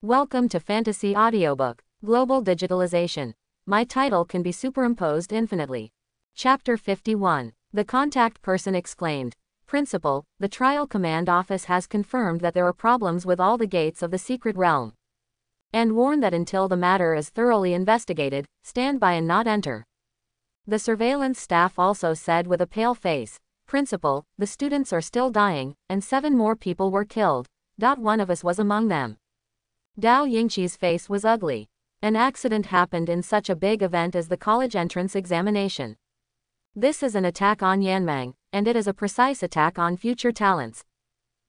Welcome to Fantasy Audiobook, Global Digitalization. My title can be superimposed infinitely. Chapter 51. The contact person exclaimed, "Principal, the trial command office has confirmed that there are problems with all the gates of the secret realm. And warn that until the matter is thoroughly investigated, stand by and not enter." The surveillance staff also said with a pale face, "Principal, the students are still dying, and 7 more people were killed. One of us was among them." Dao Yingqi's face was ugly. An accident happened in such a big event as the college entrance examination. This is an attack on Yanmeng, and it is a precise attack on future talents.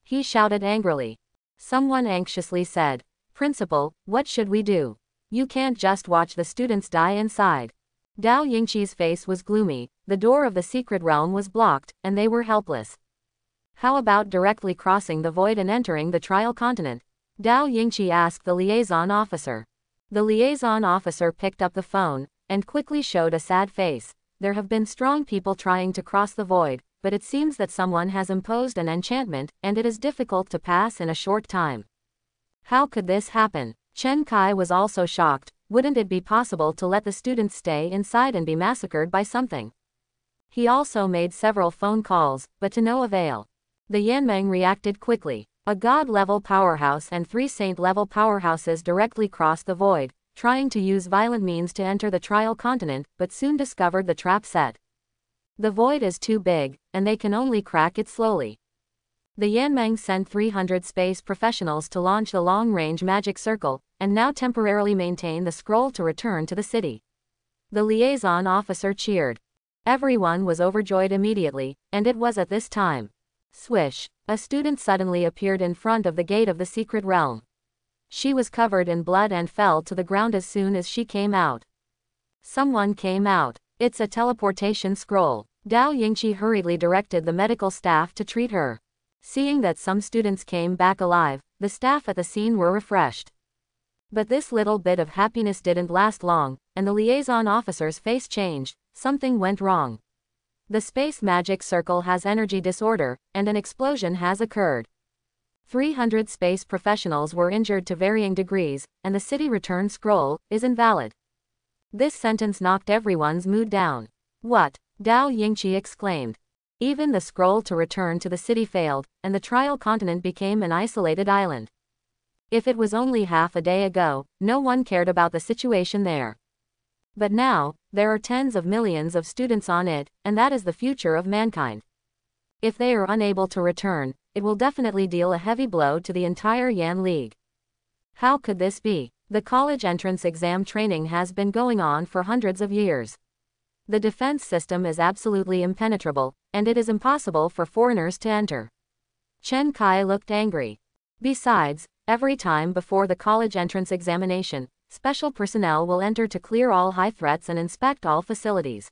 He shouted angrily. Someone anxiously said, "Principal, what should we do? You can't just watch the students die inside." Dao Yingqi's face was gloomy, the door of the secret realm was blocked, and they were helpless. "How about directly crossing the void and entering the trial continent?" Dao Yingqi asked the liaison officer. The liaison officer picked up the phone, and quickly showed a sad face. "There have been strong people trying to cross the void, but it seems that someone has imposed an enchantment, and it is difficult to pass in a short time." How could this happen? Chen Kai was also shocked. Wouldn't it be possible to let the students stay inside and be massacred by something? He also made several phone calls, but to no avail. The Yanmeng reacted quickly. A god-level powerhouse and 3 saint-level powerhouses directly crossed the void, trying to use violent means to enter the trial continent, but soon discovered the trap set. The void is too big, and they can only crack it slowly. The Yanmeng sent 300 space professionals to launch the long-range magic circle, and now temporarily maintain the scroll to return to the city. The liaison officer cheered. Everyone was overjoyed immediately, and it was at this time. Swish! A student suddenly appeared in front of the gate of the secret realm. She was covered in blood and fell to the ground as soon as she came out. Someone came out. "It's a teleportation scroll." Dao Yingqi hurriedly directed the medical staff to treat her. Seeing that some students came back alive, the staff at the scene were refreshed. But this little bit of happiness didn't last long, and the liaison officer's face changed. Something went wrong. The space magic circle has energy disorder, and an explosion has occurred. 300 space professionals were injured to varying degrees, and the city return scroll is invalid. This sentence knocked everyone's mood down. "What?" Dao Yingqi exclaimed. Even the scroll to return to the city failed, and the trial continent became an isolated island. If it was only half a day ago, no one cared about the situation there. But now, there are tens of millions of students on it, and that is the future of mankind. If they are unable to return, it will definitely deal a heavy blow to the entire Yan League. How could this be? The college entrance exam training has been going on for hundreds of years. The defense system is absolutely impenetrable, and it is impossible for foreigners to enter. Chen Kai looked angry. Besides, every time before the college entrance examination, special personnel will enter to clear all high threats and inspect all facilities.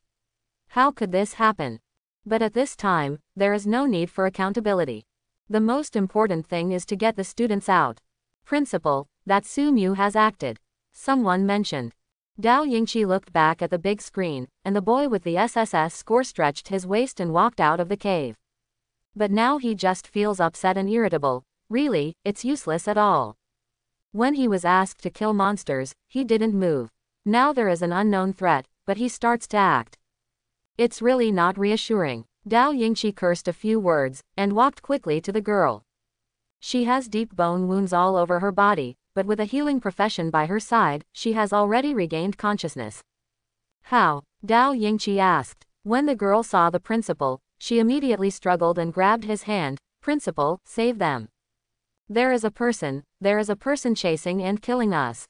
How could this happen? But at this time, there is no need for accountability. The most important thing is to get the students out. "Principal, that Su Mu has acted," someone mentioned. Dao Yingqi looked back at the big screen, and the boy with the SSS score stretched his waist and walked out of the cave. But now he just feels upset and irritable. Really, it's useless at all. When he was asked to kill monsters, he didn't move. Now there is an unknown threat, but he starts to act. It's really not reassuring. Dao Yingqi cursed a few words, and walked quickly to the girl. She has deep bone wounds all over her body, but with a healing profession by her side, she has already regained consciousness. "How?" Dao Yingqi asked. When the girl saw the principal, she immediately struggled and grabbed his hand. "Principal, save them. There is a person chasing and killing us."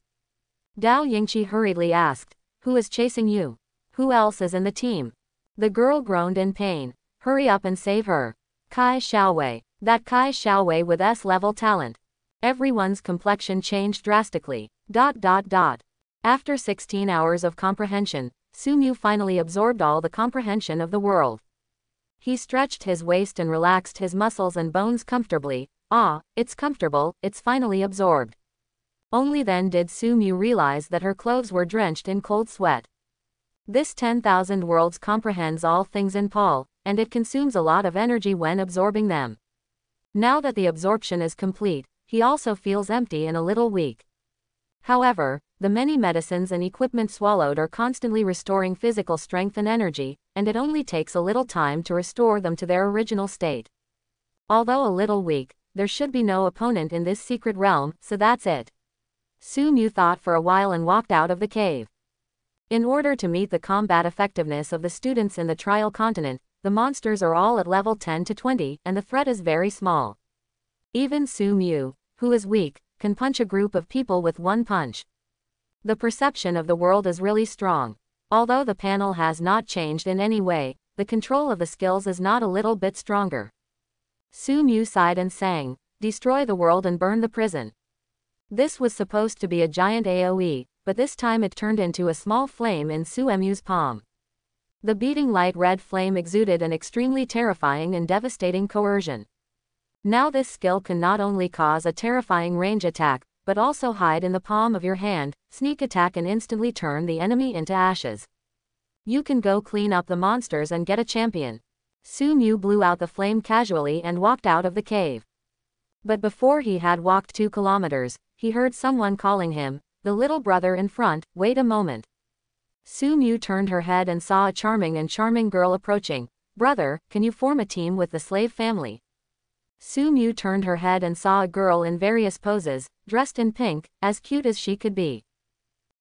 Dao Yingqi hurriedly asked, "Who is chasing you? Who else is in the team?" The girl groaned in pain. "Hurry up and save her. Kai Xiaowei. That Kai Xiaowei with S-level talent." Everyone's complexion changed drastically. After 16 hours of comprehension, Su Mu finally absorbed all the comprehension of the world. He stretched his waist and relaxed his muscles and bones comfortably. "Ah, it's comfortable, it's finally absorbed." Only then did Su Mu realize that her clothes were drenched in cold sweat. This 10,000 worlds comprehends all things in Paul, and it consumes a lot of energy when absorbing them. Now that the absorption is complete, he also feels empty and a little weak. However, the many medicines and equipment swallowed are constantly restoring physical strength and energy, and it only takes a little time to restore them to their original state. Although a little weak, there should be no opponent in this secret realm, so that's it. Su Mu thought for a while and walked out of the cave. In order to meet the combat effectiveness of the students in the trial continent, the monsters are all at level 10 to 20, and the threat is very small. Even Su Mu, who is weak, can punch a group of people with one punch. The perception of the world is really strong. Although the panel has not changed in any way, the control of the skills is not a little bit stronger. Su Mu sighed and sang, "Destroy the world and burn the prison." This was supposed to be a giant AoE, but this time it turned into a small flame in Su Mu's palm. The beating light red flame exuded an extremely terrifying and devastating coercion. Now this skill can not only cause a terrifying range attack, but also hide in the palm of your hand, sneak attack and instantly turn the enemy into ashes. You can go clean up the monsters and get a champion. Su Mu blew out the flame casually and walked out of the cave. But before he had walked 2 kilometers, he heard someone calling him, "The little brother in front, wait a moment." Su Mu turned her head and saw a charming girl approaching. "Brother, can you form a team with the slave family?" Su Mu turned her head and saw a girl in various poses, dressed in pink, as cute as she could be.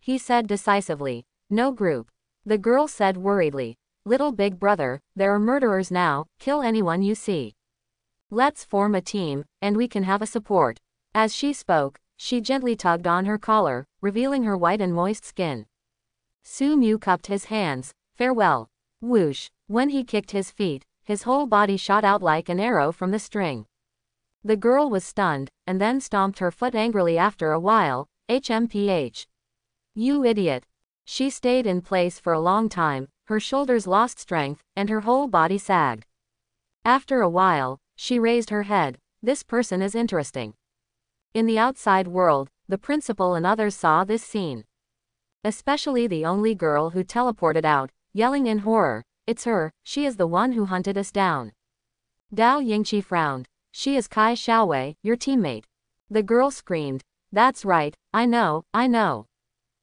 He said decisively, "No group." The girl said worriedly, "Little big brother, there are murderers now, kill anyone you see. Let's form a team, and we can have a support." As she spoke, she gently tugged on her collar, revealing her white and moist skin. Su Mu cupped his hands, "Farewell." Whoosh! When he kicked his feet, his whole body shot out like an arrow from the string. The girl was stunned, and then stomped her foot angrily after a while. "HMPH. You idiot." She stayed in place for a long time, her shoulders lost strength, and her whole body sagged. After a while, she raised her head. "This person is interesting." In the outside world, the principal and others saw this scene. Especially the only girl who teleported out, yelling in horror, "It's her, she is the one who hunted us down." Dao Yingqi frowned. "She is Kai Xiaowei, your teammate." The girl screamed, "That's right, I know, I know.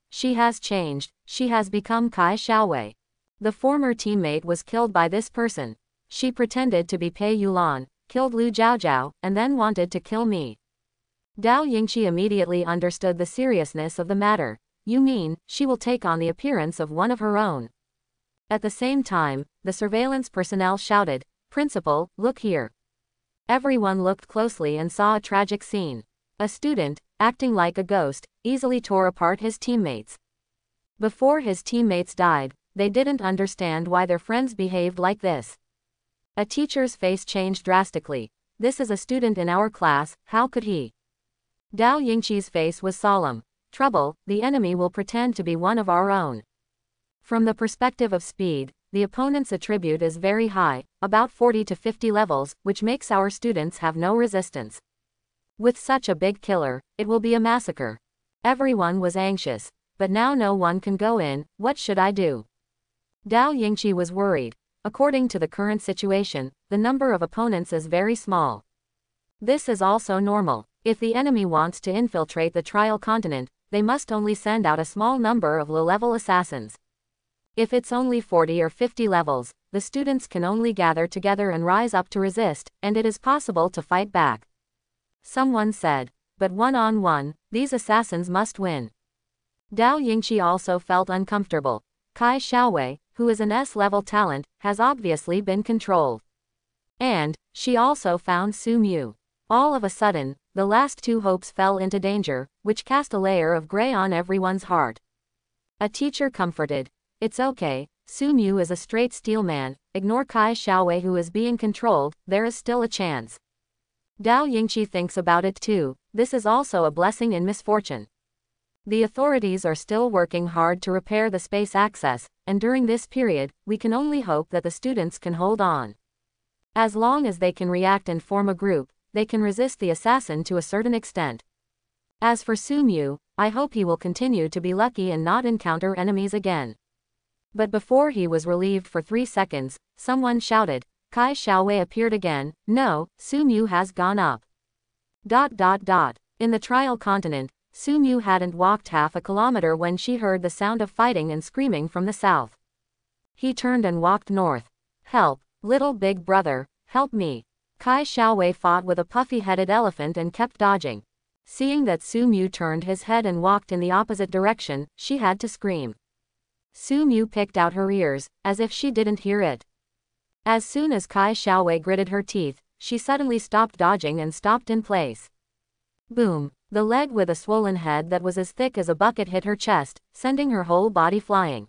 She has changed, she has become Kai Xiaowei. The former teammate was killed by this person. She pretended to be Pei Yulan, killed Lu Jiaojiao, and then wanted to kill me." Dao Yingqi immediately understood the seriousness of the matter. "You mean, she will take on the appearance of one of her own?" At the same time, the surveillance personnel shouted, "Principal, look here." Everyone looked closely and saw a tragic scene. A student, acting like a ghost, easily tore apart his teammates. Before his teammates died, they didn't understand why their friends behaved like this. A teacher's face changed drastically. "This is a student in our class, how could he?" Dao Yingqi's face was solemn. "Trouble, the enemy will pretend to be one of our own." From the perspective of speed, the opponent's attribute is very high, about 40 to 50 levels, which makes our students have no resistance. With such a big killer, it will be a massacre. Everyone was anxious. But now no one can go in, what should I do? Dao Yingqi was worried. According to the current situation, the number of opponents is very small. This is also normal. If the enemy wants to infiltrate the trial continent, they must only send out a small number of low-level assassins. If it's only 40 or 50 levels, the students can only gather together and rise up to resist, and it is possible to fight back. Someone said, "But one-on-one, these assassins must win." Dao Yingqi also felt uncomfortable. Kai Xiaowei, who is an S-level talent, has obviously been controlled. And she also found Su Mu. All of a sudden, the last 2 hopes fell into danger, which cast a layer of gray on everyone's heart. A teacher comforted. "It's okay, Su Mu is a straight steel man, ignore Kai Xiaowei who is being controlled, there is still a chance." Dao Yingqi thinks about it too, this is also a blessing in misfortune. The authorities are still working hard to repair the space access, and during this period, we can only hope that the students can hold on. As long as they can react and form a group, they can resist the assassin to a certain extent. As for Su Mu, I hope he will continue to be lucky and not encounter enemies again. But before he was relieved for 3 seconds, someone shouted, Kai Xiaowei appeared again. "No, Su Mu has gone up." In the trial continent, Su Mu hadn't walked half a kilometer when she heard the sound of fighting and screaming from the south. He turned and walked north. Help, little big brother, help me. Kai Xiaowei fought with a puffy-headed elephant and kept dodging. Seeing that Su Mu turned his head and walked in the opposite direction, she had to scream. Su Mu picked out her ears, as if she didn't hear it. As soon as Kai Xiaowei gritted her teeth, she suddenly stopped dodging and stopped in place. Boom! The leg with a swollen head that was as thick as a bucket hit her chest, sending her whole body flying.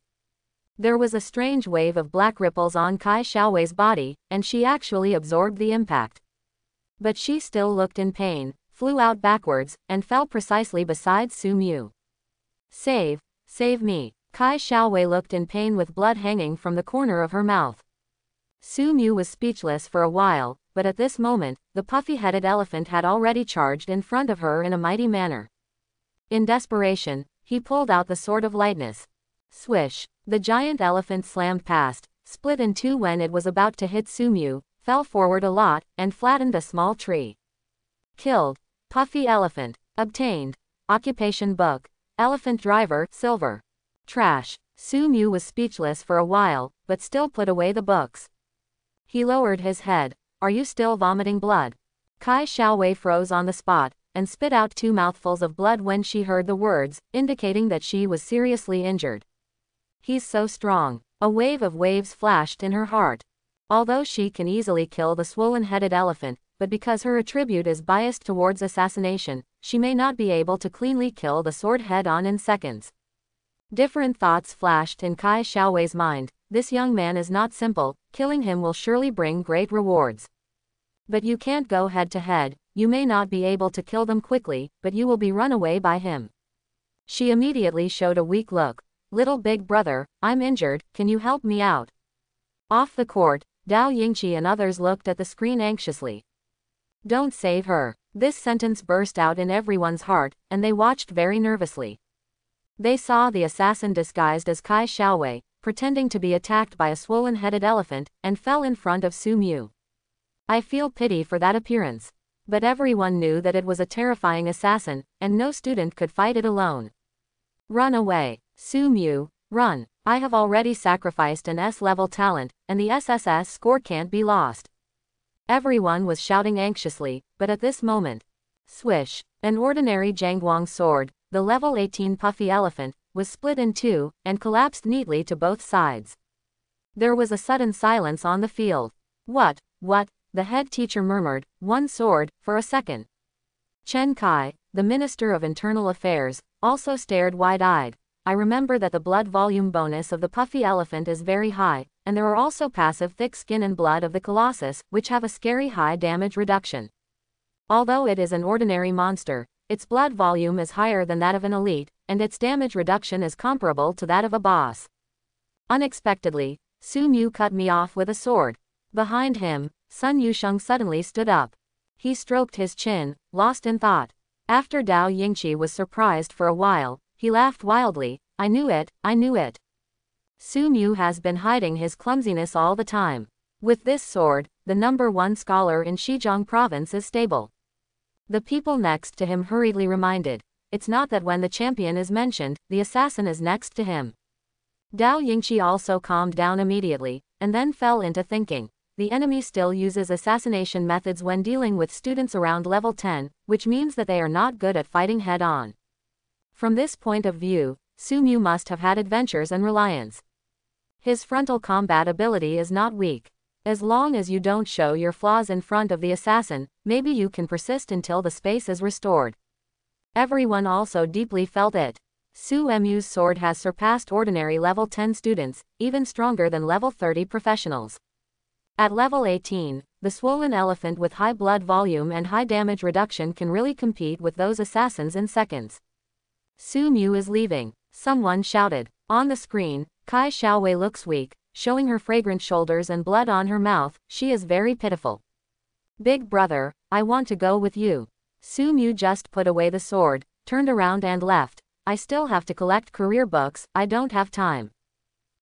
There was a strange wave of black ripples on Kai Xiaowei's body, and she actually absorbed the impact. But she still looked in pain, flew out backwards, and fell precisely beside Su Mu. Save me. Kai Xiaowei looked in pain with blood hanging from the corner of her mouth. Su Mu was speechless for a while, but at this moment, the puffy-headed elephant had already charged in front of her in a mighty manner. In desperation, he pulled out the sword of lightness. Swish! The giant elephant slammed past, split in two when it was about to hit Su Mu, fell forward a lot, and flattened a small tree. Killed. Puffy elephant. Obtained. Occupation book. Elephant driver, silver. Trash. Su Mu was speechless for a while, but still put away the books. He lowered his head. Are you still vomiting blood? Kai Xiaowei froze on the spot, and spit out 2 mouthfuls of blood when she heard the words, indicating that she was seriously injured. He's so strong. A wave of waves flashed in her heart. Although she can easily kill the swollen-headed elephant, but because her attribute is biased towards assassination, she may not be able to cleanly kill the sword head-on in seconds. Different thoughts flashed in Kai Xiaowei's mind. This young man is not simple, killing him will surely bring great rewards. But you can't go head-to-head, you may not be able to kill them quickly, but you will be run away by him. She immediately showed a weak look. Little big brother, I'm injured, can you help me out? Off the court, Dao Yingqi and others looked at the screen anxiously. Don't save her. This sentence burst out in everyone's heart, and they watched very nervously. They saw the assassin disguised as Kai Xiaowei, pretending to be attacked by a swollen-headed elephant, and fell in front of Su Mu. I feel pity for that appearance. But everyone knew that it was a terrifying assassin, and no student could fight it alone. Run away. Su Mu, run. I have already sacrificed an S-level talent, and the SSS score can't be lost. Everyone was shouting anxiously, but at this moment, swish, an ordinary Jiangguang sword, the level 18 puffy elephant, was split in two, and collapsed neatly to both sides. There was a sudden silence on the field. What, the head teacher murmured, one sword, for a second. Chen Kai, the Minister of Internal Affairs, also stared wide-eyed. I remember that the blood volume bonus of the puffy elephant is very high, and there are also passive thick skin and blood of the colossus, which have a scary high damage reduction. Although it is an ordinary monster, its blood volume is higher than that of an elite, and its damage reduction is comparable to that of a boss. Unexpectedly, Su Mu cut me off with a sword. Behind him, Sun Yusheng suddenly stood up. He stroked his chin, lost in thought. After Dao Yingqi was surprised for a while, he laughed wildly. I knew it. Su Mu has been hiding his clumsiness all the time. With this sword, the #1 scholar in Xizang province is stable. The people next to him hurriedly reminded. It's not that when the champion is mentioned, the assassin is next to him. Dao Yingqi also calmed down immediately, and then fell into thinking. The enemy still uses assassination methods when dealing with students around level 10, which means that they are not good at fighting head-on. From this point of view, Su Mu must have had adventures and reliance. His frontal combat ability is not weak. As long as you don't show your flaws in front of the assassin, maybe you can persist until the space is restored. Everyone also deeply felt it. Su Mu's sword has surpassed ordinary level 10 students, even stronger than level 30 professionals. At level 18, the swollen elephant with high blood volume and high damage reduction can really compete with those assassins in seconds. Su Mu is leaving. Someone shouted. On the screen, Kai Xiaowei looks weak, showing her fragrant shoulders and blood on her mouth. She is very pitiful. Big brother, I want to go with you. Su Mu just put away the sword, turned around and left. I still have to collect career books, I don't have time.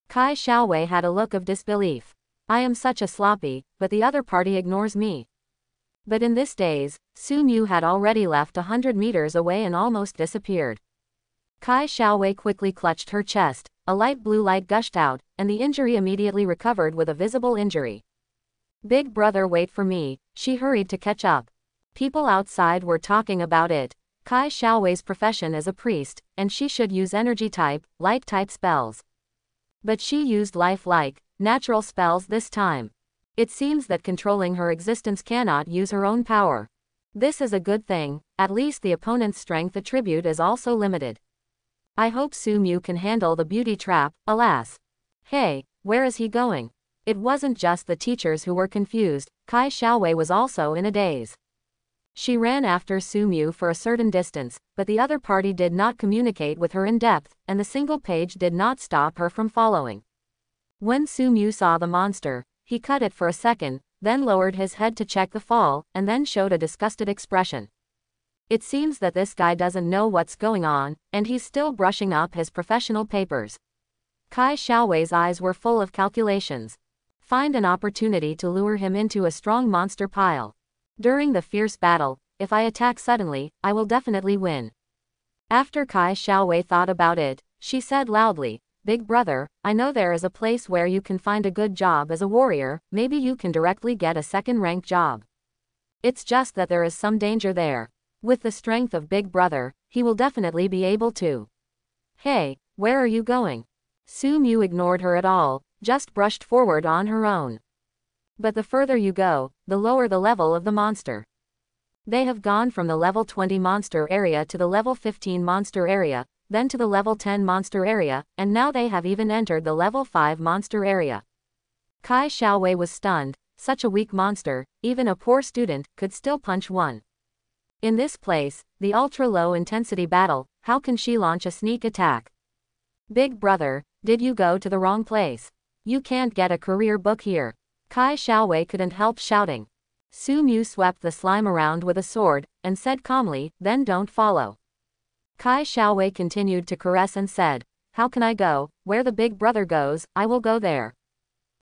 Kai Xiaowei had a look of disbelief. I am such a sloppy, but the other party ignores me. But in this daze, Su Mu had already left 100 meters away and almost disappeared. Kai Xiaowei quickly clutched her chest, a light blue light gushed out, and the injury immediately recovered with a visible injury. Big brother, wait for me, she hurried to catch up. People outside were talking about it. Kai Xiaowei's profession as a priest, and she should use energy type, light type spells. But she used life-like, natural spells this time. It seems that controlling her existence cannot use her own power. This is a good thing, at least the opponent's strength attribute is also limited. I hope Su Mu can handle the beauty trap, alas. Hey, where is he going? It wasn't just the teachers who were confused, Kai Xiaowei was also in a daze. She ran after Su Mu for a certain distance, but the other party did not communicate with her in depth, and the single page did not stop her from following. When Su Mu saw the monster, he cut it for a second, then lowered his head to check the fall, and then showed a disgusted expression. It seems that this guy doesn't know what's going on, and he's still brushing up his professional papers. Kai Xiaowei's eyes were full of calculations. Find an opportunity to lure him into a strong monster pile. During the fierce battle, if I attack suddenly, I will definitely win. After Kai Xiaowei thought about it, she said loudly, Big brother, I know there is a place where you can find a good job as a warrior, maybe you can directly get a second-rank job. It's just that there is some danger there. With the strength of Big brother, he will definitely be able to. Hey, where are you going? Su Mu ignored her at all, just brushed forward on her own. But the further you go, the lower the level of the monster. They have gone from the level 20 monster area to the level 15 monster area, then to the level 10 monster area, and now they have even entered the level 5 monster area. Kai Xiaowei was stunned, such a weak monster, even a poor student, could still punch one. In this place, the ultra-low intensity battle, how can she launch a sneak attack? Big brother, did you go to the wrong place? You can't get a career book here. Kai Xiaowei couldn't help shouting. Su Mu swept the slime around with a sword, and said calmly, then don't follow. Kai Xiaowei continued to caress and said, how can I go? Where the big brother goes, I will go there.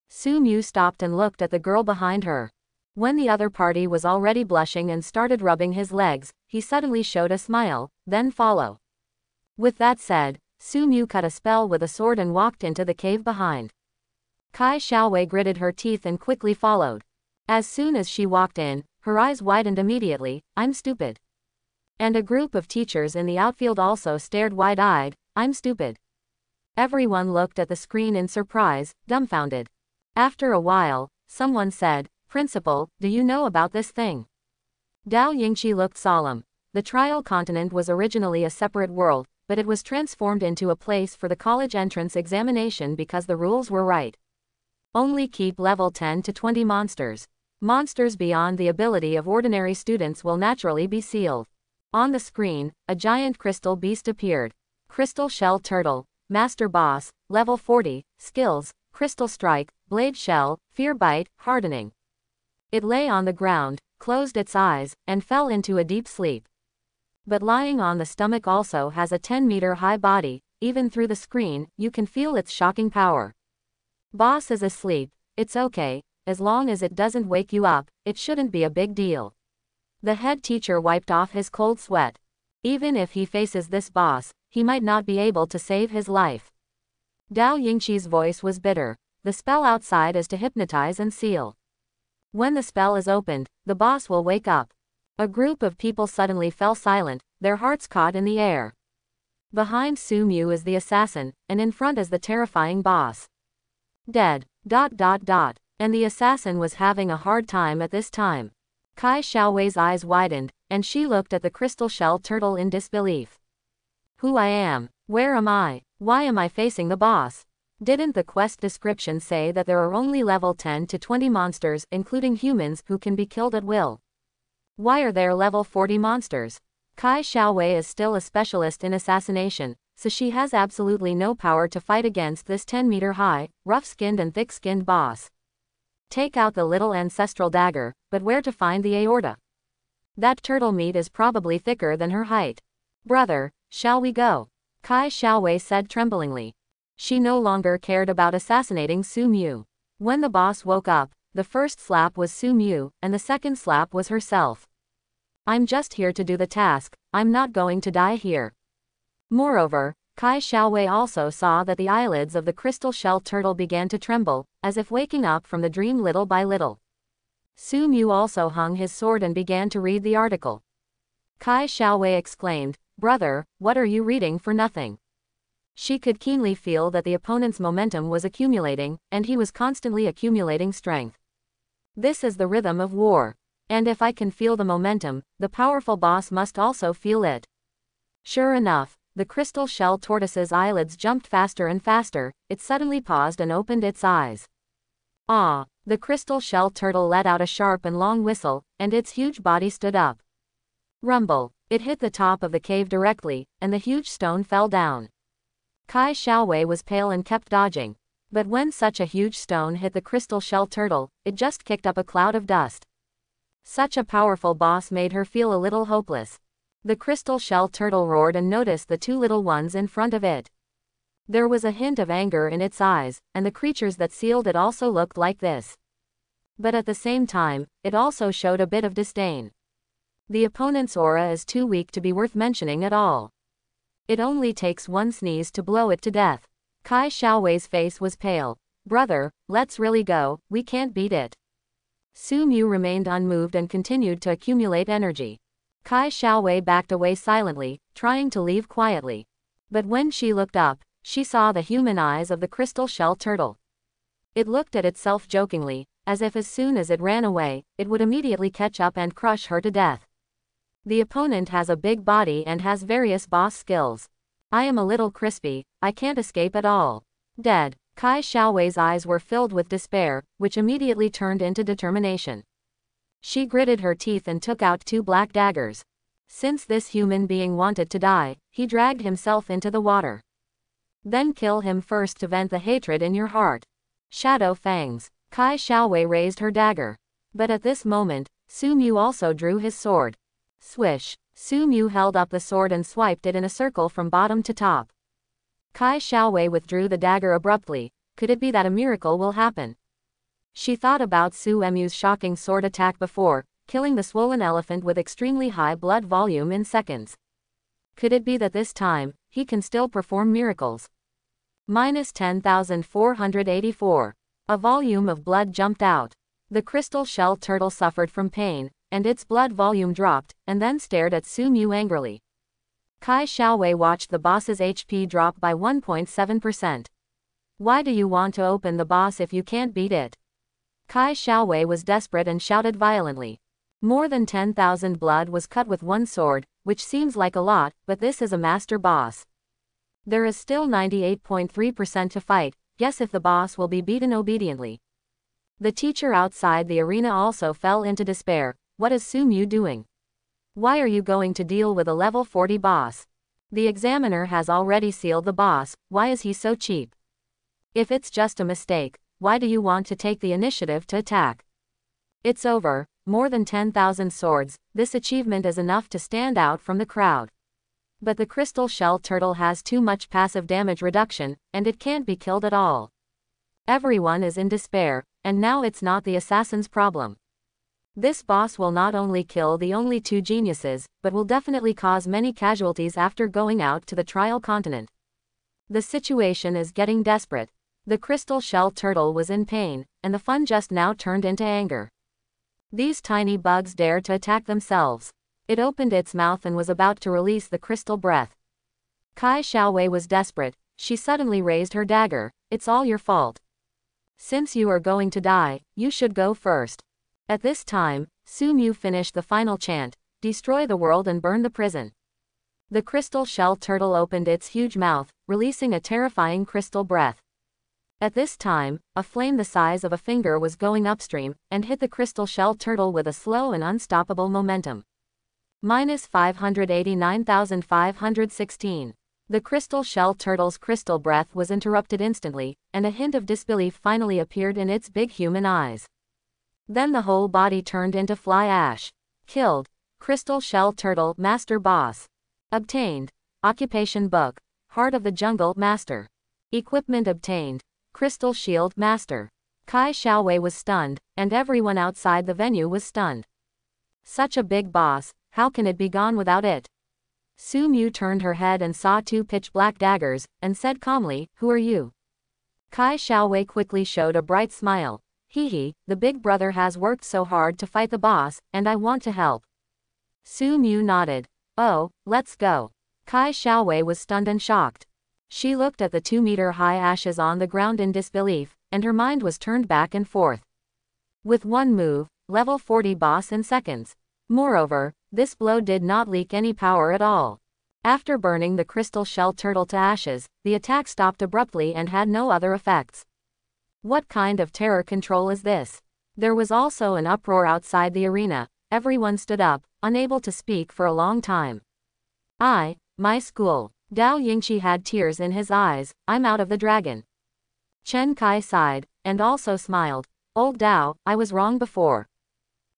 Su Mu stopped and looked at the girl behind her. When the other party was already blushing and started rubbing his legs, he suddenly showed a smile, then follow. With that said, Su Mu cut a spell with a sword and walked into the cave behind. Kai Xiaowei gritted her teeth and quickly followed. As soon as she walked in, her eyes widened immediately, I'm stupid. And a group of teachers in the outfield also stared wide-eyed, I'm stupid. Everyone looked at the screen in surprise, dumbfounded. After a while, someone said, Principal, do you know about this thing? Dao Yingqi looked solemn. The trial continent was originally a separate world, but it was transformed into a place for the college entrance examination because the rules were right. Only keep level 10 to 20 monsters. Monsters beyond the ability of ordinary students will naturally be sealed. On the screen, a giant crystal beast appeared. Crystal Shell Turtle, Master Boss, level 40, skills, Crystal Strike, Blade Shell, Fear Bite, Hardening. It lay on the ground, closed its eyes, and fell into a deep sleep. But lying on the stomach also has a 10-meter high body, even through the screen, you can feel its shocking power. Boss is asleep, it's okay, as long as it doesn't wake you up, it shouldn't be a big deal. The head teacher wiped off his cold sweat. Even if he faces this boss, he might not be able to save his life. Dao Yingqi's voice was bitter. The spell outside is to hypnotize and seal. When the spell is opened, the boss will wake up. A group of people suddenly fell silent, their hearts caught in the air. Behind Su Mu is the assassin, and in front is the terrifying boss. Dead. ... And the assassin was having a hard time at this time. Kai Xiaowei's eyes widened, and she looked at the crystal shell turtle in disbelief. Who I am? Where am I? Why am I facing the boss? Didn't the quest description say that there are only level 10 to 20 monsters, including humans, who can be killed at will? Why are there level 40 monsters? Kai Xiaowei is still a specialist in assassination, so she has absolutely no power to fight against this 10-meter high, rough-skinned and thick-skinned boss. Take out the little ancestral dagger, but where to find the aorta? That turtle meat is probably thicker than her height. Brother, shall we go? Kai Xiaowei said tremblingly. She no longer cared about assassinating Su Mu. When the boss woke up, The first slap was Su Mu, and the second slap was herself. I'm just here to do the task, I'm not going to die here. Moreover, Kai Xiaowei also saw that the eyelids of the crystal shell turtle began to tremble, as if waking up from the dream little by little. Su Mu also hung his sword and began to read the article. Kai Xiaowei exclaimed, "Brother, what are you reading for nothing?" She could keenly feel that the opponent's momentum was accumulating, and he was constantly accumulating strength. This is the rhythm of war. And if I can feel the momentum, the powerful boss must also feel it. Sure enough, the crystal shell tortoise's eyelids jumped faster and faster, it suddenly paused and opened its eyes. Ah! The crystal shell turtle let out a sharp and long whistle, and its huge body stood up. Rumble! It hit the top of the cave directly, and the huge stone fell down. Kai Xiaowei was pale and kept dodging. But when such a huge stone hit the crystal shell turtle, it just kicked up a cloud of dust. Such a powerful boss made her feel a little hopeless. The crystal shell turtle roared and noticed the two little ones in front of it. There was a hint of anger in its eyes, and the creatures that sealed it also looked like this. But at the same time, it also showed a bit of disdain. The opponent's aura is too weak to be worth mentioning at all. It only takes one sneeze to blow it to death. Kai Xiaowei's face was pale. Brother, let's really go, we can't beat it. Su Mu remained unmoved and continued to accumulate energy. Kai Xiaowei backed away silently, trying to leave quietly. But when she looked up, she saw the human eyes of the crystal shell turtle. It looked at itself jokingly, as if as soon as it ran away, it would immediately catch up and crush her to death. The opponent has a big body and has various boss skills. I am a little crispy, I can't escape at all. Dead. Kai Xiaowei's eyes were filled with despair, which immediately turned into determination. She gritted her teeth and took out two black daggers. Since this human being wanted to die, he dragged himself into the water. Then kill him first to vent the hatred in your heart. Shadow fangs. Kai Xiaowei raised her dagger. But at this moment, Su Mu also drew his sword. Swish. Su Mu held up the sword and swiped it in a circle from bottom to top. Kai Xiaowei withdrew the dagger abruptly. Could it be that a miracle will happen? She thought about Su Mu's shocking sword attack before, killing the swollen elephant with extremely high blood volume in seconds. Could it be that this time, he can still perform miracles? Minus 10,484. A volume of blood jumped out. The crystal shell turtle suffered from pain, and its blood volume dropped, and then stared at Su Mu angrily. Kai Xiaowei watched the boss's HP drop by 1.7%. Why do you want to open the boss if you can't beat it? Kai Xiaowei was desperate and shouted violently. More than 10,000 blood was cut with one sword, which seems like a lot, but this is a master boss. There is still 98.3% to fight, guess if the boss will be beaten obediently. The teacher outside the arena also fell into despair. What is Su Mu doing? Why are you going to deal with a level 40 boss? The examiner has already sealed the boss, why is he so cheap? If it's just a mistake, why do you want to take the initiative to attack? It's over, more than 10,000 swords, this achievement is enough to stand out from the crowd. But the crystal shell turtle has too much passive damage reduction, and it can't be killed at all. Everyone is in despair, and now it's not the assassin's problem. This boss will not only kill the only two geniuses, but will definitely cause many casualties after going out to the trial continent. The situation is getting desperate. The crystal shell turtle was in pain, and the fun just now turned into anger. These tiny bugs dared to attack themselves. It opened its mouth and was about to release the crystal breath. Kai Xiaowei was desperate. She suddenly raised her dagger. It's all your fault. Since you are going to die, you should go first. At this time, Su Mu finished the final chant, destroy the world and burn the prison. The crystal shell turtle opened its huge mouth, releasing a terrifying crystal breath. At this time, a flame the size of a finger was going upstream, and hit the crystal shell turtle with a slow and unstoppable momentum. Minus 589,516. The crystal shell turtle's crystal breath was interrupted instantly, and a hint of disbelief finally appeared in its big human eyes. Then the whole body turned into fly ash. Killed. Crystal shell turtle master boss. Obtained. Occupation book. Heart of the jungle master. Equipment obtained. Crystal shield master. Kai Xiaowei was stunned, and everyone outside the venue was stunned. Such a big boss, how can it be gone without it? Su Mu turned her head and saw two pitch-black daggers, and said calmly, "Who are you?" Kai Xiaowei quickly showed a bright smile. "Hee, the big brother has worked so hard to fight the boss, and I want to help." Su Mu nodded. "Oh, let's go." Kai Xiaowei was stunned and shocked. She looked at the 2-meter-high ashes on the ground in disbelief, and her mind was turned back and forth. With one move, level 40 boss in seconds. Moreover, this blow did not leak any power at all. After burning the crystal shell turtle to ashes, the attack stopped abruptly and had no other effects. What kind of terror control is this? There was also an uproar outside the arena. Everyone stood up, unable to speak for a long time. My school. Dao Yingqi had tears in his eyes. "I'm out of the dragon." Chen Kai sighed, and also smiled. "Old Dao, I was wrong before."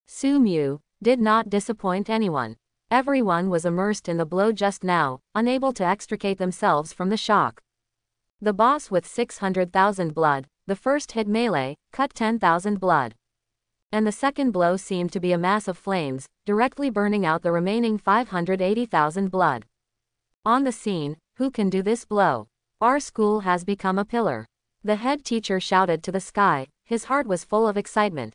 Su Mu did not disappoint anyone. Everyone was immersed in the blow just now, unable to extricate themselves from the shock. The boss with 600,000 blood, the first hit melee, cut 10,000 blood. And the second blow seemed to be a mass of flames, directly burning out the remaining 580,000 blood. On the scene, who can do this blow? Our school has become a pillar. The head teacher shouted to the sky, his heart was full of excitement.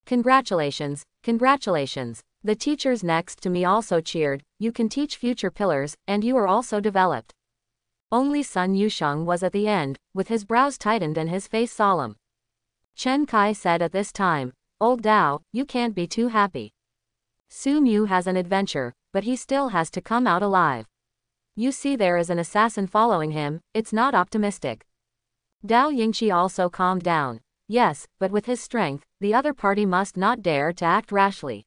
Congratulations, congratulations. The teachers next to me also cheered. You can teach future pillars, and you are also developed. Only Sun Yusheng was at the end, with his brows tightened and his face solemn. Chen Kai said at this time, "Old Dao, you can't be too happy. Su Mu has an adventure, but he still has to come out alive. You see there is an assassin following him, it's not optimistic." Dao Yingqi also calmed down. "Yes, but with his strength, the other party must not dare to act rashly.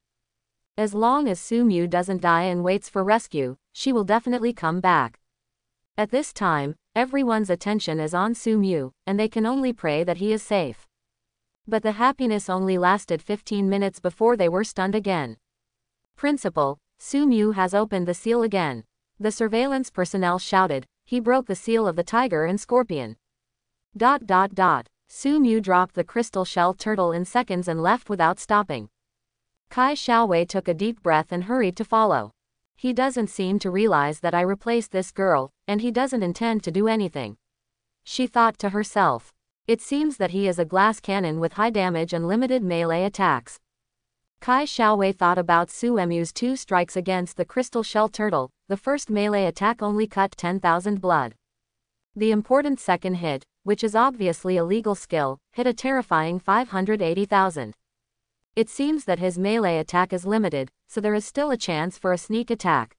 As long as Su Mu doesn't die and waits for rescue, she will definitely come back." At this time, everyone's attention is on Su Mu, and they can only pray that he is safe. But the happiness only lasted 15 minutes before they were stunned again. "Principal, Su Mu has opened the seal again." The surveillance personnel shouted. "He broke the seal of the tiger and scorpion." Su Mu dropped the crystal shell turtle in seconds and left without stopping. Kai Xiaowei took a deep breath and hurried to follow. He doesn't seem to realize that I replaced this girl, and he doesn't intend to do anything. She thought to herself. It seems that he is a glass cannon with high damage and limited melee attacks. Kai Xiaowei thought about Su Mu's 2 strikes against the crystal shell turtle. The first melee attack only cut 10,000 blood. The important second hit, which is obviously a legal skill, hit a terrifying 580,000. It seems that his melee attack is limited, so there is still a chance for a sneak attack.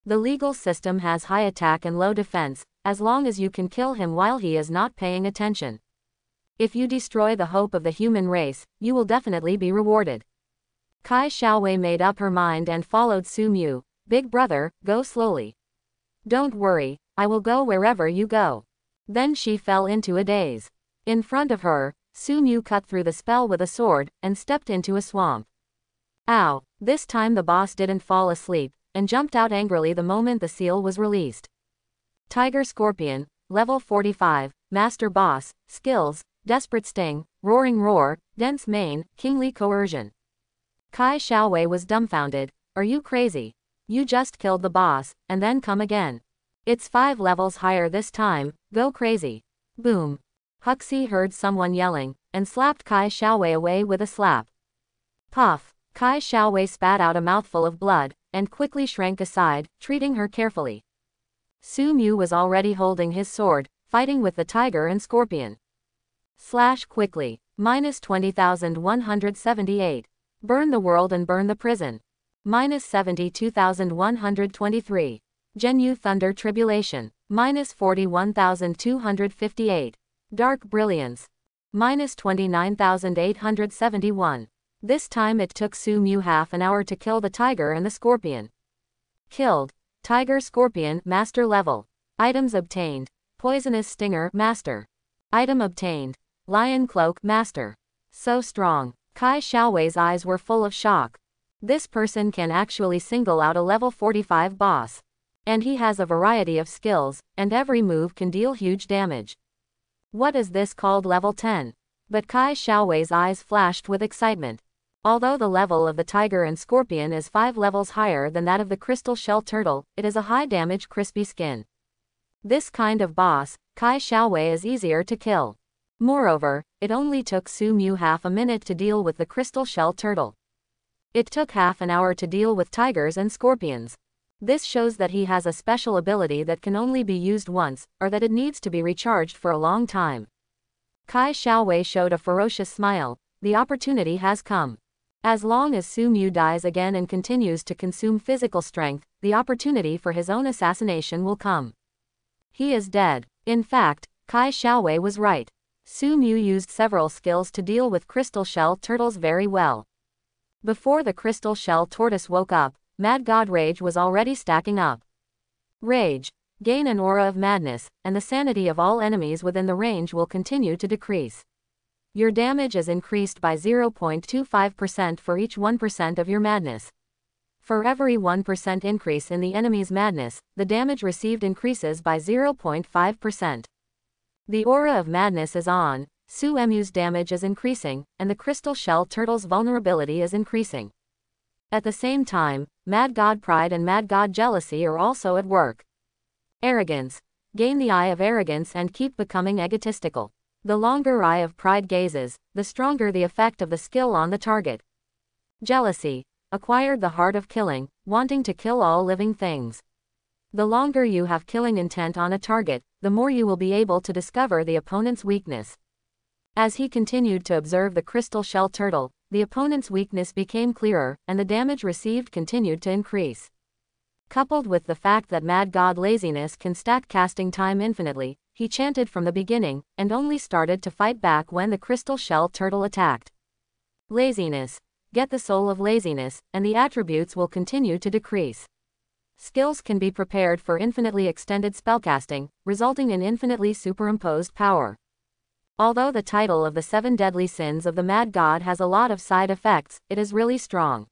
The legal system has high attack and low defense, as long as you can kill him while he is not paying attention. If you destroy the hope of the human race, you will definitely be rewarded. Kai Xiaowei made up her mind and followed Su Mu. "Big brother, go slowly. Don't worry, I will go wherever you go." Then she fell into a daze. In front of her, Su Mu cut through the spell with a sword, and stepped into a swamp. Ow! This time the boss didn't fall asleep, and jumped out angrily the moment the seal was released. Tiger Scorpion, level 45, Master Boss, skills, Desperate Sting, Roaring Roar, Dense Mane, Kingly Coercion. Kai Xiaowei was dumbfounded. "Are you crazy? You just killed the boss, and then come again. It's 5 levels higher this time, go crazy." Boom. Huxi heard someone yelling, and slapped Kai Xiaowei away with a slap. Puff. Kai Xiaowei spat out a mouthful of blood, and quickly shrank aside, treating her carefully. Su Mu was already holding his sword, fighting with the tiger and scorpion. Slash quickly. Minus 20,178. Burn the world and burn the prison. Minus 72,123. Genyu Thunder Tribulation. Minus 41,258. Dark Brilliance. Minus 29,871. This time it took Su Mu half an hour to kill the tiger and the scorpion. Killed. Tiger Scorpion, Master Level. Items obtained. Poisonous Stinger, Master. Item obtained. Lion Cloak, Master. So strong. Kai Xiaowei's eyes were full of shock. This person can actually single out a level 45 boss. And he has a variety of skills, and every move can deal huge damage. What is this called level 10? But Kai Xiaowei's eyes flashed with excitement. Although the level of the tiger and scorpion is 5 levels higher than that of the crystal shell turtle, it is a high-damage crispy skin. This kind of boss, Kai Xiaowei, is easier to kill. Moreover, it only took Su Mu half a minute to deal with the crystal shell turtle. It took half an hour to deal with tigers and scorpions. This shows that he has a special ability that can only be used once, or that it needs to be recharged for a long time. Kai Xiaowei showed a ferocious smile. The opportunity has come. As long as Su Mu dies again and continues to consume physical strength, the opportunity for his own assassination will come. He is dead. In fact, Kai Xiaowei was right. Su Mu used several skills to deal with crystal shell turtles very well. Before the crystal shell tortoise woke up, Mad God Rage was already stacking up. Rage. Gain an aura of madness, and the sanity of all enemies within the range will continue to decrease. Your damage is increased by 0.25% for each 1% of your madness. For every 1% increase in the enemy's madness, the damage received increases by 0.5%. The aura of madness is on, Su Mu's damage is increasing, and the crystal shell turtle's vulnerability is increasing. At the same time, Mad God Pride and Mad God Jealousy are also at work. Arrogance. Gain the eye of arrogance and keep becoming egotistical. The longer eye of pride gazes, the stronger the effect of the skill on the target. Jealousy. Acquired the heart of killing, wanting to kill all living things. The longer you have killing intent on a target, the more you will be able to discover the opponent's weakness. As he continued to observe the crystal shell turtle, the opponent's weakness became clearer, and the damage received continued to increase. Coupled with the fact that Mad God Laziness can stack casting time infinitely, he chanted from the beginning, and only started to fight back when the crystal shell turtle attacked. Laziness. Get the soul of laziness, and the attributes will continue to decrease. Skills can be prepared for infinitely extended spellcasting, resulting in infinitely superimposed power. Although the title of the 7 Deadly Sins of the Mad God has a lot of side effects, it is really strong.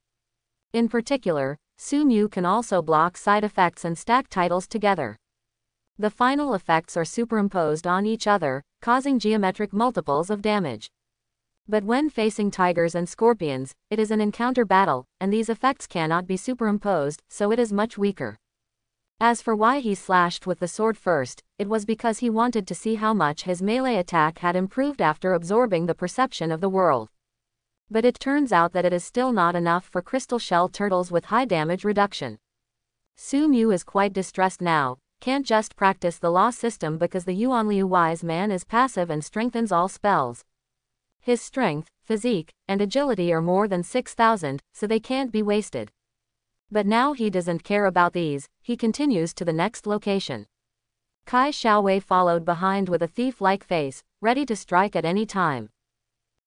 In particular, Su Mu can also block side effects and stack titles together. The final effects are superimposed on each other, causing geometric multiples of damage. But when facing tigers and scorpions, it is an encounter battle, and these effects cannot be superimposed, so it is much weaker. As for why he slashed with the sword first, it was because he wanted to see how much his melee attack had improved after absorbing the perception of the world. But it turns out that it is still not enough for crystal shell turtles with high damage reduction. Su Mu is quite distressed now, can't just practice the law system because the Yuanliu wise man is passive and strengthens all spells. His strength, physique, and agility are more than 6,000, so they can't be wasted. But now he doesn't care about these, he continues to the next location. Kai Xiaowei followed behind with a thief-like face, ready to strike at any time.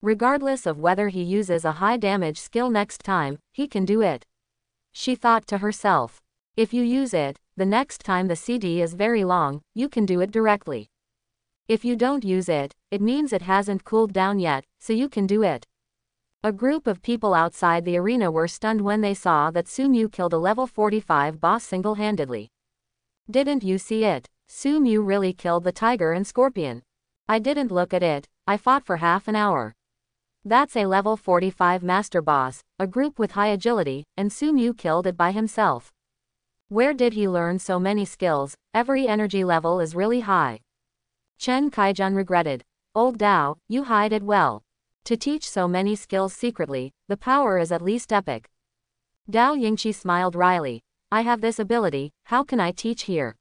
Regardless of whether he uses a high-damage skill next time, he can do it. She thought to herself. If you use it, the next time the CD is very long, you can do it directly. If you don't use it, it means it hasn't cooled down yet, so you can do it. A group of people outside the arena were stunned when they saw that Su Mu killed a level 45 boss single-handedly. Didn't you see it? Su Mu really killed the tiger and scorpion. I didn't look at it, I fought for half an hour. That's a level 45 master boss, a group with high agility, and Su Mu killed it by himself. Where did he learn so many skills? Every energy level is really high. Chen Kaijun regretted. Old Dao, you hide it well. To teach so many skills secretly, the power is at least epic. Dao Yingqi smiled wryly. I have this ability, how can I teach here?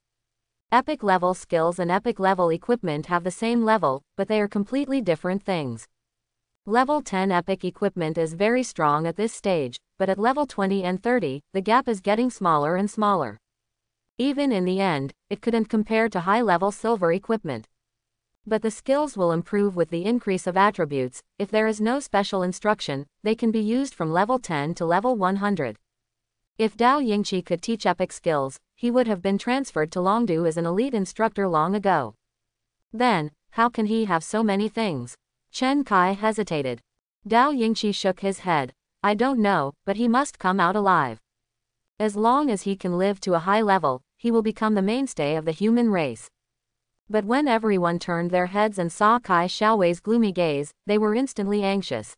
Epic level skills and epic level equipment have the same level, but they are completely different things. Level 10 epic equipment is very strong at this stage, but at level 20 and 30, the gap is getting smaller and smaller. Even in the end, it couldn't compare to high-level silver equipment. But the skills will improve with the increase of attributes. If there is no special instruction, they can be used from level 10 to level 100. If Dao Yingqi could teach epic skills, he would have been transferred to Longdu as an elite instructor long ago. Then, how can he have so many things? Chen Kai hesitated. Dao Yingqi shook his head. I don't know, but he must come out alive. As long as he can live to a high level, he will become the mainstay of the human race. But when everyone turned their heads and saw Kai Xiaowei's gloomy gaze, they were instantly anxious.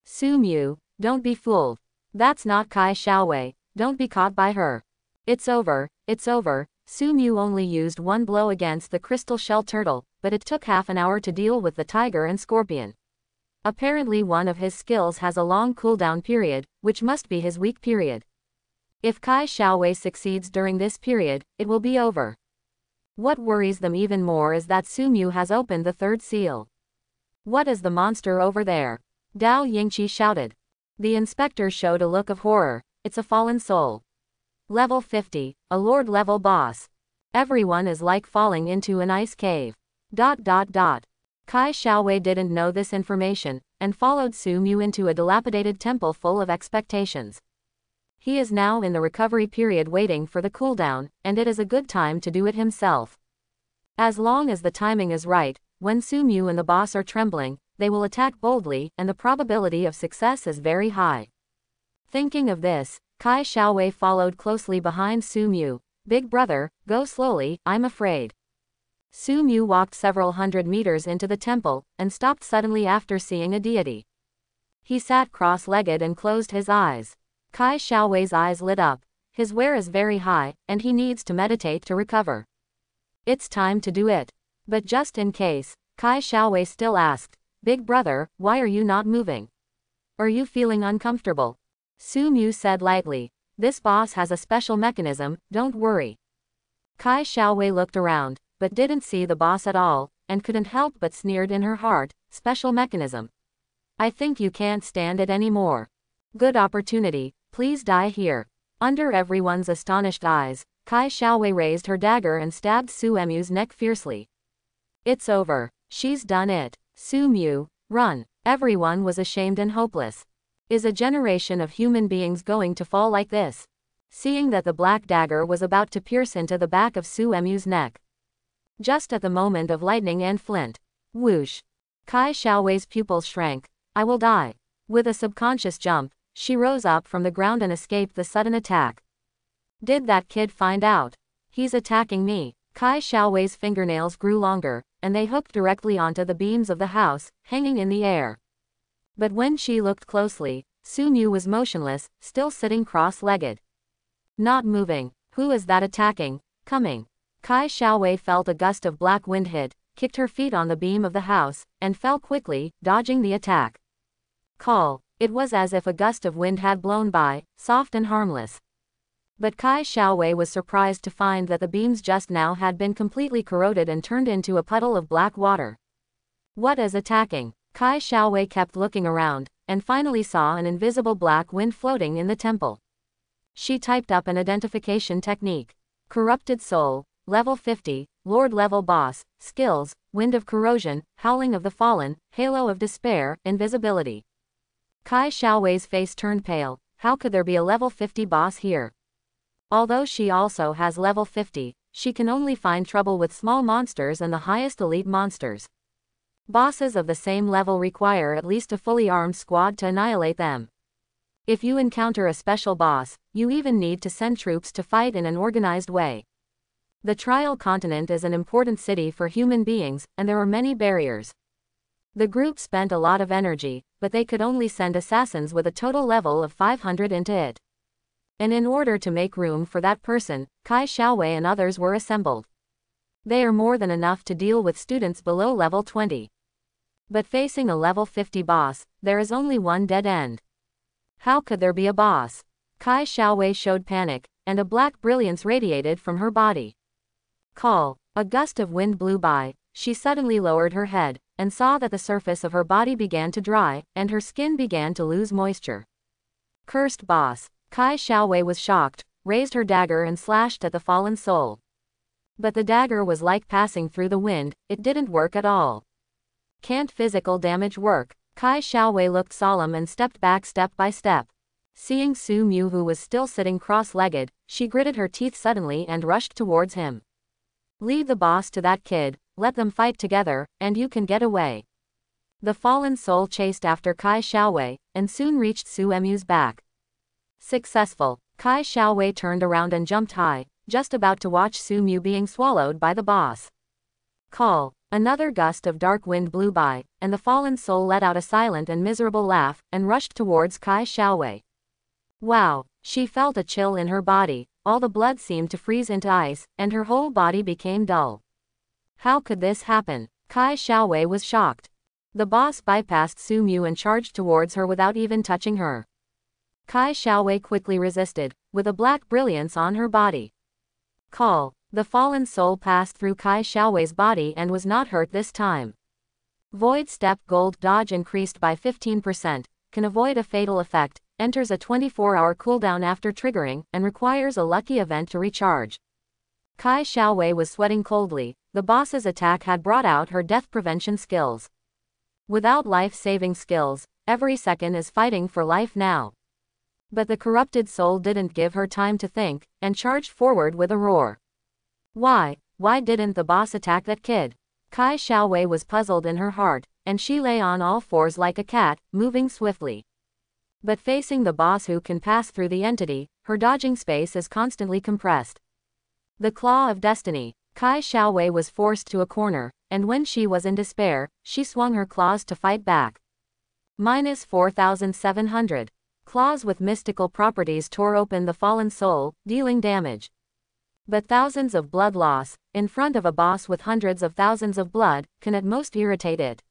Su Mu, don't be fooled. That's not Kai Xiaowei, don't be caught by her. It's over, it's over. Su Mu only used one blow against the crystal shell turtle, but it took half an hour to deal with the tiger and scorpion. Apparently one of his skills has a long cooldown period, which must be his weak period. If Kai Xiaowei succeeds during this period, it will be over. What worries them even more is that Su Mu has opened the third seal. What is the monster over there? Dao Yingqi shouted. The inspector showed a look of horror. It's a fallen soul. Level 50, a Lord level boss. Everyone is like falling into an ice cave. Kai Xiaowei didn't know this information, and followed Su Mu into a dilapidated temple full of expectations. He is now in the recovery period waiting for the cooldown, and it is a good time to do it himself. As long as the timing is right, when Su Mu and the boss are trembling, they will attack boldly, and the probability of success is very high. Thinking of this, Kai Xiaowei followed closely behind Su Mu. Big brother, go slowly, I'm afraid. Su Mu walked several hundred meters into the temple, and stopped suddenly after seeing a deity. He sat cross-legged and closed his eyes. Kai Xiaowei's eyes lit up. His wear is very high, and he needs to meditate to recover. It's time to do it. But just in case, Kai Xiaowei still asked, Big brother, why are you not moving? Are you feeling uncomfortable? Su Mu said lightly, this boss has a special mechanism, don't worry. Kai Xiaowei looked around, but didn't see the boss at all, and couldn't help but sneered in her heart, special mechanism. I think you can't stand it anymore. Good opportunity, please die here. Under everyone's astonished eyes, Kai Xiaowei raised her dagger and stabbed Su Mu's neck fiercely. It's over, she's done it. Su Mu, run. Everyone was ashamed and hopeless. Is a generation of human beings going to fall like this? Seeing that the black dagger was about to pierce into the back of Su Mu's neck. Just at the moment of lightning and flint. Whoosh. Kai Xiaowei's pupils shrank. I will die. With a subconscious jump, she rose up from the ground and escaped the sudden attack. Did that kid find out? He's attacking me. Kai Xiaowei's fingernails grew longer, and they hooked directly onto the beams of the house, hanging in the air. But when she looked closely, Su Mu was motionless, still sitting cross-legged. Not moving. Who is that attacking? Coming. Kai Xiaowei felt a gust of black wind hit, kicked her feet on the beam of the house, and fell quickly, dodging the attack. Call. It was as if a gust of wind had blown by, soft and harmless. But Kai Xiaowei was surprised to find that the beams just now had been completely corroded and turned into a puddle of black water. What is attacking? Kai Xiaowei kept looking around, and finally saw an invisible black wind floating in the temple. She typed up an identification technique. Corrupted Soul, Level 50, Lord Level Boss, Skills, Wind of Corrosion, Howling of the Fallen, Halo of Despair, Invisibility. Kai Xiaowei's face turned pale. How could there be a Level 50 boss here? Although she also has Level 50, she can only find trouble with small monsters and the highest elite monsters. Bosses of the same level require at least a fully armed squad to annihilate them. If you encounter a special boss, you even need to send troops to fight in an organized way. The Trial Continent is an important city for human beings, and there are many barriers. The group spent a lot of energy, but they could only send assassins with a total level of 500 into it. And in order to make room for that person, Kai Xiaowei and others were assembled. They are more than enough to deal with students below level 20. But facing a level 50 boss, there is only one dead end. How could there be a boss? Kai Xiaowei showed panic, and a black brilliance radiated from her body. Call. A gust of wind blew by. She suddenly lowered her head, and saw that the surface of her body began to dry, and her skin began to lose moisture. Cursed boss. Kai Xiaowei was shocked, raised her dagger and slashed at the fallen soul. But the dagger was like passing through the wind, it didn't work at all. Can't physical damage work? Kai Xiaowei looked solemn and stepped back step by step. Seeing Su Mu, who was still sitting cross-legged, she gritted her teeth suddenly and rushed towards him. Leave the boss to that kid, let them fight together, and you can get away. The fallen soul chased after Kai Xiaowei, and soon reached Su Mu's back. Successful. Kai Xiaowei turned around and jumped high, just about to watch Su Mu being swallowed by the boss. Call. Another gust of dark wind blew by, and the fallen soul let out a silent and miserable laugh, and rushed towards Kai Xiaowei. Wow! She felt a chill in her body, all the blood seemed to freeze into ice, and her whole body became dull. How could this happen? Kai Xiaowei was shocked. The boss bypassed Su Mu and charged towards her without even touching her. Kai Xiaowei quickly resisted, with a black brilliance on her body. Call. The fallen soul passed through Kai Xiaowei's body and was not hurt this time. Void Step Gold Dodge increased by 15%, can avoid a fatal effect, enters a 24-hour cooldown after triggering, and requires a lucky event to recharge. Kai Xiaowei was sweating coldly. The boss's attack had brought out her death prevention skills. Without life-saving skills, every second is fighting for life now. But the corrupted soul didn't give her time to think, and charged forward with a roar. Why didn't the boss attack that kid? Kai Xiaowei was puzzled in her heart, and she lay on all fours like a cat, moving swiftly. But facing the boss who can pass through the entity, her dodging space is constantly compressed. The Claw of Destiny. Kai Xiaowei was forced to a corner, and when she was in despair, she swung her claws to fight back. -4,700. Claws with mystical properties tore open the fallen soul, dealing damage. But thousands of blood loss, in front of a boss with hundreds of thousands of blood, can at most irritate it.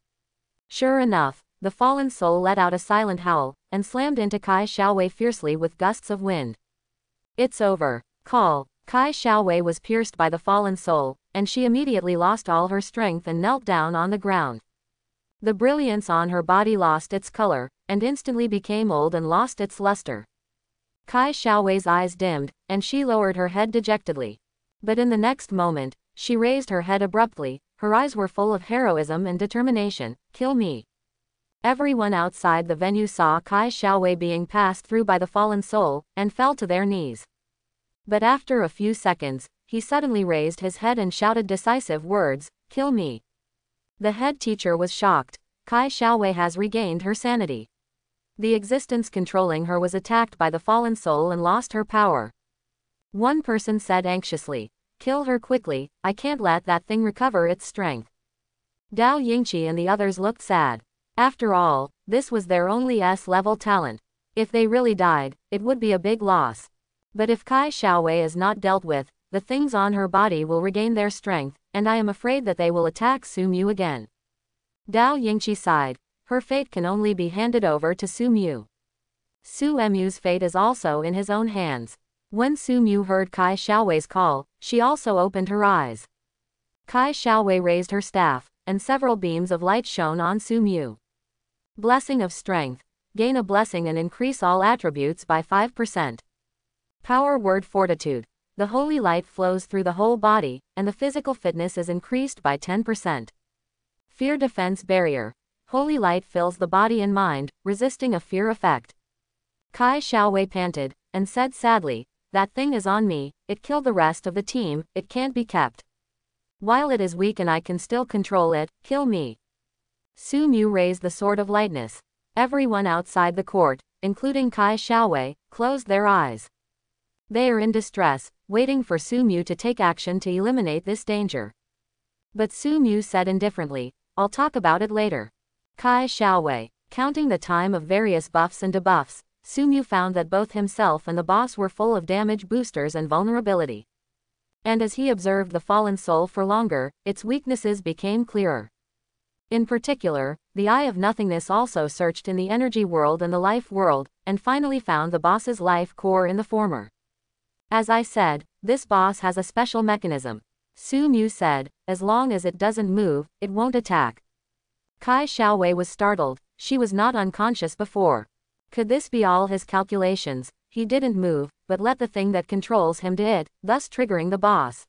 Sure enough, the fallen soul let out a silent howl, and slammed into Kai Xiaowei fiercely with gusts of wind. It's over. Call. Kai Xiaowei was pierced by the fallen soul, and she immediately lost all her strength and knelt down on the ground. The brilliance on her body lost its color, and instantly became old and lost its luster. Kai Xiaowei's eyes dimmed, and she lowered her head dejectedly. But in the next moment, she raised her head abruptly, her eyes were full of heroism and determination. Kill me. Everyone outside the venue saw Kai Xiaowei being passed through by the fallen soul, and fell to their knees. But after a few seconds, he suddenly raised his head and shouted decisive words, "Kill me." The head teacher was shocked. Kai Xiaowei has regained her sanity. The existence controlling her was attacked by the fallen soul and lost her power. One person said anxiously, "Kill her quickly, I can't let that thing recover its strength." Dao Yingqi and the others looked sad. After all, this was their only S-level talent. If they really died, it would be a big loss. But if Kai Xiaowei is not dealt with, the things on her body will regain their strength, and I am afraid that they will attack Su Mu again. Dao Yingqi sighed. Her fate can only be handed over to Su Mu. Su Mu's fate is also in his own hands. When Su Mu heard Kai Xiaowei's call, she also opened her eyes. Kai Xiaowei raised her staff, and several beams of light shone on Su Mu. Blessing of Strength. Gain a blessing and increase all attributes by 5%. Power Word Fortitude. The holy light flows through the whole body, and the physical fitness is increased by 10%. Fear Defense Barrier. Holy light fills the body and mind, resisting a fear effect. Kai Xiaowei panted, and said sadly, "That thing is on me, it killed the rest of the team, it can't be kept. While it is weak and I can still control it, kill me." Su Mu raised the sword of lightness. Everyone outside the court, including Kai Xiaowei, closed their eyes. They are in distress, waiting for Su Mu to take action to eliminate this danger. But Su Mu said indifferently, "I'll talk about it later." Kai Xiaowei. Counting the time of various buffs and debuffs, Su Mu found that both himself and the boss were full of damage boosters and vulnerability. And as he observed the fallen soul for longer, its weaknesses became clearer. In particular, the Eye of Nothingness also searched in the energy world and the life world, and finally found the boss's life core in the former. As I said, this boss has a special mechanism. Su Mu said, as long as it doesn't move, it won't attack. Kai Xiaowei was startled, she was not unconscious before. Could this be all his calculations? He didn't move, but let the thing that controls him do it, thus triggering the boss.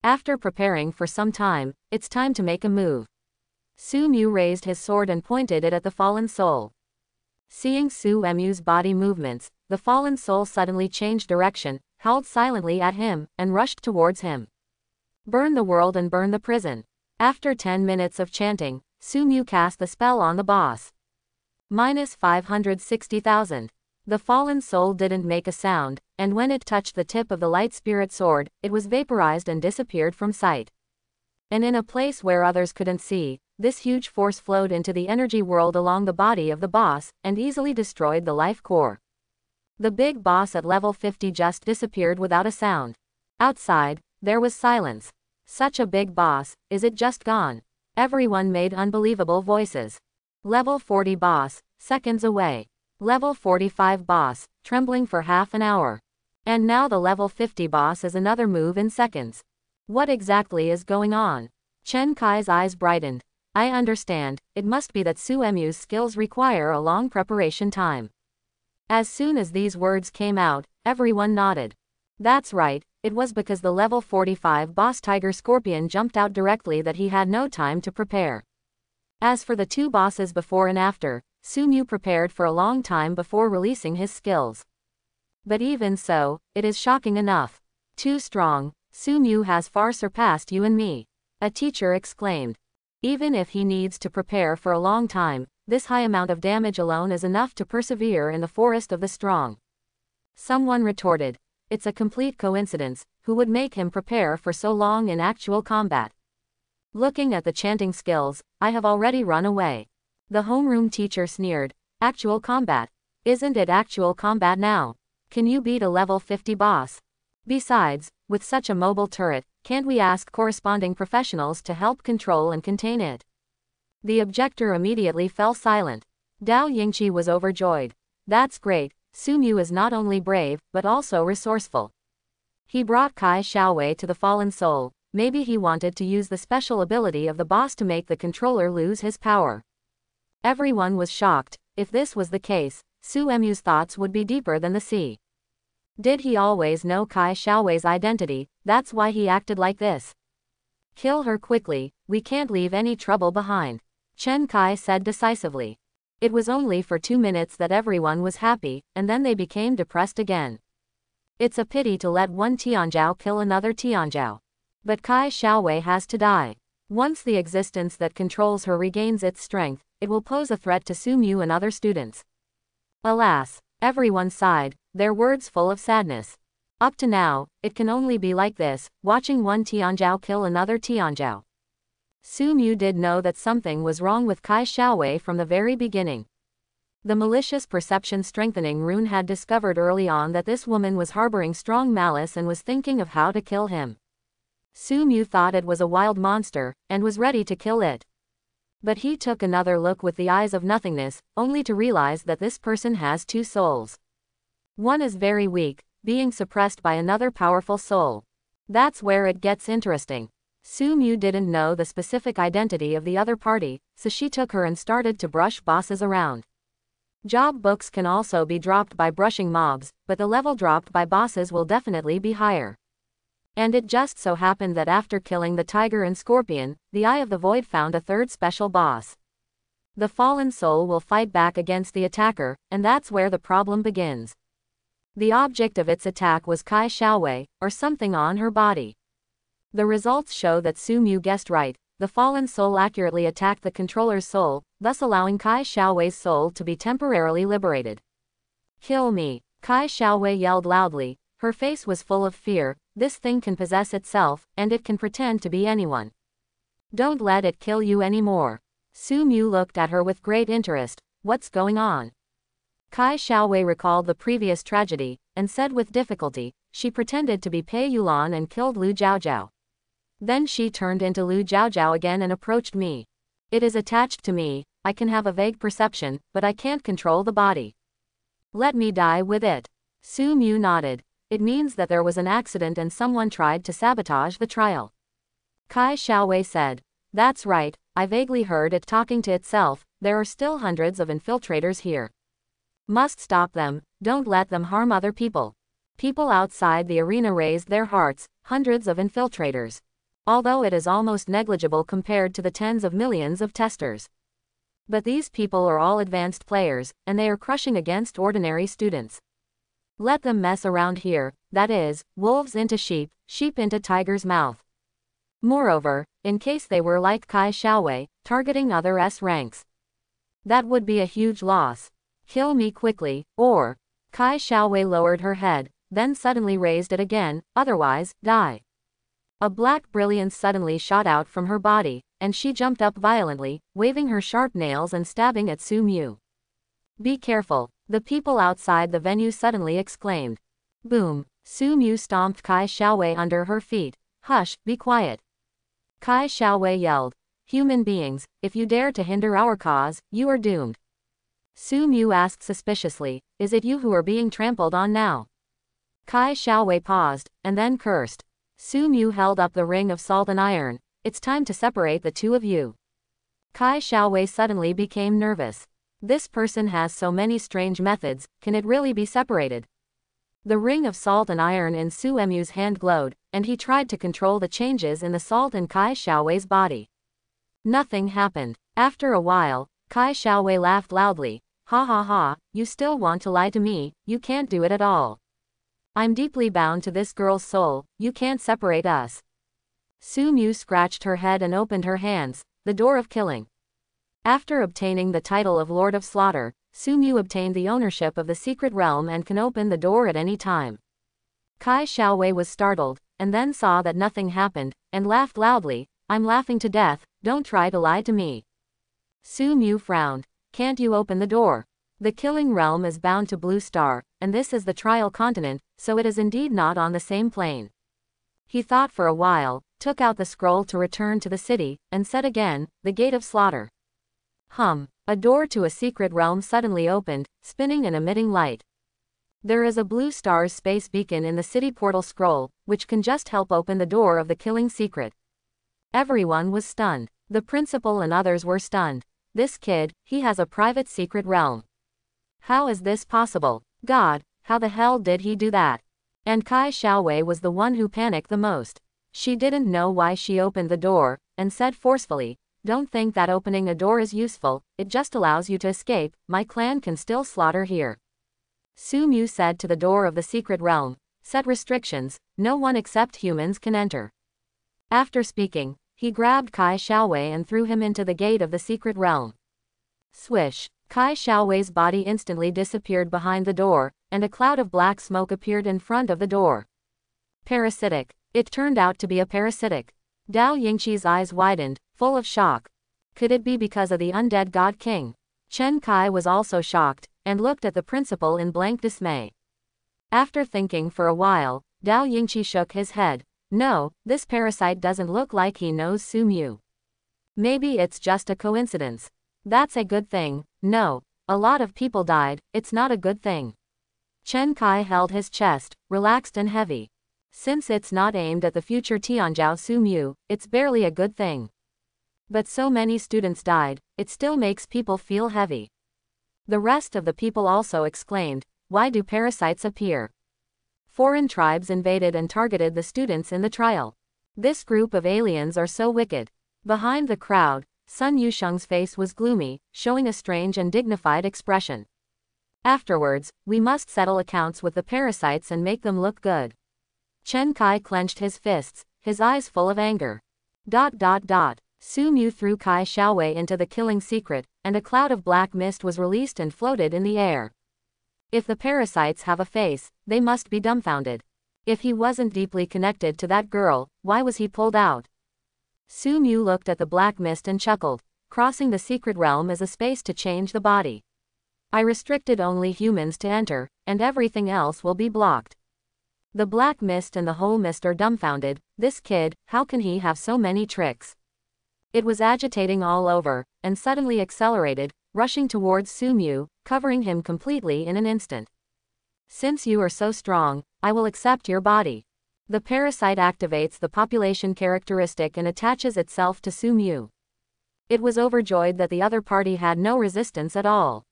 After preparing for some time, it's time to make a move. Su Mu raised his sword and pointed it at the fallen soul. Seeing Su Mu's body movements, the fallen soul suddenly changed direction, howled silently at him, and rushed towards him. Burn the world and burn the prison. After 10 minutes of chanting, Su Mu cast the spell on the boss. -560,000. The fallen soul didn't make a sound, and when it touched the tip of the light spirit sword, it was vaporized and disappeared from sight. And in a place where others couldn't see, this huge force flowed into the energy world along the body of the boss, and easily destroyed the life core. The big boss at level 50 just disappeared without a sound. Outside, there was silence. Such a big boss, is it just gone? Everyone made unbelievable voices. Level 40 boss, seconds away. Level 45 boss, trembling for half an hour. And now the level 50 boss is another move in seconds. What exactly is going on? Chen Kai's eyes brightened. I understand, it must be that Su Emu's skills require a long preparation time. As soon as these words came out, everyone nodded. That's right, it was because the level 45 boss Tiger Scorpion jumped out directly that he had no time to prepare. As for the two bosses before and after, Su Mu prepared for a long time before releasing his skills. But even so, it is shocking enough. Too strong, Su Mu has far surpassed you and me. A teacher exclaimed. Even if he needs to prepare for a long time, this high amount of damage alone is enough to persevere in the forest of the strong. Someone retorted. It's a complete coincidence, who would make him prepare for so long in actual combat? Looking at the chanting skills, I have already run away. The homeroom teacher sneered. Actual combat? Isn't it actual combat now? Can you beat a level 50 boss? Besides, with such a mobile turret, can't we ask corresponding professionals to help control and contain it? The objector immediately fell silent. Dao Yingqi was overjoyed. That's great, Su Mu is not only brave, but also resourceful. He brought Kai Xiaowei to the fallen soul. Maybe he wanted to use the special ability of the boss to make the controller lose his power. Everyone was shocked. If this was the case, Su Emu's thoughts would be deeper than the sea. Did he always know Kai Xiaowei's identity? That's why he acted like this. Kill her quickly, we can't leave any trouble behind, Chen Kai said decisively. It was only for 2 minutes that everyone was happy, and then they became depressed again. It's a pity to let one Tianzhao kill another Tianzhao. But Kai Xiaowei has to die. Once the existence that controls her regains its strength, it will pose a threat to Su Mu and other students. Alas, everyone sighed, their words full of sadness. Up to now, it can only be like this, watching one Tianzhao kill another Tianzhao. Su Mu did know that something was wrong with Kai Xiaowei from the very beginning. The malicious perception strengthening rune had discovered early on that this woman was harboring strong malice and was thinking of how to kill him. Su Mu thought it was a wild monster, and was ready to kill it. But he took another look with the eyes of nothingness, only to realize that this person has two souls. One is very weak, being suppressed by another powerful soul. That's where it gets interesting. Su Mu didn't know the specific identity of the other party, so she took her and started to brush bosses around. Job books can also be dropped by brushing mobs, but the level dropped by bosses will definitely be higher. And it just so happened that after killing the tiger and scorpion, the Eye of the Void found a third special boss. The fallen soul will fight back against the attacker, and that's where the problem begins. The object of its attack was Kai Xiaowei, or something on her body. The results show that Su Mu guessed right. The fallen soul accurately attacked the controller's soul, thus allowing Kai Xiaowei's soul to be temporarily liberated. Kill me, Kai Xiaowei yelled loudly. Her face was full of fear. This thing can possess itself, and it can pretend to be anyone. Don't let it kill you anymore. Su Mu looked at her with great interest. What's going on? Kai Xiaowei recalled the previous tragedy, and said with difficulty, she pretended to be Pei Yulan and killed Lu Jiaojiao. Then she turned into Lu Jiaojiao again and approached me. It is attached to me, I can have a vague perception, but I can't control the body. Let me die with it. Su Mu nodded. It means that there was an accident and someone tried to sabotage the trial. Kai Xiaowei said. That's right, I vaguely heard it talking to itself. There are still hundreds of infiltrators here. Must stop them, don't let them harm other people. People outside the arena raised their hearts, hundreds of infiltrators. Although it is almost negligible compared to the tens of millions of testers. But these people are all advanced players, and they are crushing against ordinary students. Let them mess around here, that is, wolves into sheep, sheep into tiger's mouth. Moreover, in case they were like Kai Xiaowei, targeting other S ranks. That would be a huge loss. Kill me quickly, or... Kai Xiaowei lowered her head, then suddenly raised it again, otherwise, die. A black brilliance suddenly shot out from her body, and she jumped up violently, waving her sharp nails and stabbing at Su Mu. Be careful, the people outside the venue suddenly exclaimed. Boom! Su Mu stomped Kai Xiaowei under her feet. Hush, be quiet. Kai Xiaowei yelled. Human beings, if you dare to hinder our cause, you are doomed. Su Mu asked suspiciously, is it you who are being trampled on now? Kai Xiaowei paused, and then cursed. Su Mu held up the ring of salt and iron. It's time to separate the two of you. Kai Xiaowei suddenly became nervous. This person has so many strange methods, can it really be separated? The ring of salt and iron in Su Mu's hand glowed, and he tried to control the changes in the salt in Kai Xiaowei's body. Nothing happened. After a while, Kai Xiaowei laughed loudly. Ha ha ha, you still want to lie to me, you can't do it at all. I'm deeply bound to this girl's soul, you can't separate us. Su Mu scratched her head and opened her hands, the door of killing. After obtaining the title of Lord of Slaughter, Su Mu obtained the ownership of the secret realm and can open the door at any time. Kai Xiaowei was startled, and then saw that nothing happened, and laughed loudly. I'm laughing to death, don't try to lie to me. Su Mu frowned. Can't you open the door? The killing realm is bound to Blue Star, and this is the trial continent, so it is indeed not on the same plane. He thought for a while, took out the scroll to return to the city, and said again, the gate of slaughter. A door to a secret realm suddenly opened, spinning and emitting light. There is a Blue Star's space beacon in the city portal scroll, which can just help open the door of the killing secret. Everyone was stunned. The principal and others were stunned. This kid, he has a private secret realm. How is this possible? God, how the hell did he do that? And Kai Xiaowei was the one who panicked the most. She didn't know why she opened the door, and said forcefully, don't think that opening a door is useful, it just allows you to escape, my clan can still slaughter here. Su Mu said to the door of the secret realm, set restrictions, no one except humans can enter. After speaking, he grabbed Kai Xiaowei and threw him into the gate of the secret realm. Swish! Kai Xiaowei's body instantly disappeared behind the door, and a cloud of black smoke appeared in front of the door. Parasitic. It turned out to be a parasitic. Dao Yingqi's eyes widened, full of shock. Could it be because of the undead god king? Chen Kai was also shocked, and looked at the principal in blank dismay. After thinking for a while, Dao Yingqi shook his head. No, this parasite doesn't look like he knows Su Mu. Maybe it's just a coincidence. That's a good thing. No, a lot of people died, it's not a good thing. Chen Kai held his chest, relaxed and heavy. Since it's not aimed at the future Tianzhou Su Mu, it's barely a good thing. But so many students died, it still makes people feel heavy. The rest of the people also exclaimed, why do parasites appear? Foreign tribes invaded and targeted the students in the trial. This group of aliens are so wicked. Behind the crowd, Sun Yusheng's face was gloomy, showing a strange and dignified expression. Afterwards, we must settle accounts with the parasites and make them look good. Chen Kai clenched his fists, his eyes full of anger. Su Mu threw Kai Xiaowei into the killing secret, and a cloud of black mist was released and floated in the air. If the parasites have a face, they must be dumbfounded. If he wasn't deeply connected to that girl, why was he pulled out? Su Mu looked at the black mist and chuckled. Crossing the secret realm is a space to change the body. I restricted only humans to enter, and everything else will be blocked. The black mist and the whole mist are dumbfounded. This kid, how can he have so many tricks? It was agitating all over, and suddenly accelerated, rushing towards Su Mu, covering him completely in an instant. Since you are so strong, I will accept your body. The parasite activates the population characteristic and attaches itself to Su Mu. It was overjoyed that the other party had no resistance at all.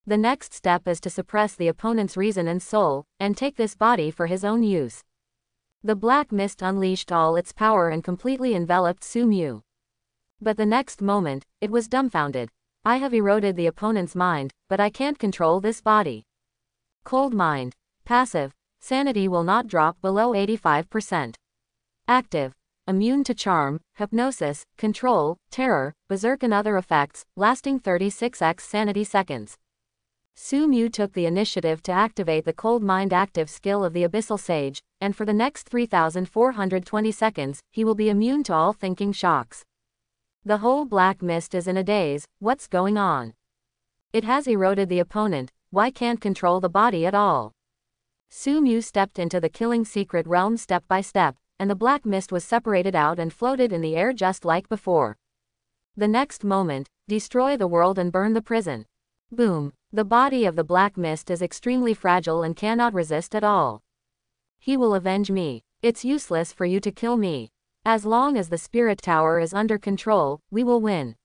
The next step is to suppress the opponent's reason and soul, and take this body for his own use. The black mist unleashed all its power and completely enveloped Su Mu. But the next moment, it was dumbfounded. I have eroded the opponent's mind, but I can't control this body. Cold mind. Passive. Sanity will not drop below 85%. Active. Immune to charm, hypnosis, control, terror, berserk and other effects, lasting 36x sanity seconds. Su Mu took the initiative to activate the cold mind active skill of the Abyssal Sage, and for the next 3,420 seconds, he will be immune to all thinking shocks. The whole black mist is in a daze. What's going on? It has eroded the opponent. Why can't control the body at all? Su Mu stepped into the killing secret realm step by step, and the black mist was separated out and floated in the air just like before. The next moment, destroy the world and burn the prison. Boom. The body of the black mist is extremely fragile and cannot resist at all. He will avenge me. It's useless for you to kill me. As long as the spirit tower is under control, we will win.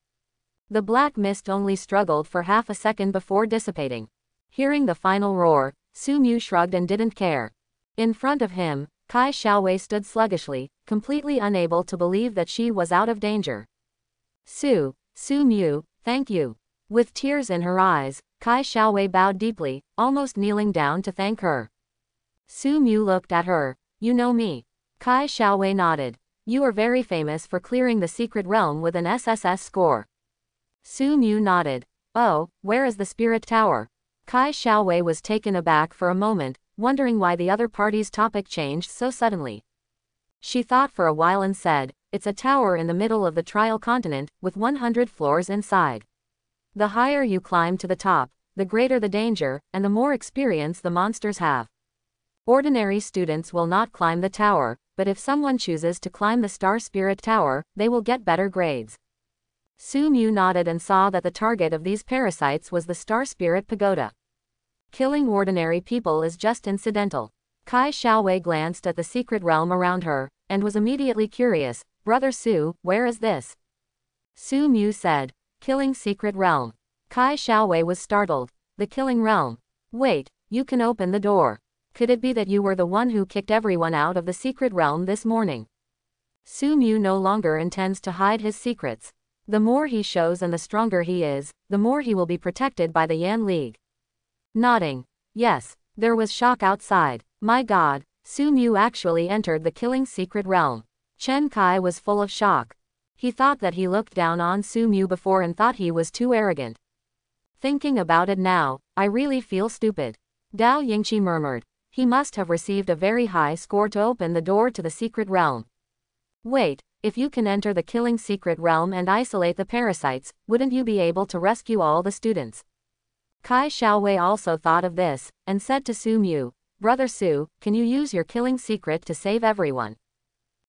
The black mist only struggled for half a second before dissipating. Hearing the final roar, Su Mu shrugged and didn't care. In front of him, Kai Xiaowei stood sluggishly, completely unable to believe that she was out of danger. Su Mu, thank you. With tears in her eyes, Kai Xiaowei bowed deeply, almost kneeling down to thank her. Su Mu looked at her. You know me. Kai Xiaowei nodded. You are very famous for clearing the secret realm with an SSS score. Su Mu nodded. Oh, where is the spirit tower? Kai Xiaowei was taken aback for a moment, wondering why the other party's topic changed so suddenly. She thought for a while and said, it's a tower in the middle of the trial continent, with 100 floors inside. The higher you climb to the top, the greater the danger, and the more experience the monsters have. Ordinary students will not climb the tower, but if someone chooses to climb the Star Spirit Tower, they will get better grades. Su Mu nodded and saw that the target of these parasites was the Star Spirit Pagoda. Killing ordinary people is just incidental. Kai Xiaowei glanced at the secret realm around her, and was immediately curious. Brother Su, where is this? Su Mu said, Killing secret realm. Kai Xiaowei was startled. The killing realm. Wait, you can open the door. Could it be that you were the one who kicked everyone out of the secret realm this morning? Su Mu no longer intends to hide his secrets. The more he shows and the stronger he is, the more he will be protected by the Yan League. Nodding. Yes. There was shock outside. My god, Su Mu actually entered the killing secret realm. Chen Kai was full of shock. He thought that he looked down on Su Mu before and thought he was too arrogant. Thinking about it now, I really feel stupid. Dao Yingqi murmured. He must have received a very high score to open the door to the secret realm. Wait, if you can enter the killing secret realm and isolate the parasites, wouldn't you be able to rescue all the students? Kai Xiaowei also thought of this, and said to Su Mu, Brother Su, can you use your killing secret to save everyone?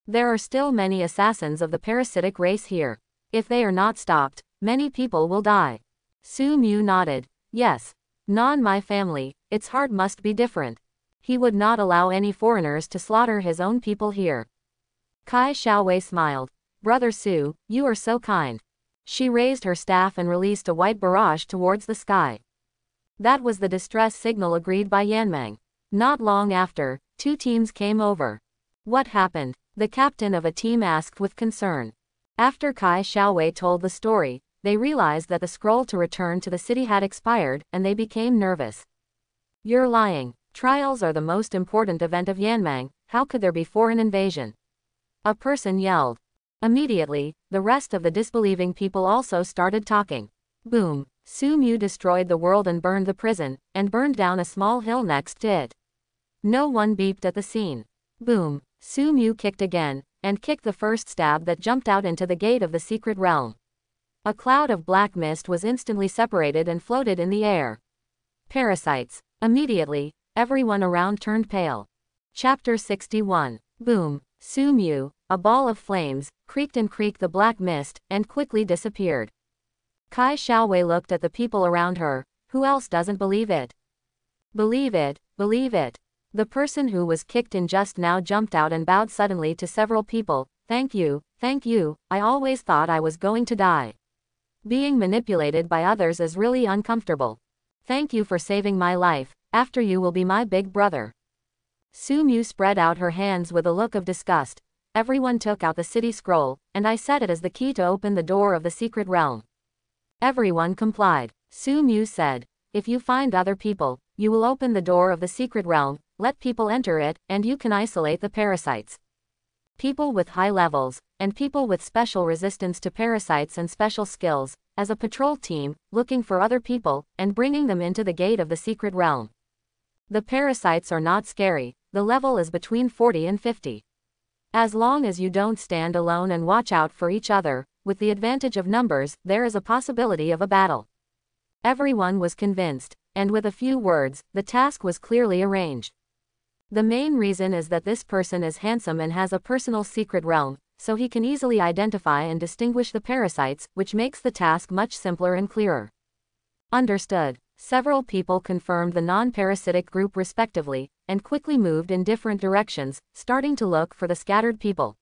There are still many assassins of the parasitic race here. If they are not stopped, many people will die. Su Mu nodded. Yes. My family, its heart must be different. He would not allow any foreigners to slaughter his own people here. Kai Xiaowei smiled. Brother Su, you are so kind. She raised her staff and released a white barrage towards the sky. That was the distress signal agreed by Yanmeng. Not long after, two teams came over. What happened? The captain of a team asked with concern. After Kai Xiaowei told the story, they realized that the scroll to return to the city had expired, and they became nervous. You're lying. Trials are the most important event of Yanmeng. How could there be foreign invasion? A person yelled. Immediately, the rest of the disbelieving people also started talking. Boom. Su Mu destroyed the world and burned the prison, and burned down a small hill next to it. No one beeped at the scene. Boom. Su Mu kicked again, and kicked the first stab that jumped out into the gate of the secret realm. A cloud of black mist was instantly separated and floated in the air. Parasites. Immediately, everyone around turned pale. Chapter 61. Boom. Su Mu, a ball of flames, creaked and creaked the black mist, and quickly disappeared. Kai Xiaowei looked at the people around her. Who else doesn't believe it? Believe it, believe it. The person who was kicked in just now jumped out and bowed suddenly to several people. Thank you, I always thought I was going to die. Being manipulated by others is really uncomfortable. Thank you for saving my life. After you will be my big brother. Su Mu spread out her hands with a look of disgust. Everyone took out the city scroll, and I set it as the key to open the door of the secret realm. Everyone complied. Su Mu said, if you find other people, you will open the door of the secret realm, let people enter it, and you can isolate the parasites. people with high levels, and people with special resistance to parasites and special skills, as a patrol team, looking for other people, and bringing them into the gate of the secret realm. The parasites are not scary, the level is between 40 and 50. As long as you don't stand alone and watch out for each other, with the advantage of numbers, there is a possibility of a battle. Everyone was convinced, and with a few words, the task was clearly arranged. The main reason is that this person is handsome and has a personal secret realm, so he can easily identify and distinguish the parasites, which makes the task much simpler and clearer. Understood. Several people confirmed the non-parasitic group respectively, and quickly moved in different directions, starting to look for the scattered people.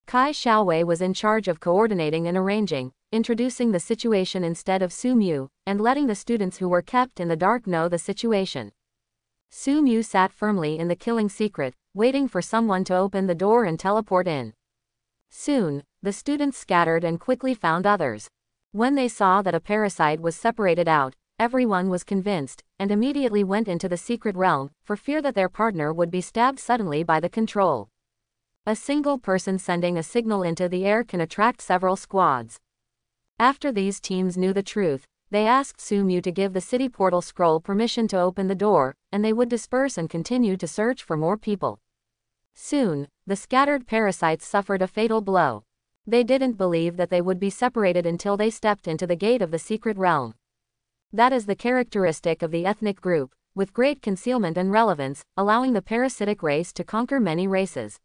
Kai Xiaowei was in charge of coordinating and arranging, introducing the situation instead of Su Mu, and letting the students who were kept in the dark know the situation. Su Mu sat firmly in the killing secret, waiting for someone to open the door and teleport in. Soon, the students scattered and quickly found others. When they saw that a parasite was separated out, everyone was convinced, and immediately went into the secret realm, for fear that their partner would be stabbed suddenly by the control. A single person sending a signal into the air can attract several squads. After these teams knew the truth, they asked Su Mu to give the city portal scroll permission to open the door, and they would disperse and continue to search for more people. Soon, the scattered parasites suffered a fatal blow. They didn't believe that they would be separated until they stepped into the gate of the secret realm. That is the characteristic of the ethnic group, with great concealment and relevance, allowing the parasitic race to conquer many races.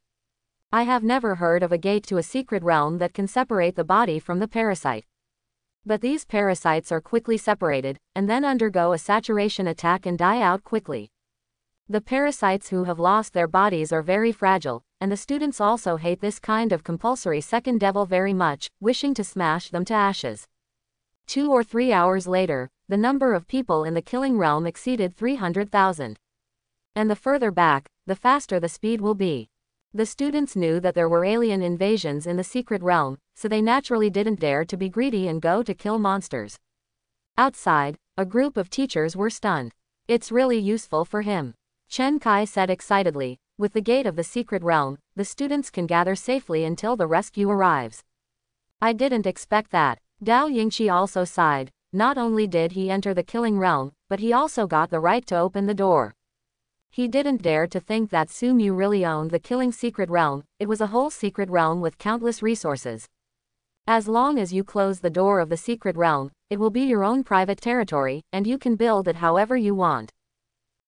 I have never heard of a gate to a secret realm that can separate the body from the parasite. But these parasites are quickly separated, and then undergo a saturation attack and die out quickly. The parasites who have lost their bodies are very fragile, and the students also hate this kind of compulsory second devil very much, wishing to smash them to ashes. 2 or 3 hours later, the number of people in the killing realm exceeded 300,000. And the further back, the faster the speed will be. The students knew that there were alien invasions in the secret realm, so they naturally didn't dare to be greedy and go to kill monsters. Outside, a group of teachers were stunned. It's really useful for him. Chen Kai said excitedly, with the gate of the secret realm, the students can gather safely until the rescue arrives. I didn't expect that. Dao Yingqi also sighed. Not only did he enter the killing realm, but he also got the right to open the door. He didn't dare to think that Su Mu really owned the killing secret realm. It was a whole secret realm with countless resources. As long as you close the door of the secret realm, it will be your own private territory, and you can build it however you want.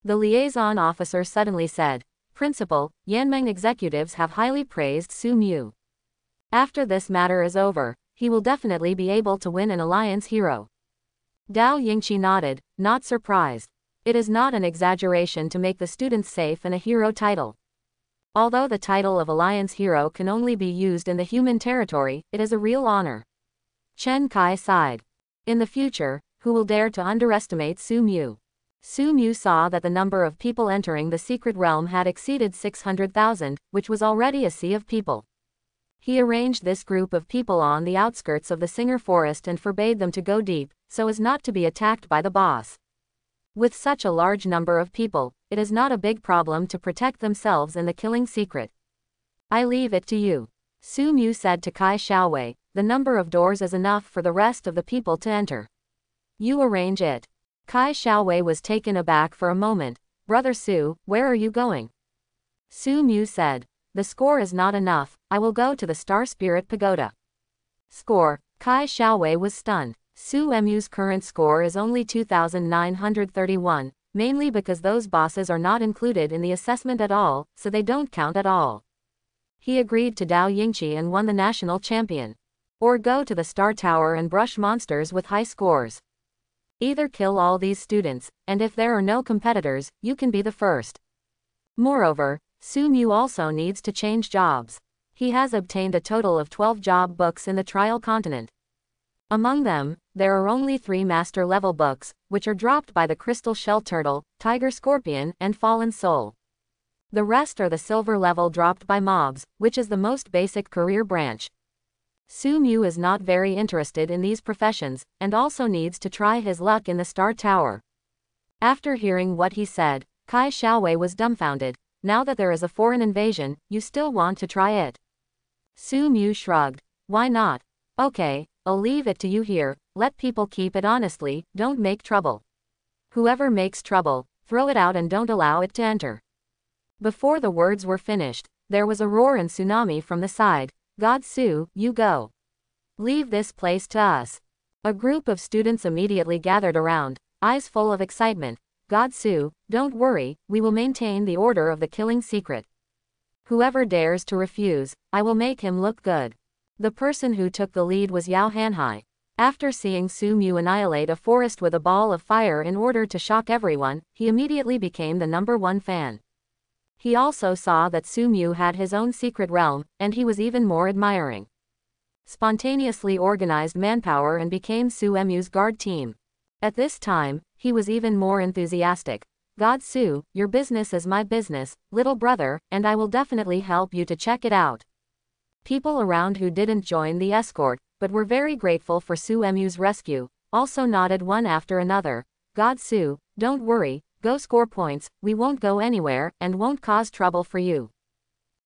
The liaison officer suddenly said, Principal, Yanmeng executives have highly praised Su Mu. After this matter is over, he will definitely be able to win an alliance hero. Dao Yingqi nodded, not surprised. It is not an exaggeration to make the students safe and a hero title. Although the title of alliance hero can only be used in the human territory, it is a real honor. Chen Kai sighed. In the future, who will dare to underestimate Su Mu? Su Mu saw that the number of people entering the secret realm had exceeded 600,000, which was already a sea of people. He arranged this group of people on the outskirts of the Singer Forest and forbade them to go deep, so as not to be attacked by the boss. With such a large number of people, it is not a big problem to protect themselves in the killing secret. I leave it to you. Su Mu said to Kai Xiaowei, the number of doors is enough for the rest of the people to enter. You arrange it. Kai Xiaowei was taken aback for a moment. Brother Su, where are you going? Su Mu said, the score is not enough, I will go to the Star Spirit Pagoda. Score. Kai Xiaowei was stunned. Su Mu's current score is only 2,931, mainly because those bosses are not included in the assessment at all, so they don't count at all. He agreed to Dao Yingqi and won the national champion. Or go to the Star Tower and brush monsters with high scores. Either kill all these students, and if there are no competitors, you can be the first. Moreover, Su Mu also needs to change jobs. He has obtained a total of 12 job books in the trial continent. Among them, there are only 3 master-level books, which are dropped by the Crystal Shell Turtle, Tiger Scorpion, and Fallen Soul. The rest are the silver level dropped by mobs, which is the most basic career branch. Su Mu is not very interested in these professions, and also needs to try his luck in the Star Tower. After hearing what he said, Kai Xiaowei was dumbfounded. Now that there is a foreign invasion, you still want to try it. Su Mu shrugged. Why not? Okay, I'll leave it to you here, let people keep it honestly, don't make trouble. Whoever makes trouble, throw it out and don't allow it to enter. Before the words were finished, there was a roar and tsunami from the side. God Su, you go. Leave this place to us. A group of students immediately gathered around, eyes full of excitement. God Su, don't worry, we will maintain the order of the killing secret. Whoever dares to refuse, I will make him look good. The person who took the lead was Yao Hanhai. After seeing Su Mu annihilate a forest with a ball of fire in order to shock everyone, he immediately became the #1 fan. He also saw that Su Mu had his own secret realm, and he was even more admiring. Spontaneously organized manpower and became Su Mu's guard team. At this time, he was even more enthusiastic. God Su, your business is my business, little brother, and I will definitely help you to check it out. People around who didn't join the escort, but were very grateful for Su Mu's rescue, also nodded one after another. God Su, don't worry, go score points, we won't go anywhere, and won't cause trouble for you.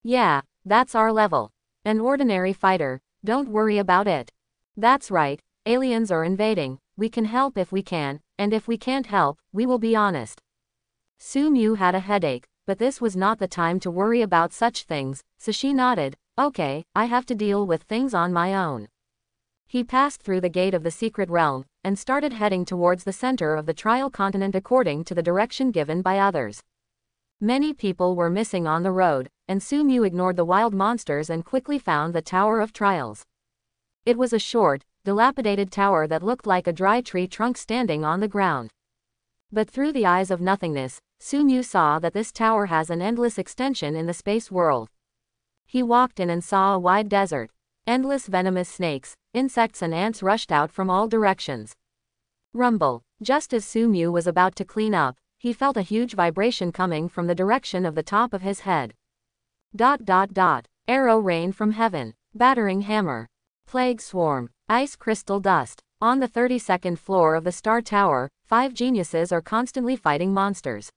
Yeah, that's our level. An ordinary fighter, don't worry about it. That's right, aliens are invading, we can help if we can, and if we can't help, we will be honest. Su Mu had a headache, but this was not the time to worry about such things, so she nodded. Okay, I have to deal with things on my own. He passed through the gate of the secret realm, and started heading towards the center of the trial continent according to the direction given by others. Many people were missing on the road, and Su Mu ignored the wild monsters and quickly found the Tower of Trials. It was a short, dilapidated tower that looked like a dry tree trunk standing on the ground. But through the eyes of nothingness, Su Mu saw that this tower has an endless extension in the space world. He walked in and saw a wide desert. Endless venomous snakes, insects and ants rushed out from all directions. Rumble. Just as Su Mu was about to clean up, he felt a huge vibration coming from the direction of the top of his head. ... Arrow rain from heaven. Battering hammer. Plague swarm. Ice crystal dust. On the 32nd floor of the Star Tower, 5 geniuses are constantly fighting monsters.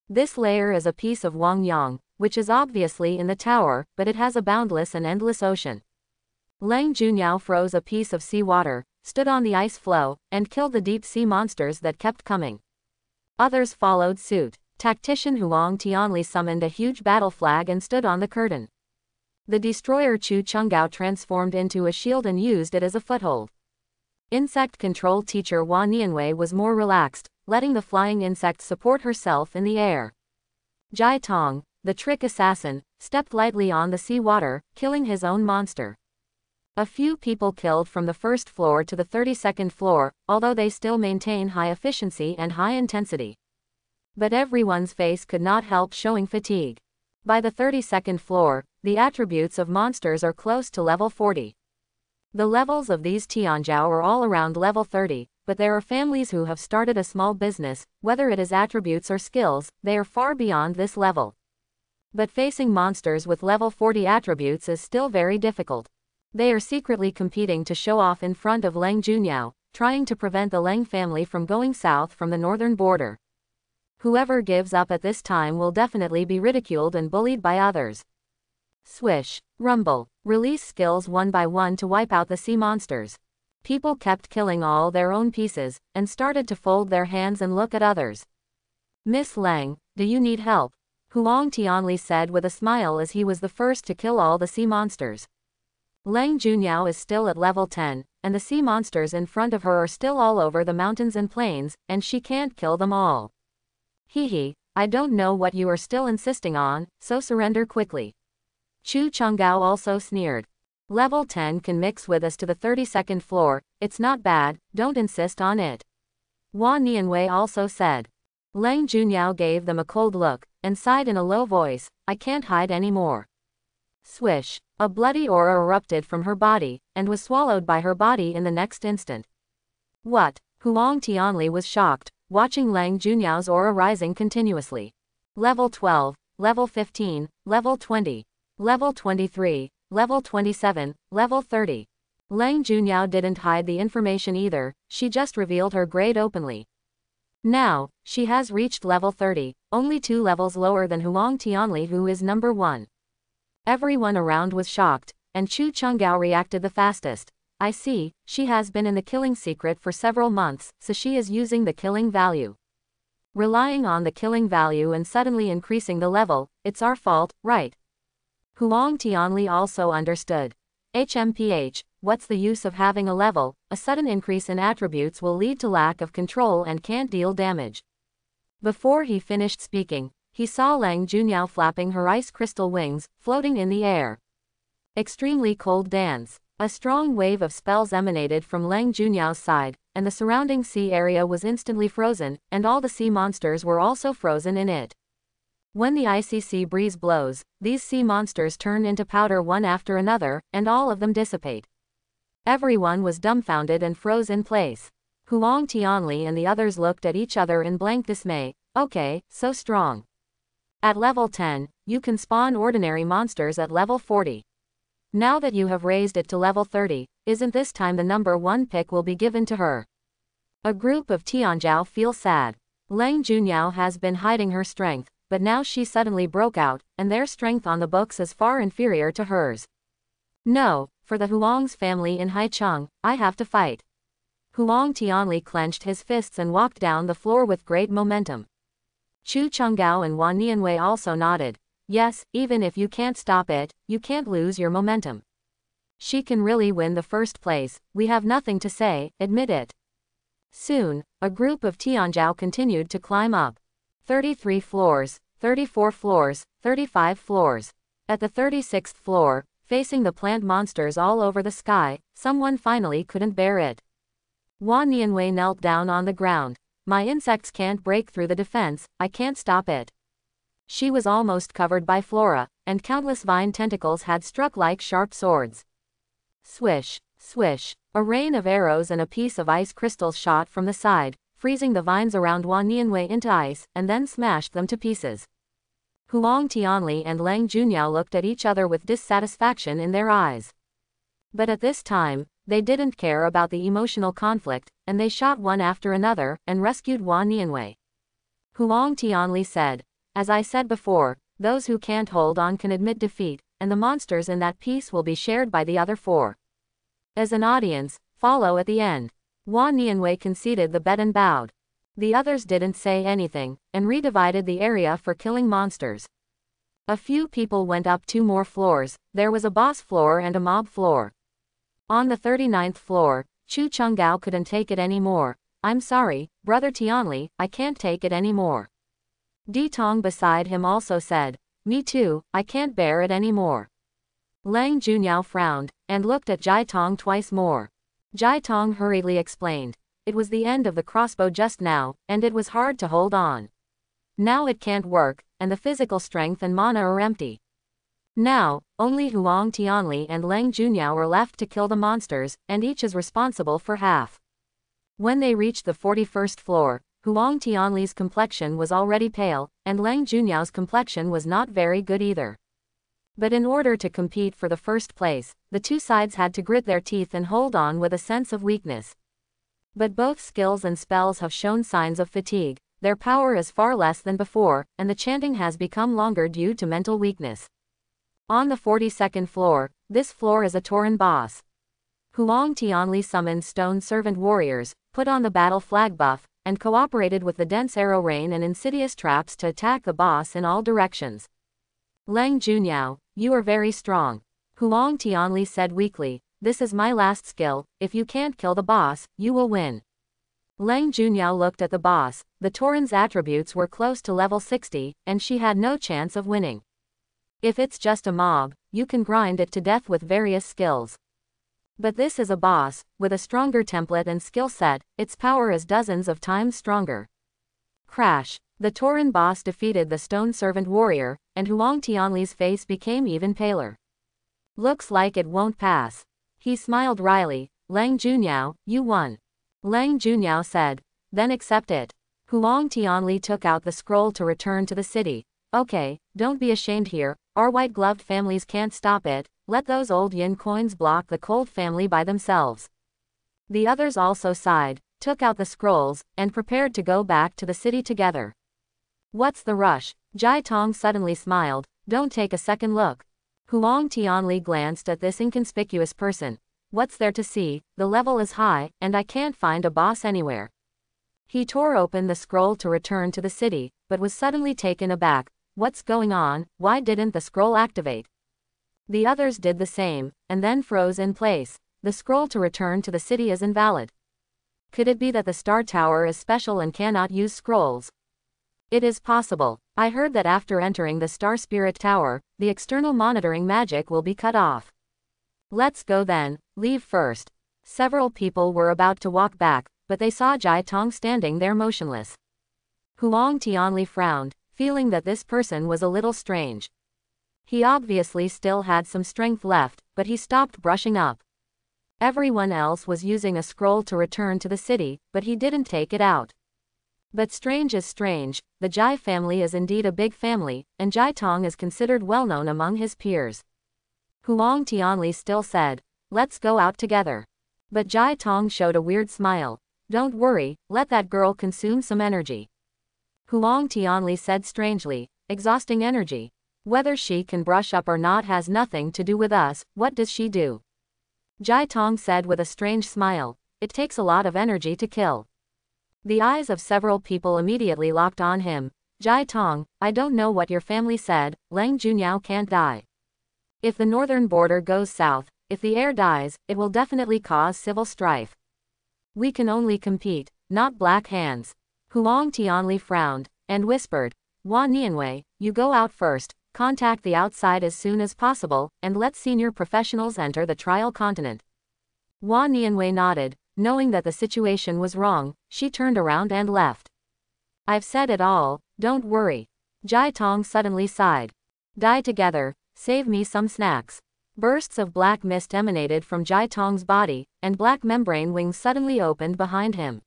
This layer is a piece of Wang Yang, which is obviously in the tower, but it has a boundless and endless ocean. Lang Junyao froze a piece of seawater, stood on the ice floe, and killed the deep-sea monsters that kept coming. Others followed suit. Tactician Huang Tianli summoned a huge battle flag and stood on the curtain. The destroyer Chu Chunggao transformed into a shield and used it as a foothold. Insect control teacher Hua Nianwei was more relaxed, letting the flying insect support herself in the air. Jai Tong, the trick assassin, stepped lightly on the seawater, killing his own monster. A few people killed from the first floor to the 32nd floor, although they still maintain high efficiency and high intensity. But everyone's face could not help showing fatigue. By the 32nd floor, the attributes of monsters are close to level 40. The levels of these Tianjiao are all around level 30, but there are families who have started a small business, whether it is attributes or skills, they are far beyond this level. But facing monsters with level 40 attributes is still very difficult. They are secretly competing to show off in front of Lang Junyao, trying to prevent the Lang family from going south from the northern border. Whoever gives up at this time will definitely be ridiculed and bullied by others. Swish. Rumble. Release skills one by one to wipe out the sea monsters. People kept killing all their own pieces, and started to fold their hands and look at others. Miss Lang, do you need help? Huang Tianli said with a smile as he was the first to kill all the sea monsters. Lang Junyao is still at level 10, and the sea monsters in front of her are still all over the mountains and plains, and she can't kill them all. Hehe, I don't know what you are still insisting on, so surrender quickly. Chu Chunggao also sneered. Level 10 can mix with us to the 32nd floor, it's not bad, don't insist on it. Hua Nianwei also said. Lang Junyao gave them a cold look, and sighed in a low voice, I can't hide anymore. Swish. A bloody aura erupted from her body, and was swallowed by her body in the next instant. What? Huang Tianli was shocked, watching Lang Junyao's aura rising continuously. Level 12, Level 15, Level 20, Level 23, Level 27, Level 30. Lang Junyao didn't hide the information either, she just revealed her grade openly. Now, she has reached level 30, only 2 levels lower than Huang Tianli, who is number 1. Everyone around was shocked, and Chu Chunggao reacted the fastest. I see, she has been in the killing secret for several months, so she is using the killing value. Relying on the killing value and suddenly increasing the level, it's our fault, right? Huang Tianli also understood. What's the use of having a level? A sudden increase in attributes will lead to lack of control and can't deal damage. Before he finished speaking, he saw Lang Junyao flapping her ice crystal wings, floating in the air. Extremely cold dance. A strong wave of spells emanated from Lang Junyao's side, and the surrounding sea area was instantly frozen, and all the sea monsters were also frozen in it. When the icy sea breeze blows, these sea monsters turn into powder one after another, and all of them dissipate. Everyone was dumbfounded and froze in place. Huang Tianli and the others looked at each other in blank dismay. Okay, so strong. At level 10, you can spawn ordinary monsters at level 40. Now that you have raised it to level 30, isn't this time the number 1 pick will be given to her? A group of Tianzhao feel sad. Lang Junyao has been hiding her strength, but now she suddenly broke out, and their strength on the books is far inferior to hers. No, for the Huang's family in Haicheng, I have to fight. Huang Tianli clenched his fists and walked down the floor with great momentum. Chu Chunggao and Wan Nianwei also nodded. Yes, even if you can't stop it, you can't lose your momentum. She can really win the first place, we have nothing to say, admit it. Soon, a group of Tianzhao continued to climb up. 33 floors, 34 floors, 35 floors. At the 36th floor, facing the plant monsters all over the sky, someone finally couldn't bear it. Wan Nianwei knelt down on the ground. My insects can't break through the defense, I can't stop it. She was almost covered by flora, and countless vine tentacles had struck like sharp swords. Swish, swish, a rain of arrows and a piece of ice crystals shot from the side, freezing the vines around Wan Nianwei into ice, and then smashed them to pieces. Huang Tianli and Lang Junyao looked at each other with dissatisfaction in their eyes. But at this time, they didn't care about the emotional conflict, and they shot one after another, and rescued Wan Nianwei. Huang Tianli said, as I said before, those who can't hold on can admit defeat, and the monsters in that piece will be shared by the other 4. As an audience, follow at the end. Wan Nianwei conceded the bet and bowed. The others didn't say anything, and redivided the area for killing monsters. A few people went up 2 more floors, there was a boss floor and a mob floor. On the 39th floor, Chu Chunggao couldn't take it anymore. I'm sorry, Brother Tianli, I can't take it anymore. Di Tong beside him also said, me too, I can't bear it anymore. Lang Junyao frowned, and looked at Jai Tong twice more. Jai Tong hurriedly explained, it was the end of the crossbow just now, and it was hard to hold on. Now it can't work, and the physical strength and mana are empty. Now, only Huang Tianli and Lang Junyao are left to kill the monsters, and each is responsible for half. When they reached the 41st floor, Huang Tianli's complexion was already pale, and Lang Junyao's complexion was not very good either. But in order to compete for the first place, the 2 sides had to grit their teeth and hold on with a sense of weakness. But both skills and spells have shown signs of fatigue, their power is far less than before, and the chanting has become longer due to mental weakness. On the 42nd floor, this floor is a Tauren boss. Huang Tianli summoned stone servant warriors, put on the battle flag buff, and cooperated with the dense arrow rain and insidious traps to attack the boss in all directions. Lang Junyao, you are very strong. Huang Tianli said weakly, this is my last skill, if you can't kill the boss, you will win. Lang Junyao looked at the boss, the Tauren's attributes were close to level 60, and she had no chance of winning. If it's just a mob, you can grind it to death with various skills. But this is a boss, with a stronger template and skill set, its power is dozens of times stronger. Crash. The Tauren boss defeated the stone servant warrior, and Huang Tianli's face became even paler. Looks like it won't pass. He smiled wryly, Lang Junyao, you won. Lang Junyao said, then accept it. Huang Tianli took out the scroll to return to the city. Okay, don't be ashamed here, our white-gloved families can't stop it, let those old yin coins block the cold family by themselves. The others also sighed, took out the scrolls, and prepared to go back to the city together. What's the rush? Jai Tong suddenly smiled, don't take a second look. Huang Tianli glanced at this inconspicuous person. What's there to see? The level is high, and I can't find a boss anywhere. He tore open the scroll to return to the city, but was suddenly taken aback. What's going on? Why didn't the scroll activate? The others did the same, and then froze in place. The scroll to return to the city is invalid. Could it be that the Star Tower is special and cannot use scrolls? It is possible. I heard that after entering the Star Spirit Tower, the external monitoring magic will be cut off. Let's go then, leave first. Several people were about to walk back, but they saw Jai Tong standing there motionless. Huang Tianli frowned, feeling that this person was a little strange. He obviously still had some strength left, but he stopped brushing up. Everyone else was using a scroll to return to the city, but he didn't take it out. But strange is strange, the Jai family is indeed a big family, and Jai Tong is considered well known among his peers. Huang Tianli still said, let's go out together. But Jai Tong showed a weird smile. Don't worry, let that girl consume some energy. Huang Tianli said strangely, exhausting energy. Whether she can brush up or not has nothing to do with us, what does she do? Jai Tong said with a strange smile, it takes a lot of energy to kill. The eyes of several people immediately locked on him. Jai Tong, I don't know what your family said, Lang Junyao can't die. If the northern border goes south, if the air dies, it will definitely cause civil strife. We can only compete, not black hands. Huang Tianli frowned, and whispered, Hua Nianwei, you go out first, contact the outside as soon as possible, and let senior professionals enter the trial continent. Hua Nianwei nodded, knowing that the situation was wrong, she turned around and left. I've said it all, don't worry. Jai Tong suddenly sighed. Die together, save me some snacks. Bursts of black mist emanated from Jai Tong's body, and black membrane wings suddenly opened behind him.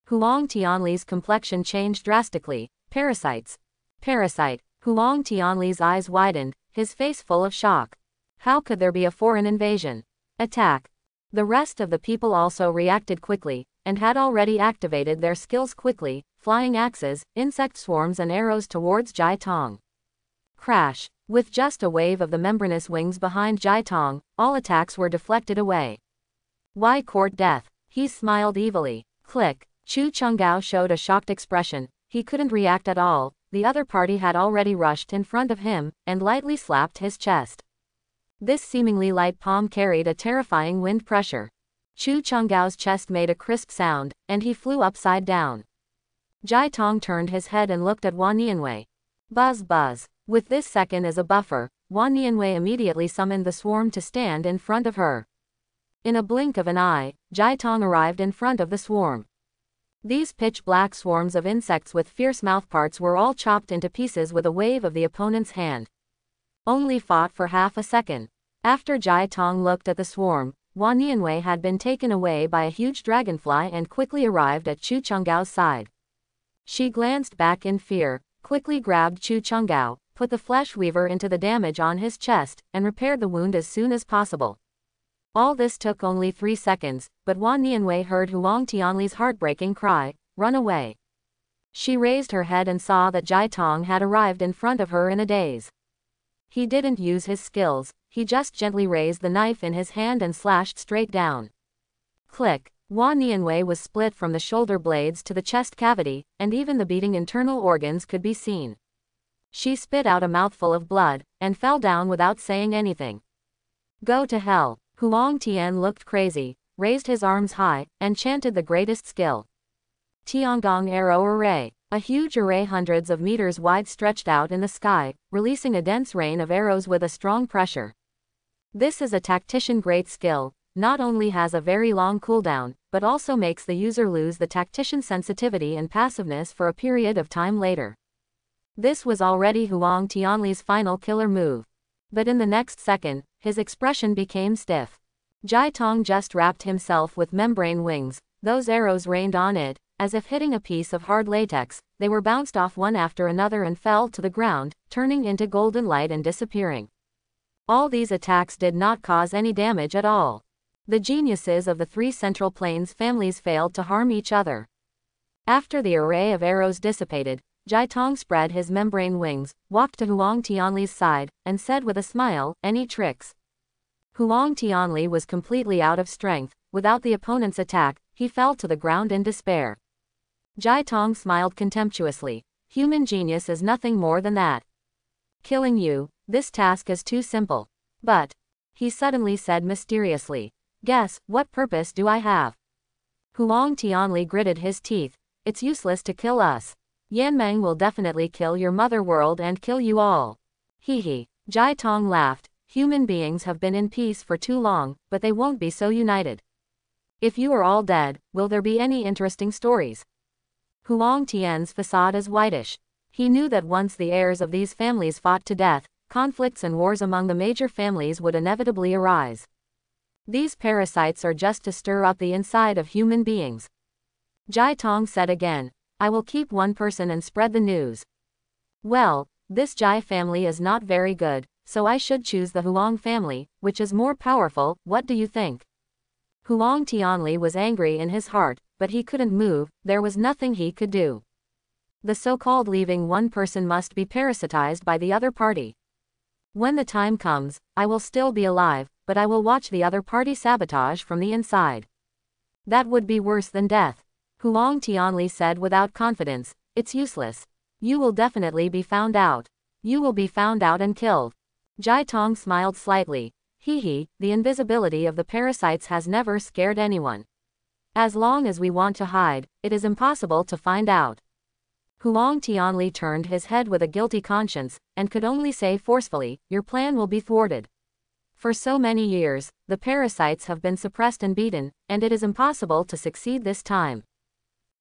Huang Tianli's complexion changed drastically. Parasites. Parasite. Huang Tianli's eyes widened, his face full of shock. How could there be a foreign invasion? Attack. The rest of the people also reacted quickly, and had already activated their skills quickly, flying axes, insect swarms and arrows towards Jai Tong. Crash. With just a wave of the membranous wings behind Jai Tong, all attacks were deflected away. Why court death? He smiled evilly. Click. Chu Chunggao showed a shocked expression. He couldn't react at all. The other party had already rushed in front of him, and lightly slapped his chest. This seemingly light palm carried a terrifying wind pressure. Chu Chunggao's chest made a crisp sound, and he flew upside down. Jai Tong turned his head and looked at Hua Nianwei. Buzz buzz. With this second as a buffer, Hua Nianwei immediately summoned the swarm to stand in front of her. In a blink of an eye, Jai Tong arrived in front of the swarm. These pitch-black swarms of insects with fierce mouthparts were all chopped into pieces with a wave of the opponent's hand. Only fought for half a second. After Jai Tong looked at the swarm, Hua Nianwei had been taken away by a huge dragonfly and quickly arrived at Chu Chunggao's side. She glanced back in fear, quickly grabbed Chu Chunggao, put the flesh weaver into the damage on his chest, and repaired the wound as soon as possible. All this took only 3 seconds, but Hua Nianwei heard Huang Tianli's heartbreaking cry, run away. She raised her head and saw that Jai Tong had arrived in front of her in a daze. He didn't use his skills, he just gently raised the knife in his hand and slashed straight down. Click. Hua Nianwei was split from the shoulder blades to the chest cavity, and even the beating internal organs could be seen. She spit out a mouthful of blood, and fell down without saying anything. Go to hell. Huang Tian looked crazy, raised his arms high, and chanted the greatest skill. Tiangong Arrow Array. A huge array hundreds of meters wide stretched out in the sky, releasing a dense rain of arrows with a strong pressure. This is a tactician great skill, not only has a very long cooldown, but also makes the user lose the tactician sensitivity and passiveness for a period of time later. This was already Huang Tianli's final killer move. But in the next second, his expression became stiff. Jai Tong just wrapped himself with membrane wings, those arrows rained on it, as if hitting a piece of hard latex, they were bounced off one after another and fell to the ground, turning into golden light and disappearing. All these attacks did not cause any damage at all. The geniuses of the 3 Central Plains families failed to harm each other. After the array of arrows dissipated, Jai Tong spread his membrane wings, walked to Huang Tianli's side, and said with a smile, "Any tricks?" Huang Tianli was completely out of strength. Without the opponent's attack, he fell to the ground in despair. Jai Tong smiled contemptuously. "Human genius is nothing more than that. Killing you, this task is too simple." "But," he suddenly said mysteriously, "guess, what purpose do I have?" Huang Tianli gritted his teeth. "It's useless to kill us. Yanmeng will definitely kill your mother world and kill you all." Hee hee. Jai Tong laughed. "Human beings have been in peace for too long, but they won't be so united. If you are all dead, will there be any interesting stories?" Huang Tian's facade is whitish. He knew that once the heirs of these families fought to death, conflicts and wars among the major families would inevitably arise. These parasites are just to stir up the inside of human beings. Jai Tong said again, "I will keep one person and spread the news." "Well, this Jai family is not very good, so I should choose the Huang family, which is more powerful. What do you think?" Huang Tianli was angry in his heart, but he couldn't move. There was nothing he could do. The so-called leaving one person must be parasitized by the other party. When the time comes, I will still be alive, but I will watch the other party sabotage from the inside. That would be worse than death. Huang Tianli said without confidence, "It's useless. You will definitely be found out. You will be found out and killed." Jai Tong smiled slightly. "Hee hee, the invisibility of the parasites has never scared anyone. As long as we want to hide, it is impossible to find out." Huang Tianli turned his head with a guilty conscience, and could only say forcefully, "Your plan will be thwarted. For so many years, the parasites have been suppressed and beaten, and it is impossible to succeed this time."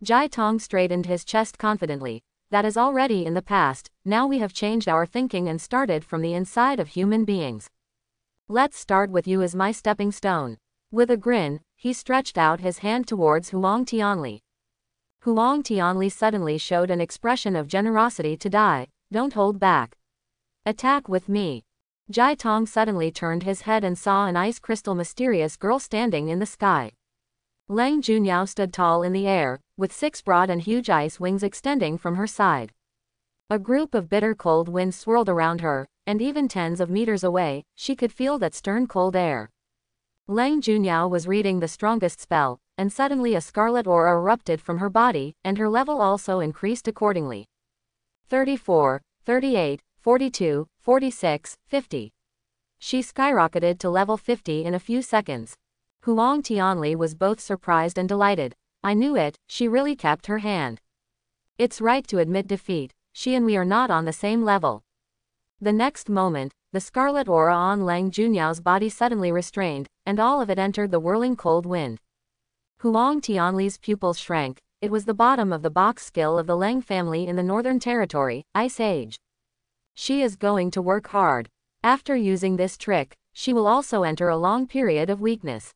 Jai Tong straightened his chest confidently. "That is already in the past. Now we have changed our thinking and started from the inside of human beings. Let's start with you as my stepping stone." With a grin, he stretched out his hand towards Huang Tianli. Huang Tianli suddenly showed an expression of generosity to Dai. "Don't hold back. Attack with me." Jai Tong suddenly turned his head and saw an ice crystal mysterious girl standing in the sky. Lang Junyao stood tall in the air, with 6 broad and huge ice wings extending from her side. A group of bitter cold winds swirled around her, and even tens of meters away, she could feel that stern cold air. Lang Junyao was reading the strongest spell, and suddenly a scarlet aura erupted from her body, and her level also increased accordingly. 34, 38, 42, 46, 50. She skyrocketed to level 50 in a few seconds. Huang Tianli was both surprised and delighted. "I knew it, she really kept her hand. It's right to admit defeat, she and we are not on the same level." The next moment, the scarlet aura on Lang Junyao's body suddenly restrained, and all of it entered the whirling cold wind. Huang Tianli's pupils shrank. It was the bottom of the box skill of the Lang family in the Northern Territory, Ice Age. She is going to work hard. After using this trick, she will also enter a long period of weakness.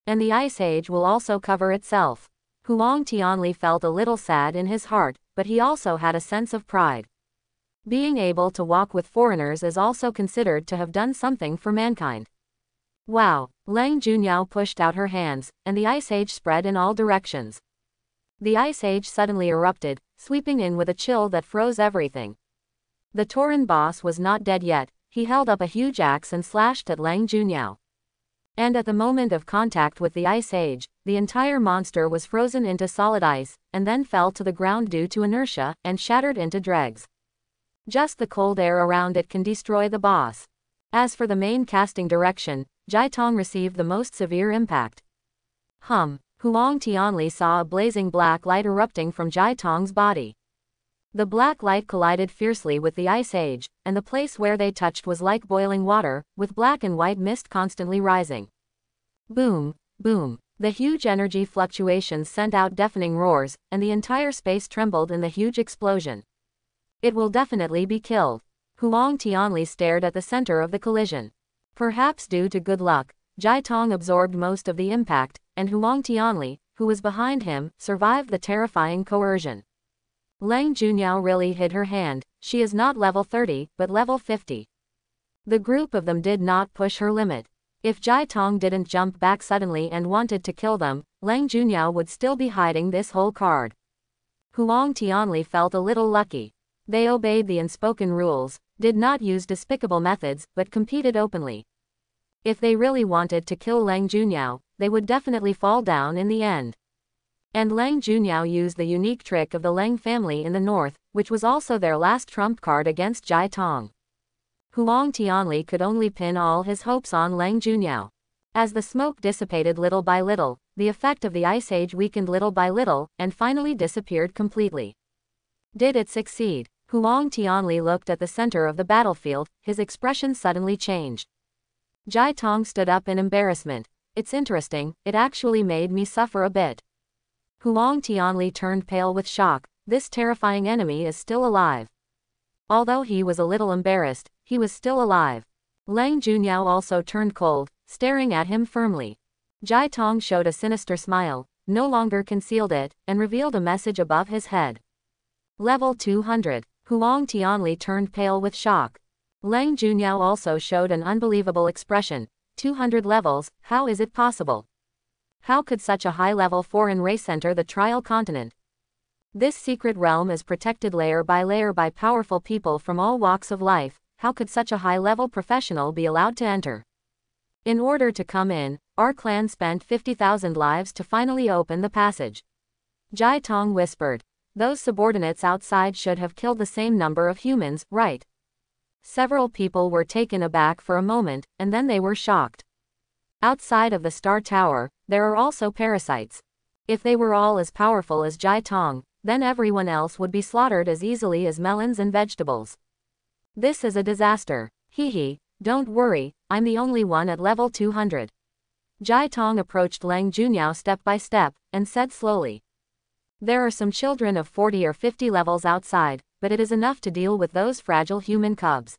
And the Ice Age will also cover itself. Huang Tianli felt a little sad in his heart, but he also had a sense of pride. Being able to walk with foreigners is also considered to have done something for mankind. Wow! Lang Junyao pushed out her hands, and the Ice Age spread in all directions. The Ice Age suddenly erupted, sweeping in with a chill that froze everything. The Tauren boss was not dead yet. He held up a huge axe and slashed at Lang Junyao. And at the moment of contact with the Ice Age, the entire monster was frozen into solid ice, and then fell to the ground due to inertia, and shattered into dregs. Just the cold air around it can destroy the boss. As for the main casting direction, Jai Tong received the most severe impact. Huang Tianli saw a blazing black light erupting from Jai Tong's body. The black light collided fiercely with the Ice Age, and the place where they touched was like boiling water, with black and white mist constantly rising. Boom, boom. The huge energy fluctuations sent out deafening roars, and the entire space trembled in the huge explosion. It will definitely be killed. Huang Tianli stared at the center of the collision. Perhaps due to good luck, Jai Tong absorbed most of the impact, and Huang Tianli, who was behind him, survived the terrifying coercion. Lang Junyao really hid her hand. She is not level 30, but level 50. The group of them did not push her limit. If Jai Tong didn't jump back suddenly and wanted to kill them, Lang Junyao would still be hiding this whole card. Huang Tianli felt a little lucky. They obeyed the unspoken rules, did not use despicable methods, but competed openly. If they really wanted to kill Lang Junyao, they would definitely fall down in the end. And Lang Junyao used the unique trick of the Lang family in the north, which was also their last trump card against Jai Tong. Huang Tianli could only pin all his hopes on Lang Junyao. As the smoke dissipated little by little, the effect of the Ice Age weakened little by little, and finally disappeared completely. Did it succeed? Huang Tianli looked at the center of the battlefield, his expression suddenly changed. Jai Tong stood up in embarrassment. It's interesting, it actually made me suffer a bit. Huang Tianli turned pale with shock. This terrifying enemy is still alive. Although he was a little embarrassed, he was still alive. Lang Junyao also turned cold, staring at him firmly. Jai Tong showed a sinister smile, no longer concealed it, and revealed a message above his head. Level 200. Huang Tianli turned pale with shock. Lang Junyao also showed an unbelievable expression. 200 levels, how is it possible? How could such a high-level foreign race enter the trial continent? This secret realm is protected layer by powerful people from all walks of life. How could such a high-level professional be allowed to enter? In order to come in, our clan spent 50,000 lives to finally open the passage. Jai Tong whispered. Those subordinates outside should have killed the same number of humans, right? Several people were taken aback for a moment, and then they were shocked. Outside of the Star Tower, there are also parasites. If they were all as powerful as Jai Tong, then everyone else would be slaughtered as easily as melons and vegetables. This is a disaster. Hee, don't worry, I'm the only one at level 200. Jai Tong approached Lang Junyao step by step, and said slowly. There are some children of 40 or 50 levels outside, but it is enough to deal with those fragile human cubs.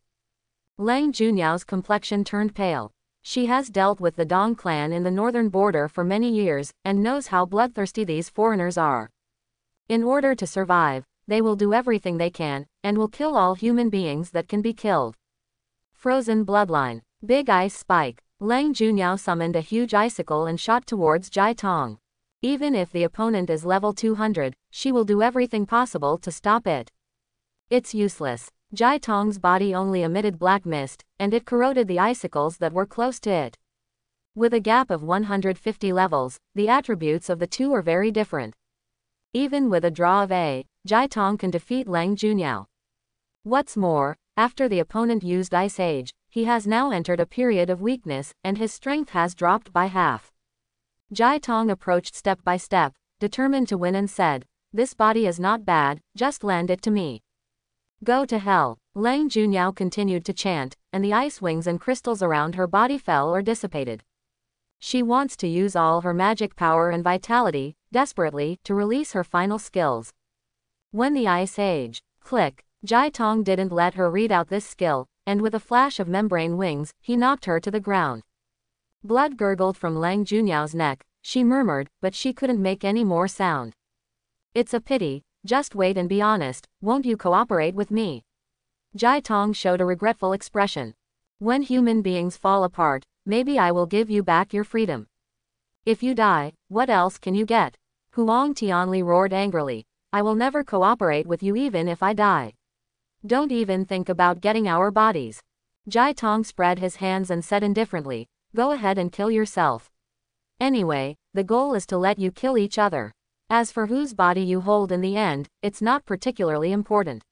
Lang Junyao's complexion turned pale. She has dealt with the Dong clan in the northern border for many years, and knows how bloodthirsty these foreigners are. In order to survive, they will do everything they can, and will kill all human beings that can be killed. Frozen bloodline. Big ice spike. Lang Junyao summoned a huge icicle and shot towards Jai Tong. Even if the opponent is level 200, she will do everything possible to stop it. It's useless. Jai Tong's body only emitted black mist, and it corroded the icicles that were close to it. With a gap of 150 levels, the attributes of the two are very different. Even with a draw of A, Jai Tong can defeat Lang Junyao. What's more, after the opponent used Ice Age, he has now entered a period of weakness, and his strength has dropped by half. Jai Tong approached step by step, determined to win, and said, "This body is not bad, just lend it to me." Go to hell. Lang Junyao continued to chant, and the ice wings and crystals around her body fell or dissipated. She wants to use all her magic power and vitality, desperately, to release her final skills. When the Ice Age, click, Jai Tong didn't let her read out this skill, and with a flash of membrane wings, he knocked her to the ground. Blood gurgled from Lang Junyao's neck, she murmured, but she couldn't make any more sound. It's a pity, just wait and be honest, won't you cooperate with me? Jai Tong showed a regretful expression. When human beings fall apart, maybe I will give you back your freedom. If you die, what else can you get? Huang Tianli roared angrily. I will never cooperate with you even if I die. Don't even think about getting our bodies. Jai Tong spread his hands and said indifferently, go ahead and kill yourself. Anyway, the goal is to let you kill each other. As for whose body you hold in the end, it's not particularly important.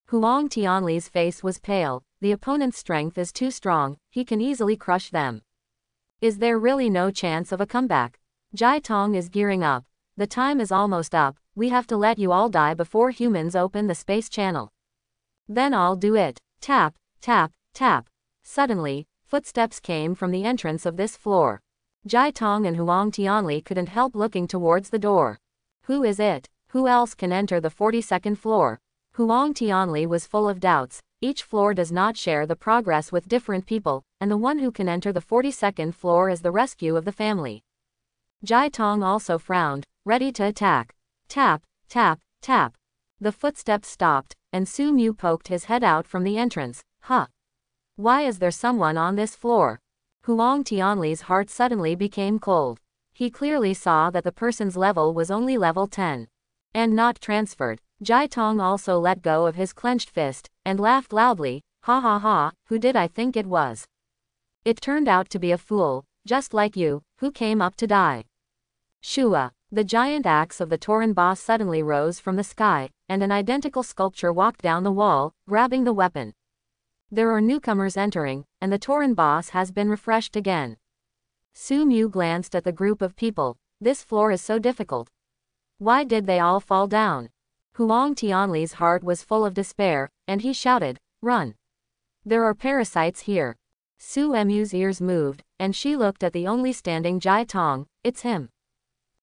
Huang Tianli's face was pale. The opponent's strength is too strong, he can easily crush them. Is there really no chance of a comeback? Jai Tong is gearing up. The time is almost up, we have to let you all die before humans open the space channel. Then I'll do it. Tap, tap, tap. Suddenly, footsteps came from the entrance of this floor. Jai Tong and Huang Tianli couldn't help looking towards the door. Who is it? Who else can enter the 42nd floor? Huang Tianli was full of doubts. Each floor does not share the progress with different people, and the one who can enter the 42nd floor is the rescue of the family. Jai Tong also frowned, ready to attack. Tap, tap, tap. The footsteps stopped, and Su Mu poked his head out from the entrance. Huh. Why is there someone on this floor? Huang Tianli's heart suddenly became cold. He clearly saw that the person's level was only level 10. And not transferred. Jai Tong also let go of his clenched fist, and laughed loudly, ha ha ha, who did I think it was? It turned out to be a fool, just like you, who came up to die. Shua. The giant axe of the Tauren boss suddenly rose from the sky, and an identical sculpture walked down the wall, grabbing the weapon. There are newcomers entering, and the Tauren boss has been refreshed again. Su Mu glanced at the group of people. This floor is so difficult. Why did they all fall down? Huang Tianli's heart was full of despair, and he shouted, run. There are parasites here. Su Mu's ears moved, and she looked at the only standing Jai Tong. It's him.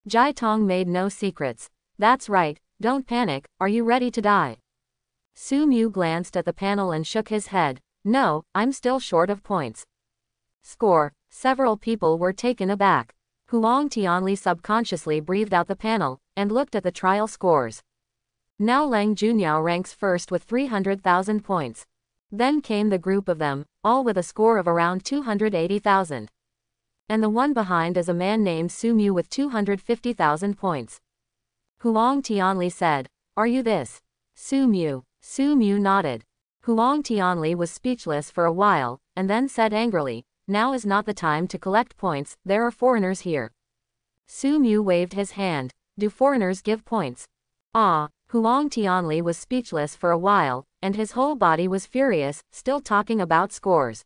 Jai Tong made no secrets. That's right, don't panic, are you ready to die? Su Mu glanced at the panel and shook his head. No, I'm still short of points. Score. Several people were taken aback. Huang Tianli subconsciously breathed out the panel, and looked at the trial scores. Now Lang Junyao ranks first with 300,000 points. Then came the group of them, all with a score of around 280,000. And the one behind is a man named Su Mu with 250,000 points. Huang Tianli said, are you this? Su Mu. Su Mu nodded. Huang Tianli was speechless for a while, and then said angrily, now is not the time to collect points, there are foreigners here. Su Mu waved his hand. Do foreigners give points? Ah. Huang Tianli was speechless for a while, and his whole body was furious, still talking about scores.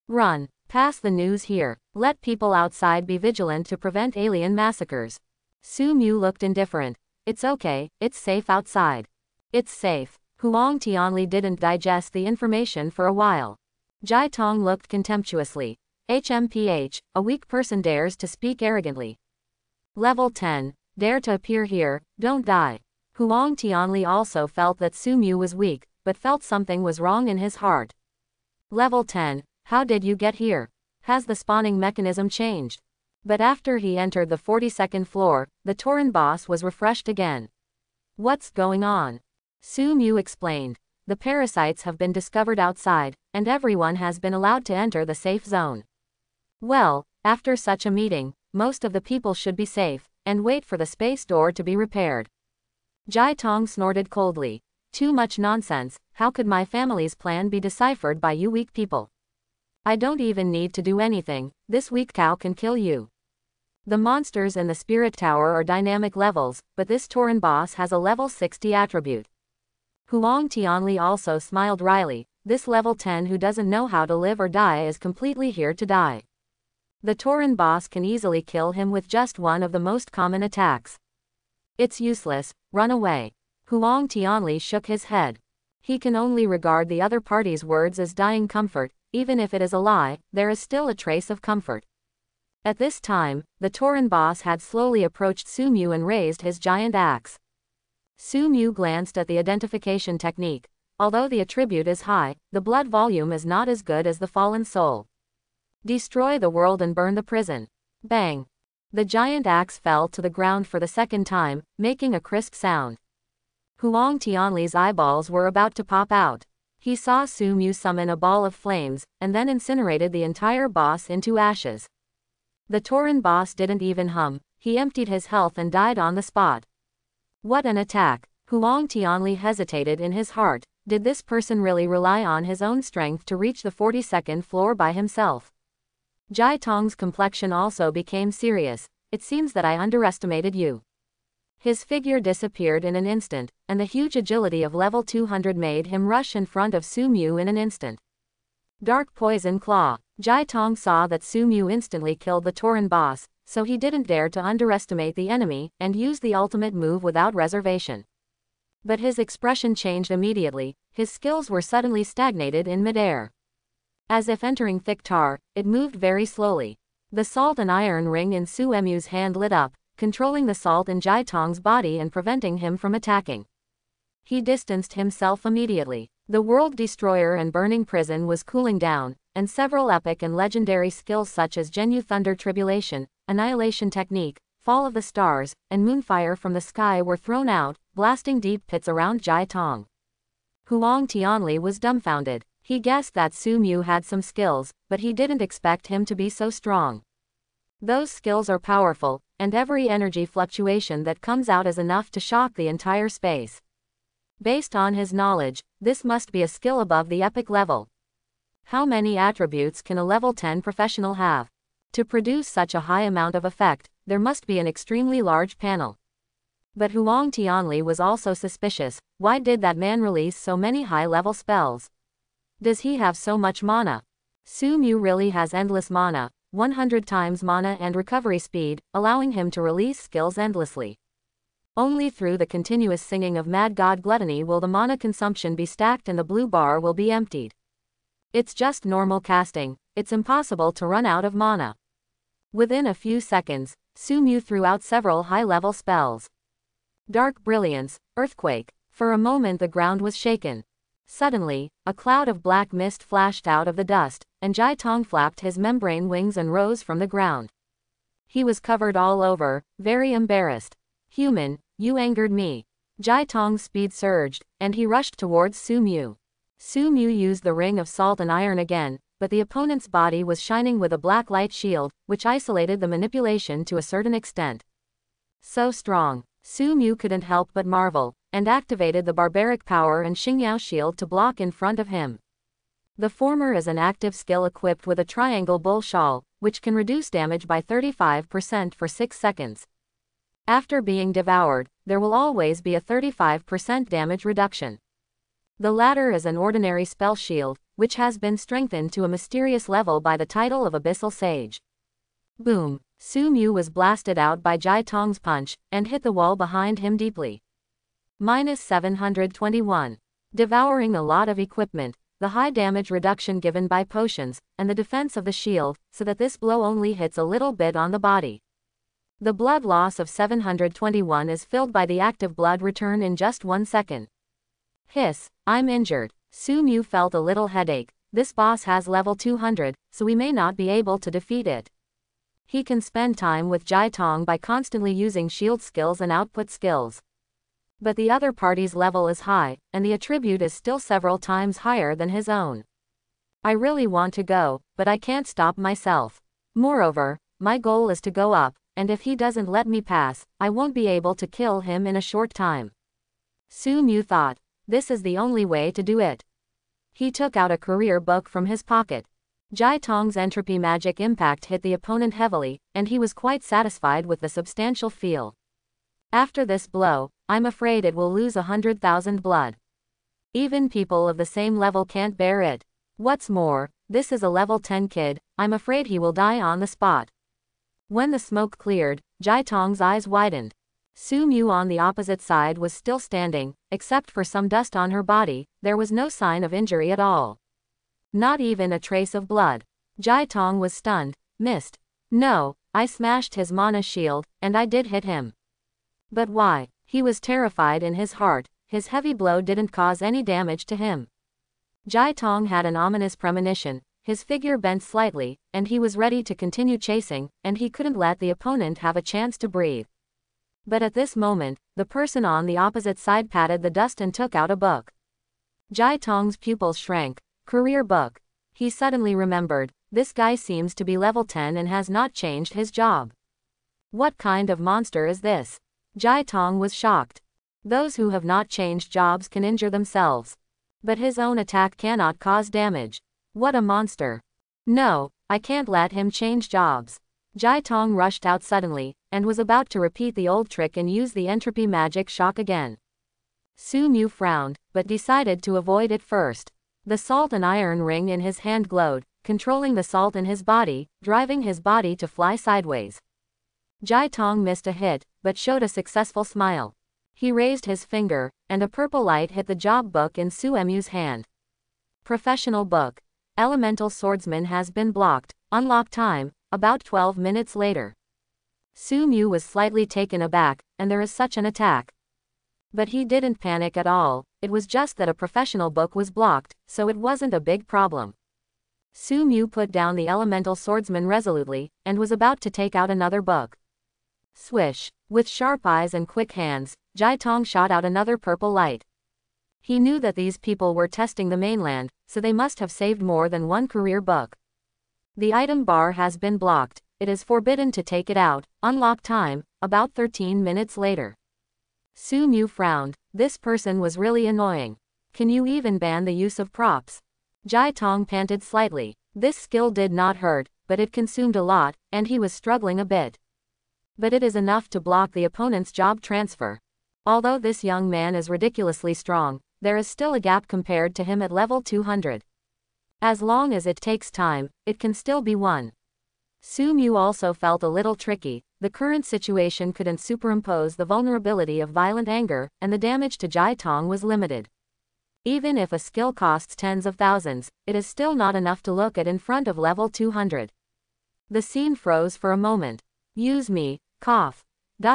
Run. Pass the news here. Let people outside be vigilant to prevent alien massacres. Su Mu looked indifferent. It's okay, it's safe outside. It's safe. Huang Tianli didn't digest the information for a while. Jai Tong looked contemptuously. HMPH, a weak person dares to speak arrogantly. Level 10. Dare to appear here, don't die. Huang Tianli also felt that Su Mu was weak, but felt something was wrong in his heart. Level 10. How did you get here? Has the spawning mechanism changed? But after he entered the 42nd floor, the Tauren boss was refreshed again. What's going on? Su Mu explained. The parasites have been discovered outside, and everyone has been allowed to enter the safe zone. Well, after such a meeting, most of the people should be safe, and wait for the space door to be repaired. Jai Tong snorted coldly. Too much nonsense, how could my family's plan be deciphered by you weak people? I don't even need to do anything, this weak cow can kill you. The monsters in the spirit tower are dynamic levels, but this Tauren boss has a level 60 attribute. Huang Tianli also smiled wryly. This level 10 who doesn't know how to live or die is completely here to die. The Tauren boss can easily kill him with just one of the most common attacks. It's useless, run away. Huang Tianli shook his head. He can only regard the other party's words as dying comfort, even if it is a lie, there is still a trace of comfort. At this time, the Tauren boss had slowly approached Su Mu and raised his giant axe. Su Mu glanced at the identification technique. Although the attribute is high, the blood volume is not as good as the fallen soul. Destroy the world and burn the prison. Bang! The giant axe fell to the ground for the second time, making a crisp sound. Huang Tianli's eyeballs were about to pop out. He saw Su Mu summon a ball of flames, and then incinerated the entire boss into ashes. The Tauren boss didn't even hum, he emptied his health and died on the spot. What an attack! Huang Tianli hesitated in his heart. Did this person really rely on his own strength to reach the 42nd floor by himself? Jai Tong's complexion also became serious. It seems that I underestimated you. His figure disappeared in an instant, and the huge agility of level 200 made him rush in front of Su Mu in an instant. Dark Poison Claw. Jai Tong saw that Su Mu instantly killed the Tauren boss, so he didn't dare to underestimate the enemy, and used the ultimate move without reservation. But his expression changed immediately, his skills were suddenly stagnated in midair. As if entering thick tar, it moved very slowly. The salt and iron ring in Su Mu's hand lit up, controlling the salt in Jai Tong's body and preventing him from attacking. He distanced himself immediately. The World Destroyer and Burning Prison was cooling down, and several epic and legendary skills such as Genu Thunder Tribulation, Annihilation Technique, Fall of the Stars, and Moonfire from the Sky were thrown out, blasting deep pits around Jai Tong. Huang Tianli was dumbfounded. He guessed that Su Mu had some skills, but he didn't expect him to be so strong. Those skills are powerful, and every energy fluctuation that comes out is enough to shock the entire space. Based on his knowledge, this must be a skill above the epic level. How many attributes can a level 10 professional have? To produce such a high amount of effect, there must be an extremely large panel. But Huang Tianli was also suspicious. Why did that man release so many high-level spells? Does he have so much mana? Su Mu really has endless mana, 100 times mana and recovery speed, allowing him to release skills endlessly. Only through the continuous singing of Mad God Gluttony will the mana consumption be stacked and the blue bar will be emptied. It's just normal casting, it's impossible to run out of mana. Within a few seconds, Su Mu threw out several high-level spells. Dark Brilliance, Earthquake. For a moment the ground was shaken. Suddenly, a cloud of black mist flashed out of the dust, and Jai Tong flapped his membrane wings and rose from the ground. He was covered all over, very embarrassed. Human, you angered me. Jai Tong's speed surged, and he rushed towards Su Mu. Su Mu used the ring of salt and iron again, but the opponent's body was shining with a black light shield, which isolated the manipulation to a certain extent. So strong. Su Mu couldn't help but marvel, and activated the barbaric power and Xingyao shield to block in front of him. The former is an active skill equipped with a triangle bull shawl, which can reduce damage by 35% for 6 seconds. After being devoured, there will always be a 35% damage reduction. The latter is an ordinary spell shield, which has been strengthened to a mysterious level by the title of Abyssal Sage. Boom! Su Mu was blasted out by Jai Tong's punch, and hit the wall behind him deeply. -721. Devouring a lot of equipment, the high damage reduction given by potions, and the defense of the shield, so that this blow only hits a little bit on the body. The blood loss of 721 is filled by the active blood return in just 1 second. Hiss, I'm injured. Su Mu felt a little headache. This boss has level 200, so we may not be able to defeat it. He can spend time with Jai Tong by constantly using shield skills and output skills. But the other party's level is high, and the attribute is still several times higher than his own. I really want to go, but I can't stop myself. Moreover, my goal is to go up, and if he doesn't let me pass, I won't be able to kill him in a short time. Su Mu thought, this is the only way to do it. He took out a career book from his pocket. Jai Tong's entropy magic impact hit the opponent heavily, and he was quite satisfied with the substantial feel. After this blow, I'm afraid it will lose 100,000 blood. Even people of the same level can't bear it. What's more, this is a level 10 kid, I'm afraid he will die on the spot. When the smoke cleared, Jai Tong's eyes widened. Su Mu on the opposite side was still standing, except for some dust on her body, there was no sign of injury at all. Not even a trace of blood. Jai Tong was stunned, missed. No, I smashed his mana shield, and I did hit him. But why? He was terrified in his heart, his heavy blow didn't cause any damage to him. Jai Tong had an ominous premonition, his figure bent slightly, and he was ready to continue chasing, and he couldn't let the opponent have a chance to breathe. But at this moment, the person on the opposite side patted the dust and took out a book. Jai Tong's pupils shrank. Career book. He suddenly remembered, this guy seems to be level 10 and has not changed his job. What kind of monster is this? Jai Tong was shocked. Those who have not changed jobs can injure themselves. But his own attack cannot cause damage. What a monster. No, I can't let him change jobs. Jai Tong rushed out suddenly, and was about to repeat the old trick and use the entropy magic shock again. Su Mu frowned, but decided to avoid it first. The salt and iron ring in his hand glowed, controlling the salt in his body, driving his body to fly sideways. Jai Tong missed a hit, but showed a successful smile. He raised his finger, and a purple light hit the job book in Su Mu's hand. Professional book. Elemental swordsman has been blocked. Unlock time, about 12 minutes later. Su Mu was slightly taken aback, and there is such an attack. But he didn't panic at all, it was just that a professional book was blocked, so it wasn't a big problem. Su Mu put down the elemental swordsman resolutely, and was about to take out another book. Swish! With sharp eyes and quick hands, Jai Tong shot out another purple light. He knew that these people were testing the mainland, so they must have saved more than one career book. The item bar has been blocked. it is forbidden to take it out. Unlock time, about 13 minutes later. Su Mu frowned. This person was really annoying. Can you even ban the use of props? Jai Tong panted slightly. This skill did not hurt, but it consumed a lot, and he was struggling a bit. But it is enough to block the opponent's job transfer. Although this young man is ridiculously strong, there is still a gap compared to him at level 200. As long as it takes time, it can still be won. Su Mu also felt a little tricky. The current situation couldn't superimpose the vulnerability of violent anger, and the damage to Jai Tong was limited. Even if a skill costs tens of thousands, it is still not enough to look at in front of level 200. The scene froze for a moment. Use me, cough.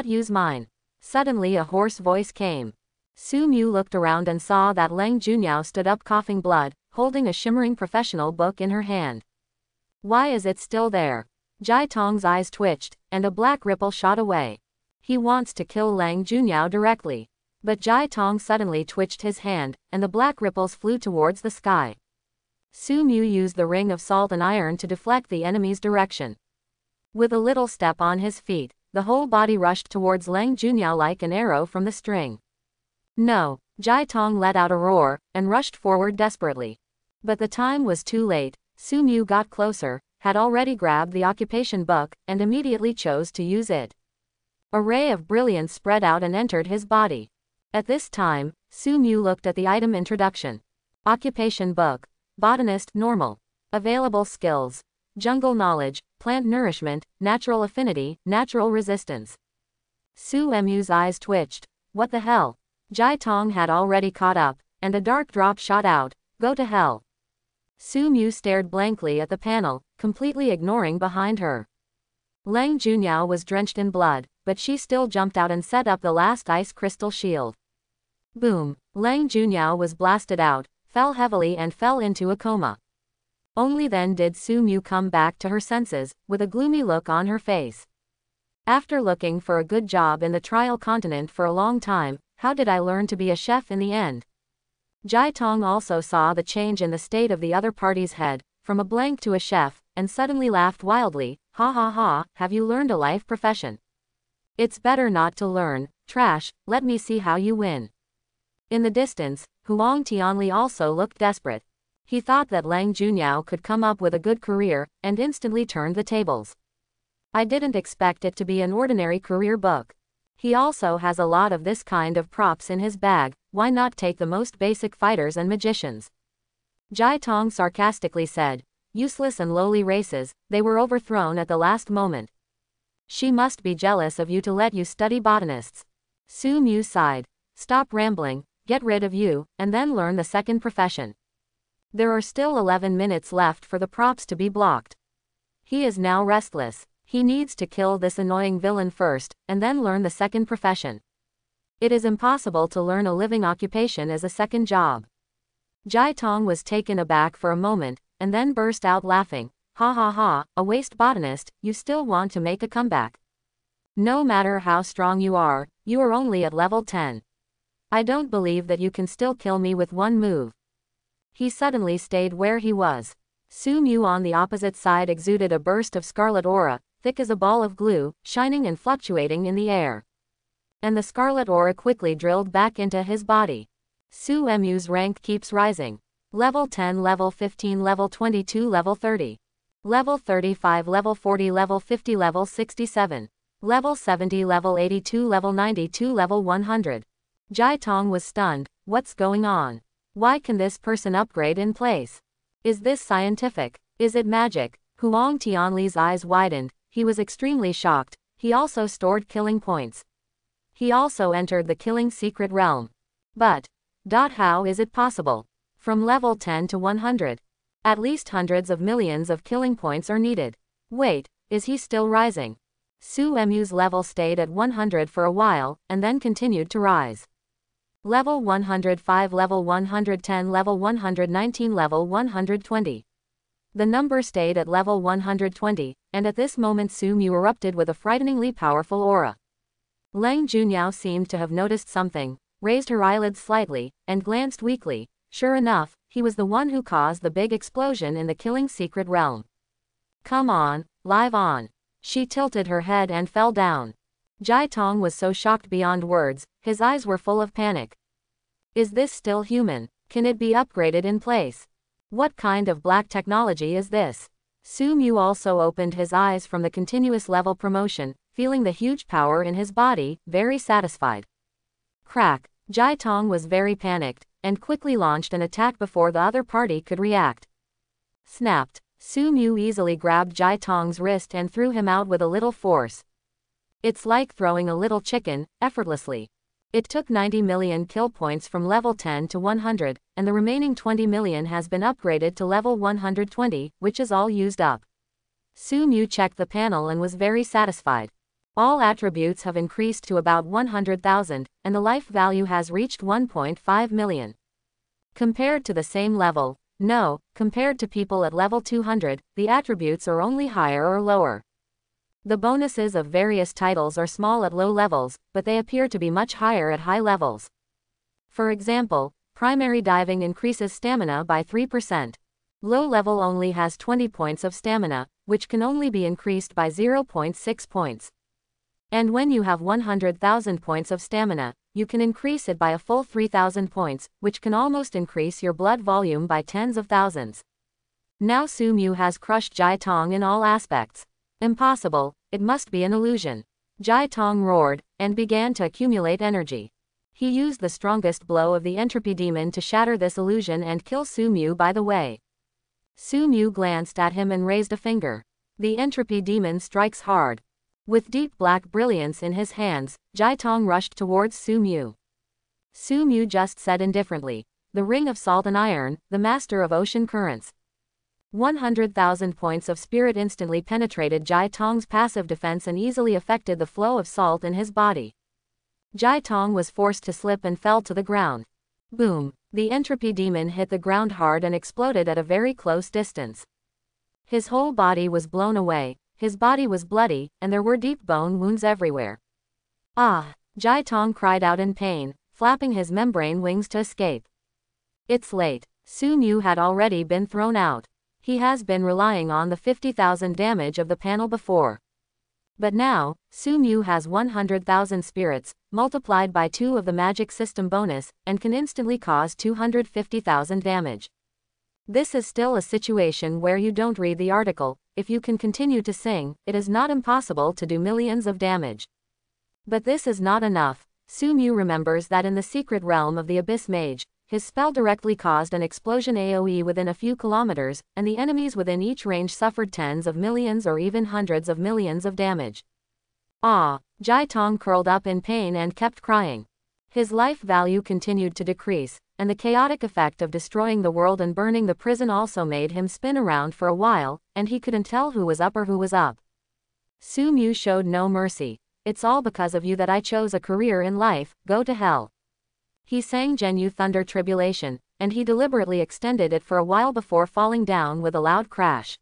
Use mine. Suddenly a hoarse voice came. Su Mu looked around and saw that Leng Junyao stood up coughing blood, holding a shimmering professional book in her hand. Why is it still there? Jai Tong's eyes twitched, and a black ripple shot away. He wants to kill Leng Junyao directly. But Jai Tong suddenly twitched his hand, and the black ripples flew towards the sky. Su Mu used the ring of salt and iron to deflect the enemy's direction. With a little step on his feet, the whole body rushed towards Leng Junyao like an arrow from the string. No! Jai Tong let out a roar, and rushed forward desperately. But the time was too late. Su Mu got closer, had already grabbed the occupation book, and immediately chose to use it. A ray of brilliance spread out and entered his body. At this time, Su Mu looked at the item introduction. Occupation book. Botanist normal. Available skills. Jungle knowledge, plant nourishment, natural affinity, natural resistance. Su Mu's eyes twitched. What the hell? Jai Tong had already caught up, and a dark drop shot out. Go to hell. Su Mu stared blankly at the panel, completely ignoring behind her. Leng Junyao was drenched in blood, but she still jumped out and set up the last ice crystal shield. Boom! Leng Junyao was blasted out, fell heavily and fell into a coma. Only then did Su Mu come back to her senses, with a gloomy look on her face. After looking for a good job in the trial continent for a long time, how did I learn to be a chef in the end? Jai Tong also saw the change in the state of the other party's head, from a blank to a chef, and suddenly laughed wildly. Ha ha ha, have you learned a life profession? It's better not to learn, trash, let me see how you win. In the distance, Huang Tianli also looked desperate. He thought that Leng Junyao could come up with a good career, and instantly turned the tables. I didn't expect it to be an ordinary career book. He also has a lot of this kind of props in his bag, why not take the most basic fighters and magicians? Jai Tong sarcastically said. Useless and lowly races, they were overthrown at the last moment. She must be jealous of you to let you study botanists. Su Mu sighed. Stop rambling, get rid of you, and then learn the second profession. There are still 11 minutes left for the props to be blocked. He is now restless. He needs to kill this annoying villain first, and then learn the second profession. It is impossible to learn a living occupation as a second job. Jai Tong was taken aback for a moment, and then burst out laughing. Ha ha ha, a waste botanist, you still want to make a comeback. No matter how strong you are only at level 10. I don't believe that you can still kill me with one move. He suddenly stayed where he was. Su Mu on the opposite side exuded a burst of scarlet aura, thick as a ball of glue, shining and fluctuating in the air. And the scarlet aura quickly drilled back into his body. Su Mu's rank keeps rising. Level 10, level 15, level 22, level 30. Level 35, level 40, level 50, level 67. Level 70, level 82, level 92, level 100. Jai Tong was stunned. What's going on? Why can this person upgrade in place? Is this scientific? Is it magic? Huang Tianli's eyes widened. He was extremely shocked. He also stored killing points. He also entered the killing secret realm. But, how is it possible? From level 10 to 100. At least hundreds of millions of killing points are needed. Wait, is he still rising? Su Mu's level stayed at 100 for a while, and then continued to rise. Level 105, level 110, level 119, level 120. The number stayed at level 120, and at this moment Su Mu erupted with a frighteningly powerful aura. Leng Junyao seemed to have noticed something, raised her eyelids slightly, and glanced weakly. Sure enough, he was the one who caused the big explosion in the killing secret realm. Come on, live on. She tilted her head and fell down. Jai Tong was so shocked beyond words, his eyes were full of panic. Is this still human? Can it be upgraded in place? What kind of black technology is this? Su Mu also opened his eyes from the continuous level promotion, feeling the huge power in his body, very satisfied. Crack! Jai Tong was very panicked, and quickly launched an attack before the other party could react. Snapped! Su Mu easily grabbed Jai Tong's wrist and threw him out with a little force. It's like throwing a little chicken, effortlessly. It took 90 million kill points from level 10 to 100, and the remaining 20 million has been upgraded to level 120, which is all used up. Su Mu checked the panel and was very satisfied. All attributes have increased to about 100,000, and the life value has reached 1.5 million. Compared to the same level, no, compared to people at level 200, the attributes are only higher or lower. The bonuses of various titles are small at low levels, but they appear to be much higher at high levels. For example, primary diving increases stamina by 3%. Low level only has 20 points of stamina, which can only be increased by 0.6 points. And when you have 100,000 points of stamina, you can increase it by a full 3,000 points, which can almost increase your blood volume by tens of thousands. Now Su Mu has crushed Jai Tong in all aspects. Impossible, it must be an illusion. Jai Tong roared, and began to accumulate energy. He used the strongest blow of the entropy demon to shatter this illusion and kill Su Mu by the way. Su Mu glanced at him and raised a finger. The entropy demon strikes hard. With deep black brilliance in his hands, Jai Tong rushed towards Su Mu. Su Mu just said indifferently, "The ring of salt and iron, the master of ocean currents." 100,000 points of spirit instantly penetrated Jai Tong's passive defense and easily affected the flow of salt in his body. Jai Tong was forced to slip and fell to the ground. Boom! The entropy demon hit the ground hard and exploded at a very close distance. His whole body was blown away, his body was bloody, and there were deep bone wounds everywhere. Ah! Jai Tong cried out in pain, flapping his membrane wings to escape. It's late. Su Mu had already been thrown out. He has been relying on the 50,000 damage of the panel before. But now, Su Mu has 100,000 spirits, multiplied by 2 of the magic system bonus, and can instantly cause 250,000 damage. This is still a situation where you don't read the article. If you can continue to sing, it is not impossible to do millions of damage. But this is not enough. Su Mu remembers that in the secret realm of the Abyss Mage, his spell directly caused an explosion AoE within a few kilometers, and the enemies within each range suffered tens of millions or even hundreds of millions of damage. Ah! Jai Tong curled up in pain and kept crying. His life value continued to decrease, and the chaotic effect of destroying the world and burning the prison also made him spin around for a while, and he couldn't tell who was up or who was up. Su Mu showed no mercy. "It's all because of you that I chose a career in life, go to hell." He sang Genu Thunder Tribulation, and he deliberately extended it for a while before falling down with a loud crash.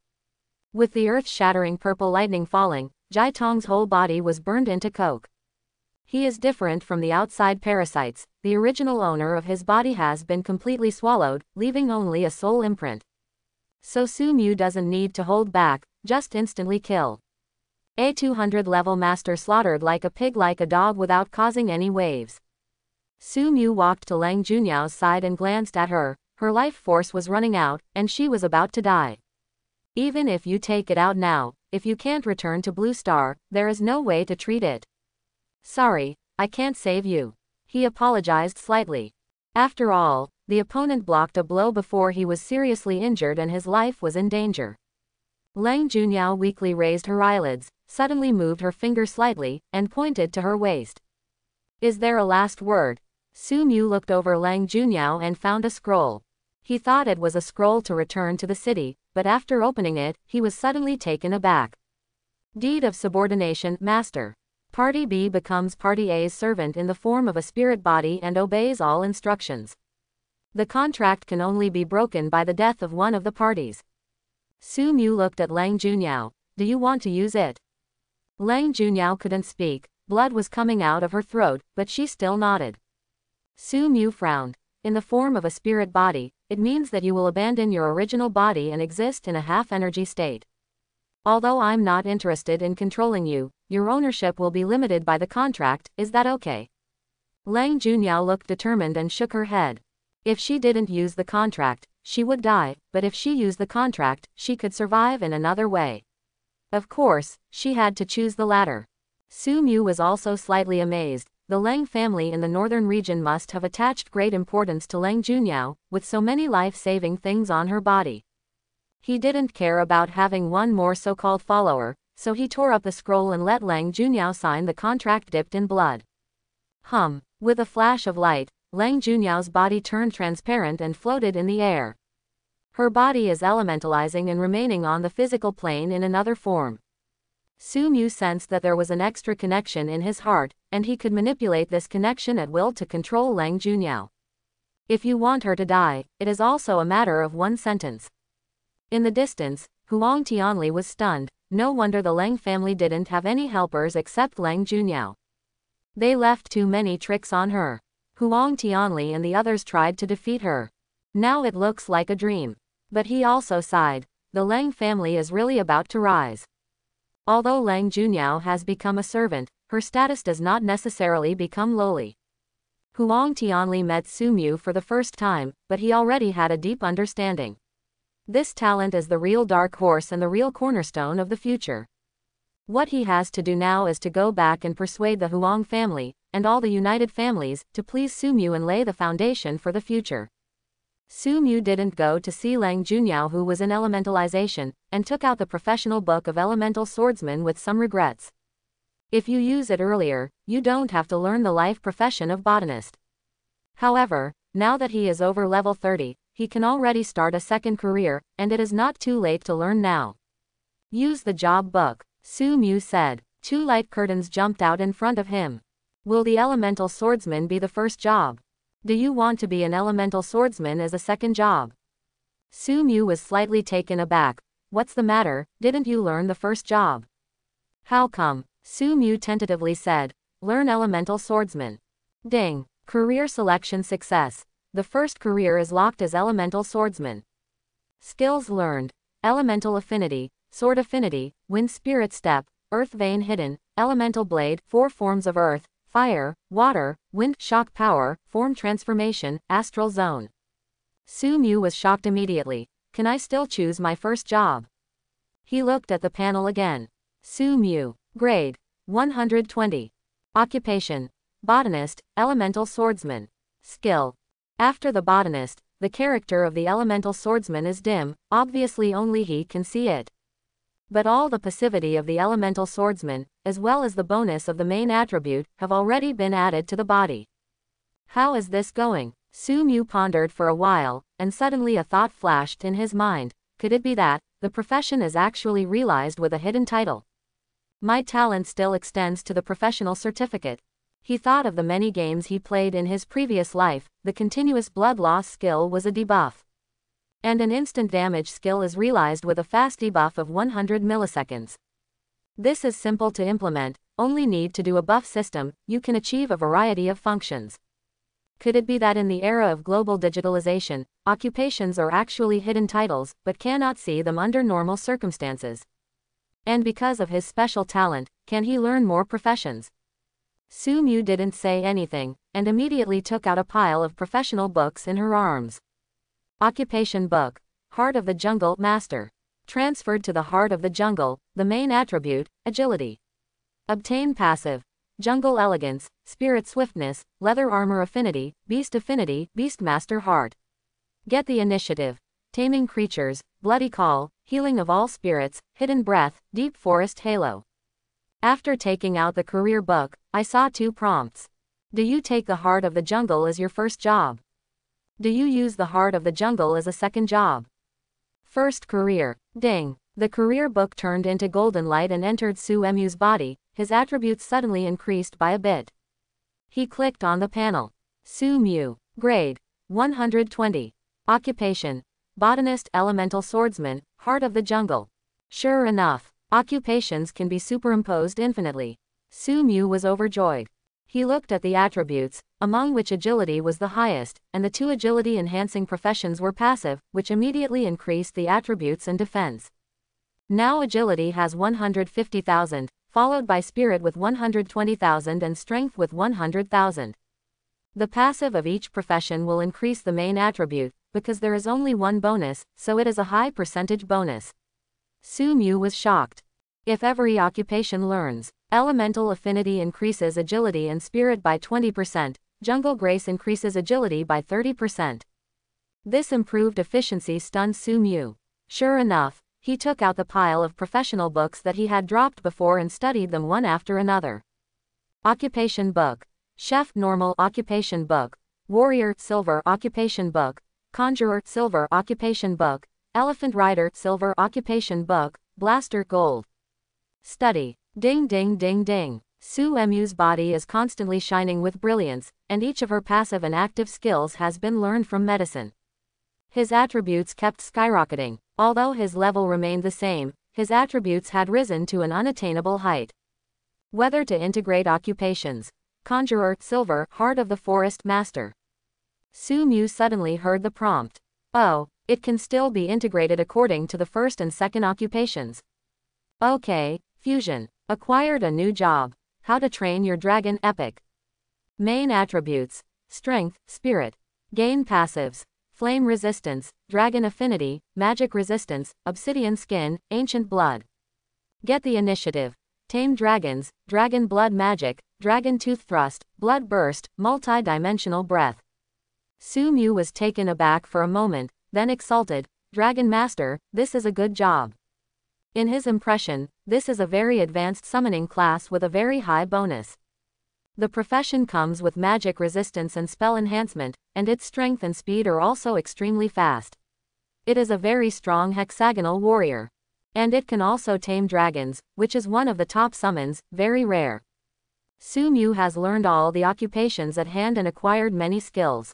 With the earth-shattering purple lightning falling, Jai Tong's whole body was burned into coke. He is different from the outside parasites. The original owner of his body has been completely swallowed, leaving only a soul imprint. So Su Mu doesn't need to hold back, just instantly kill. A 200 level master slaughtered like a pig like a dog without causing any waves. Su Mu walked to Lang Junyao's side and glanced at her. Her life force was running out, and she was about to die. Even if you take it out now, if you can't return to Blue Star, there is no way to treat it. Sorry, I can't save you. He apologized slightly. After all, the opponent blocked a blow before he was seriously injured and his life was in danger. Lang Junyao weakly raised her eyelids, suddenly moved her finger slightly, and pointed to her waist. Is there a last word? Su Mu looked over Lang Junyao and found a scroll. He thought it was a scroll to return to the city, but after opening it, he was suddenly taken aback. Deed of Subordination, Master. Party B becomes Party A's servant in the form of a spirit body and obeys all instructions. The contract can only be broken by the death of one of the parties. Su Mu looked at Lang Junyao. Do you want to use it? Lang Junyao couldn't speak, blood was coming out of her throat, but she still nodded. Su Mu frowned. In the form of a spirit body, it means that you will abandon your original body and exist in a half-energy state. Although I'm not interested in controlling you, your ownership will be limited by the contract, is that okay? Lang Junyao looked determined and shook her head. If she didn't use the contract, she would die, but if she used the contract, she could survive in another way. Of course, she had to choose the latter. Su Mu was also slightly amazed. The Lang family in the northern region must have attached great importance to Lang Junyao, with so many life-saving things on her body. He didn't care about having one more so-called follower, so he tore up the scroll and let Lang Junyao sign the contract dipped in blood. With a flash of light, Lang Junyao's body turned transparent and floated in the air. Her body is elementalizing and remaining on the physical plane in another form. Su Mu sensed that there was an extra connection in his heart, and he could manipulate this connection at will to control Lang Junyao. If you want her to die, it is also a matter of one sentence. In the distance, Huang Tianli was stunned. No wonder the Lang family didn't have any helpers except Lang Junyao. They left too many tricks on her. Huang Tianli and the others tried to defeat her. Now it looks like a dream. But he also sighed. The Lang family is really about to rise. Although Lang Junyao has become a servant, her status does not necessarily become lowly. Huang Tianli met Su Mu for the first time, but he already had a deep understanding. This talent is the real dark horse and the real cornerstone of the future. What he has to do now is to go back and persuade the Huang family, and all the united families, to please Su Mu and lay the foundation for the future. Su Mu didn't go to see Lang Junyao, who was in elementalization, and took out the professional book of elemental swordsman with some regrets. If you use it earlier, you don't have to learn the life profession of botanist. However, now that he is over level 30, he can already start a second career, and it is not too late to learn now. Use the job book, Su Mu said. 2 light curtains jumped out in front of him. Will the elemental swordsman be the first job? Do you want to be an elemental swordsman as a second job? Su Mu was slightly taken aback. What's the matter, didn't you learn the first job? How come? Su Mu tentatively said. Learn elemental swordsman. Ding. Career selection success. The first career is locked as elemental swordsman. Skills learned. Elemental affinity, sword affinity, wind spirit step, earth vein hidden, elemental blade, 4 forms of earth, fire, water, wind, shock power, form transformation, astral zone. Su Mu was shocked immediately. Can I still choose my first job? He looked at the panel again. Su Mu. Grade. 120. Occupation. Botanist, elemental swordsman. Skill. After the botanist, the character of the elemental swordsman is dim, obviously only he can see it. But all the passivity of the elemental swordsman, as well as the bonus of the main attribute, have already been added to the body. How is this going? Su Mu pondered for a while, and suddenly a thought flashed in his mind. Could it be that the profession is actually realized with a hidden title? My talent still extends to the professional certificate. He thought of the many games he played in his previous life. The continuous blood loss skill was a debuff. And an instant damage skill is realized with a fast debuff of 100 milliseconds. This is simple to implement, only need to do a buff system, you can achieve a variety of functions. Could it be that in the era of global digitalization, occupations are actually hidden titles, but cannot see them under normal circumstances? And because of his special talent, can he learn more professions? Su Mu didn't say anything, and immediately took out a pile of professional books in her arms. Occupation book. Heart of the Jungle Master. Transferred to the Heart of the Jungle, the main attribute, agility. Obtain passive. Jungle elegance, spirit swiftness, leather armor affinity, beastmaster heart. Get the initiative. Taming creatures, bloody call, healing of all spirits, hidden breath, deep forest halo. After taking out the career book, I saw 2 prompts. Do you take the Heart of the Jungle as your first job? Do you use the Heart of the Jungle as a second job? First career. Ding. The career book turned into golden light and entered Su Mu's body. His attributes suddenly increased by a bit. He clicked on the panel. Su Mu. Grade. 120. Occupation. Botanist, elemental swordsman, Heart of the Jungle. Sure enough, occupations can be superimposed infinitely. Su Mu was overjoyed. He looked at the attributes, among which agility was the highest, and the 2 agility-enhancing professions were passive, which immediately increased the attributes and defense. Now agility has 150,000, followed by spirit with 120,000 and strength with 100,000. The passive of each profession will increase the main attribute, because there is only one bonus, so it is a high percentage bonus. Su Mu was shocked. If every occupation learns, elemental affinity increases agility and spirit by 20%, jungle grace increases agility by 30%. This improved efficiency stunned Su Mu. Sure enough, he took out the pile of professional books that he had dropped before and studied them one after another. Occupation book. Chef normal occupation book. Warrior silver occupation book. Conjurer silver occupation book. Elephant rider silver occupation book. Blaster gold. Study. Ding ding ding ding. Su Mu's body is constantly shining with brilliance, and each of her passive and active skills has been learned from medicine. His attributes kept skyrocketing. Although his level remained the same, his attributes had risen to an unattainable height. Whether to integrate occupations. Conjurer silver heart of the forest master. Su Mu suddenly heard the prompt. Oh, it can still be integrated according to the first and second occupations. Okay, fusion. Acquired a new job. How to train your dragon epic. Main attributes. Strength, spirit. Gain passives. Flame resistance, dragon affinity, magic resistance, obsidian skin, ancient blood. Get the initiative. Tame dragons, dragon blood magic, dragon tooth thrust, blood burst, multi-dimensional breath. Su Mu was taken aback for a moment, then exulted. Dragon master, this is a good job. In his impression, this is a very advanced summoning class with a very high bonus. The profession comes with magic resistance and spell enhancement, and its strength and speed are also extremely fast. It is a very strong hexagonal warrior. And it can also tame dragons, which is one of the top summons, very rare. Su Mu has learned all the occupations at hand and acquired many skills.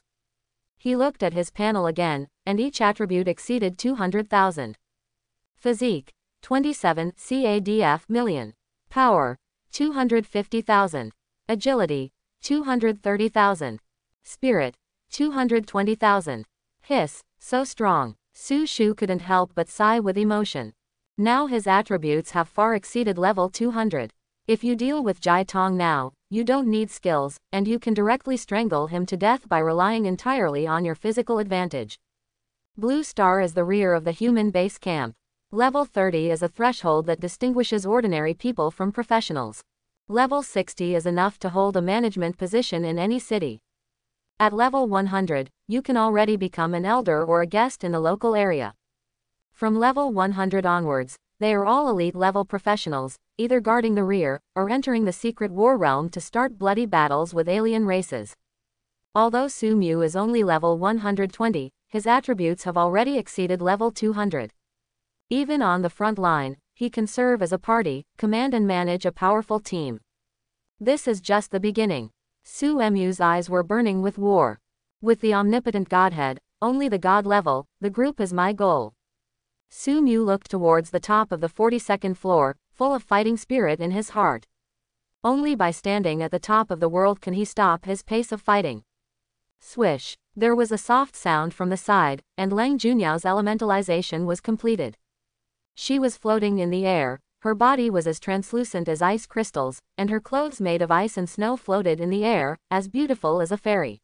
He looked at his panel again, and each attribute exceeded 200,000. Physique. 27 CADF million. Power. 250,000. Agility. 230,000. Spirit. 220,000. Hiss, so strong. Su Shu couldn't help but sigh with emotion. Now his attributes have far exceeded level 200. If you deal with Jai Tong now, you don't need skills, and you can directly strangle him to death by relying entirely on your physical advantage. Blue Star is the rear of the human base camp. Level 30 is a threshold that distinguishes ordinary people from professionals. Level 60 is enough to hold a management position in any city. At level 100, you can already become an elder or a guest in the local area. From level 100 onwards, they are all elite level professionals, either guarding the rear, or entering the secret war realm to start bloody battles with alien races. Although Su Mu is only level 120, his attributes have already exceeded level 200. Even on the front line, he can serve as a party, command and manage a powerful team. This is just the beginning. Su Mu's eyes were burning with war. With the omnipotent godhead, only the god level, the group is my goal. Su Mu looked towards the top of the 42nd floor, full of fighting spirit in his heart. Only by standing at the top of the world can he stop his pace of fighting. Swish. There was a soft sound from the side, and Lang Junyao's elementalization was completed. She was floating in the air, her body was as translucent as ice crystals, and her clothes made of ice and snow floated in the air, as beautiful as a fairy.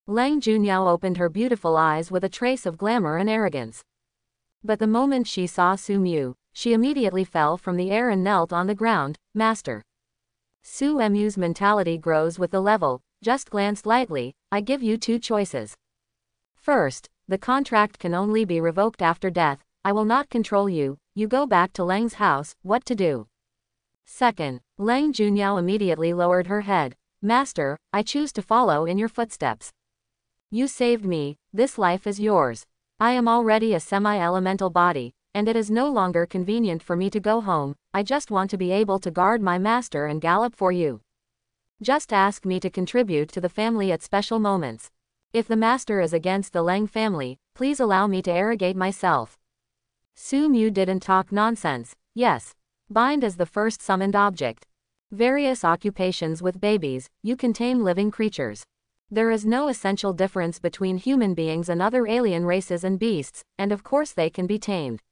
Lang Junyao opened her beautiful eyes with a trace of glamour and arrogance. But the moment she saw Su Mu, she immediately fell from the air and knelt on the ground. Master. Su Mu's mentality grows with the level. Just glanced lightly. I give you two choices. First, the contract can only be revoked after death. I will not control you, you go back to Lang's house, what to do? Second, Lang Junyao immediately lowered her head. Master, I choose to follow in your footsteps. You saved me, this life is yours. I am already a semi-elemental body, and it is no longer convenient for me to go home, I just want to be able to guard my master and gallop for you. Just ask me to contribute to the family at special moments. If the master is against the Lang family, please allow me to arrogate myself. Su Mu didn't talk nonsense. Yes. Bind as the first summoned object. Various occupations with babies, you can tame living creatures. There is no essential difference between human beings and other alien races and beasts, and of course they can be tamed.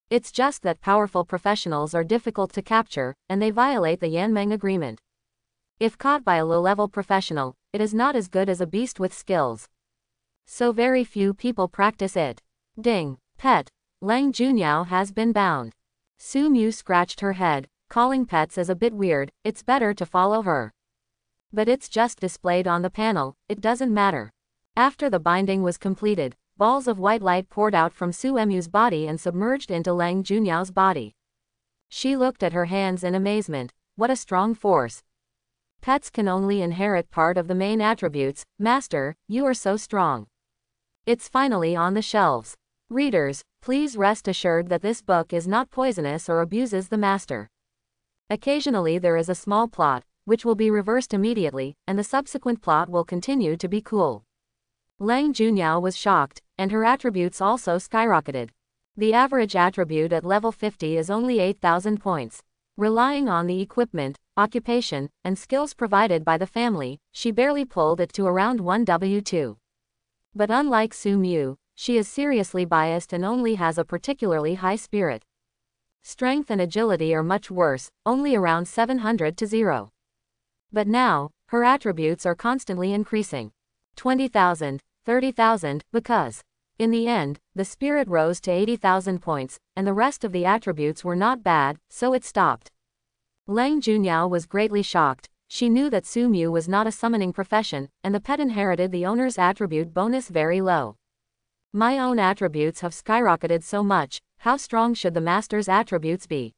It's just that powerful professionals are difficult to capture, and they violate the Yanmeng agreement. If caught by a low-level professional, it is not as good as a beast with skills. So very few people practice it. Ding. Pet. Lang Junyao has been bound. Su Mu scratched her head. Calling pets is a bit weird, it's better to follow her. But it's just displayed on the panel, it doesn't matter. After the binding was completed, balls of white light poured out from Su Mu's body and submerged into Lang Junyao's body. She looked at her hands in amazement. What a strong force. Pets can only inherit part of the main attributes. Master, you are so strong. It's finally on the shelves. Readers, please rest assured that this book is not poisonous or abuses the master. Occasionally there is a small plot, which will be reversed immediately, and the subsequent plot will continue to be cool. Lang Junyao was shocked, and her attributes also skyrocketed. The average attribute at level 50 is only 8,000 points. Relying on the equipment, occupation, and skills provided by the family, she barely pulled it to around 1W2. But unlike Su Mu, she is seriously biased and only has a particularly high spirit. Strength and agility are much worse, only around 700 to 0. But now, her attributes are constantly increasing. 20,000, 30,000, because. In the end, the spirit rose to 80,000 points, and the rest of the attributes were not bad, so it stopped. Lang Junyao was greatly shocked. She knew that Su Mu was not a summoning profession, and the pet inherited the owner's attribute bonus very low. My own attributes have skyrocketed so much, how strong should the master's attributes be?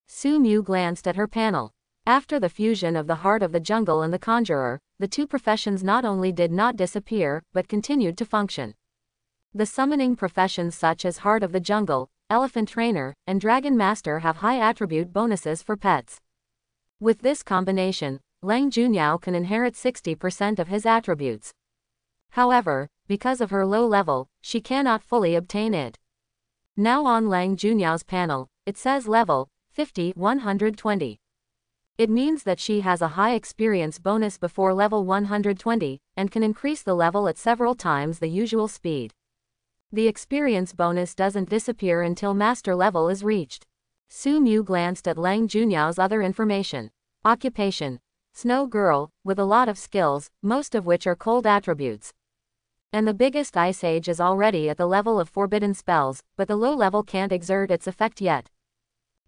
Su Mu glanced at her panel. After the fusion of the Heart of the Jungle and the Conjurer, the two professions not only did not disappear, but continued to function. The summoning professions such as Heart of the Jungle, Elephant Trainer, and Dragon Master have high attribute bonuses for pets. With this combination, Lang Junyao can inherit 60% of his attributes. However, because of her low level, she cannot fully obtain it. Now on Lang Junyao's panel, it says level 50, 120. It means that she has a high experience bonus before level 120, and can increase the level at several times the usual speed. The experience bonus doesn't disappear until master level is reached. Su Mu glanced at Lang Junyao's other information. Occupation. Snow girl, with a lot of skills, most of which are cold attributes. And the biggest ice age is already at the level of forbidden spells, but the low level can't exert its effect yet.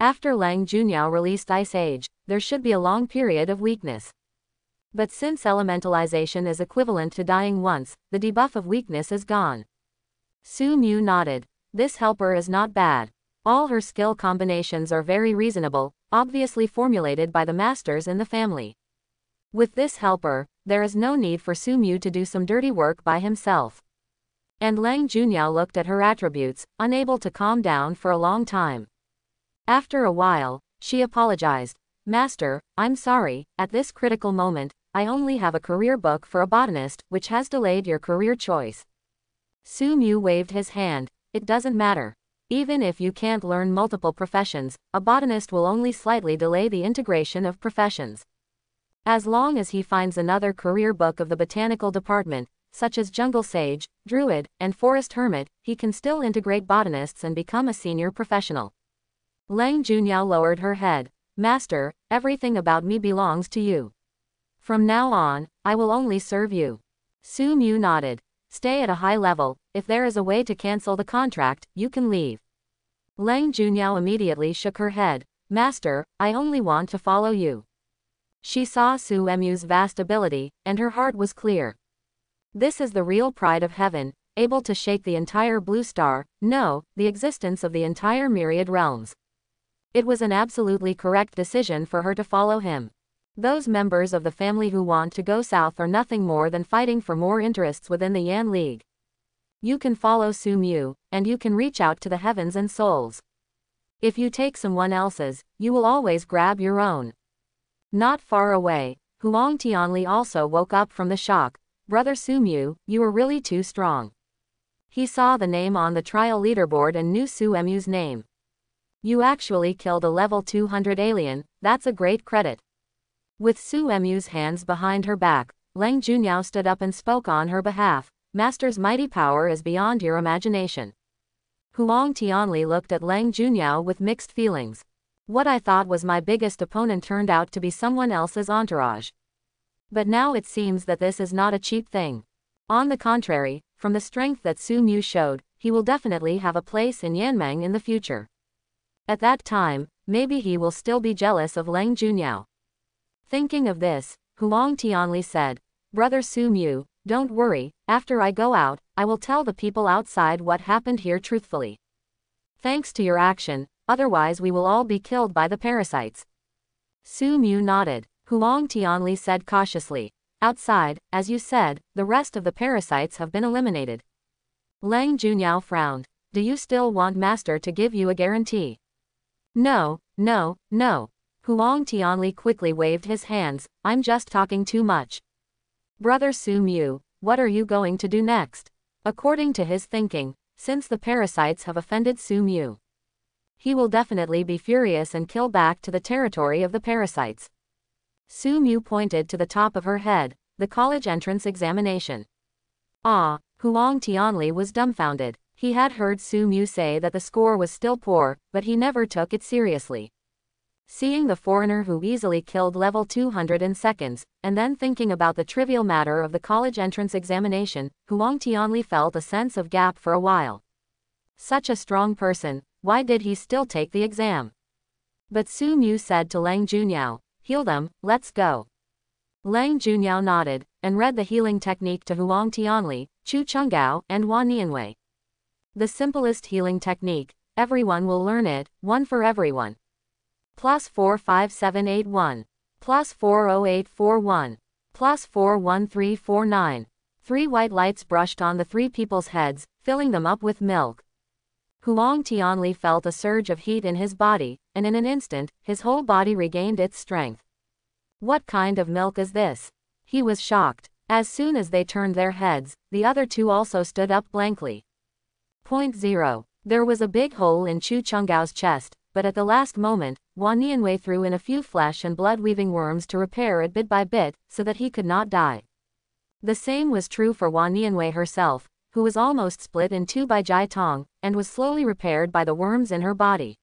After Lang Junyao released Ice Age, there should be a long period of weakness. But since elementalization is equivalent to dying once, the debuff of weakness is gone. Su Mu nodded. This helper is not bad. All her skill combinations are very reasonable, obviously formulated by the masters in the family. With this helper, there is no need for Su Mu to do some dirty work by himself. And Lang Junyao looked at her attributes, unable to calm down for a long time. After a while, she apologized. Master, I'm sorry, at this critical moment, I only have a career book for a botanist, which has delayed your career choice. Su Mu waved his hand. It doesn't matter. Even if you can't learn multiple professions, a botanist will only slightly delay the integration of professions. As long as he finds another career book of the botanical department, such as jungle sage, druid, and forest hermit, he can still integrate botanists and become a senior professional. Lang Junyao lowered her head. Master, everything about me belongs to you. From now on, I will only serve you. Su Mu nodded. Stay at a high level. If there is a way to cancel the contract, you can leave. Lang Junyao immediately shook her head. Master, I only want to follow you. She saw Su Mu's vast ability, and her heart was clear. This is the real pride of heaven, able to shake the entire blue star, no, the existence of the entire myriad realms. It was an absolutely correct decision for her to follow him. Those members of the family who want to go south are nothing more than fighting for more interests within the Yan League. You can follow Su Mu, and you can reach out to the heavens and souls. If you take someone else's, you will always grab your own. Not far away, Huang Tianli also woke up from the shock. Brother Su Mu, you are really too strong. He saw the name on the trial leaderboard and knew Su Mu's name. You actually killed a level 200 alien, that's a great credit. With Su Mu's hands behind her back, Lang Junyao stood up and spoke on her behalf. Master's mighty power is beyond your imagination. Huang Tianli looked at Lang Junyao with mixed feelings. What I thought was my biggest opponent turned out to be someone else's entourage. But now it seems that this is not a cheap thing. On the contrary, from the strength that Su Mu showed, he will definitely have a place in Yanmeng in the future. At that time, maybe he will still be jealous of Lang Junyao. Thinking of this, Huang Tianli said, Brother Su Mu, don't worry, after I go out, I will tell the people outside what happened here truthfully. Thanks to your action, otherwise we will all be killed by the parasites. Su Mu nodded. Huang Tianli said cautiously, outside, as you said, the rest of the parasites have been eliminated. Lang Junyao frowned. Do you still want Master to give you a guarantee? No, no, no. Huang Tianli quickly waved his hands, I'm just talking too much. Brother Su Mu, what are you going to do next? According to his thinking, since the parasites have offended Su Mu, he will definitely be furious and kill back to the territory of the parasites. Su Mu pointed to the top of her head, the college entrance examination. Ah, Huang Tianli was dumbfounded. He had heard Su Mu say that the score was still poor, but he never took it seriously. Seeing the foreigner who easily killed level 200 in seconds, and then thinking about the trivial matter of the college entrance examination, Huang Tianli felt a sense of gap for a while. Such a strong person, why did he still take the exam? But Su Mu said to Lang Junyao, heal them, let's go. Lang Junyao nodded, and read the healing technique to Huang Tianli, Chu Chunggao, and Wan Nianwei. The simplest healing technique, everyone will learn it, one for everyone. +45781. +40841. +41349. 3 white lights brushed on the 3 people's heads, filling them up with milk. Huang Tianli felt a surge of heat in his body, and in an instant, his whole body regained its strength. What kind of milk is this? He was shocked. As soon as they turned their heads, the other 2 also stood up blankly. 0. There was a big hole in Chu Chunggao's chest, but at the last moment, Wan Nianwei threw in a few flesh and blood-weaving worms to repair it bit by bit, so that he could not die. The same was true for Wan Nianwei herself, who was almost split in 2 by Jai Tong, and was slowly repaired by the worms in her body.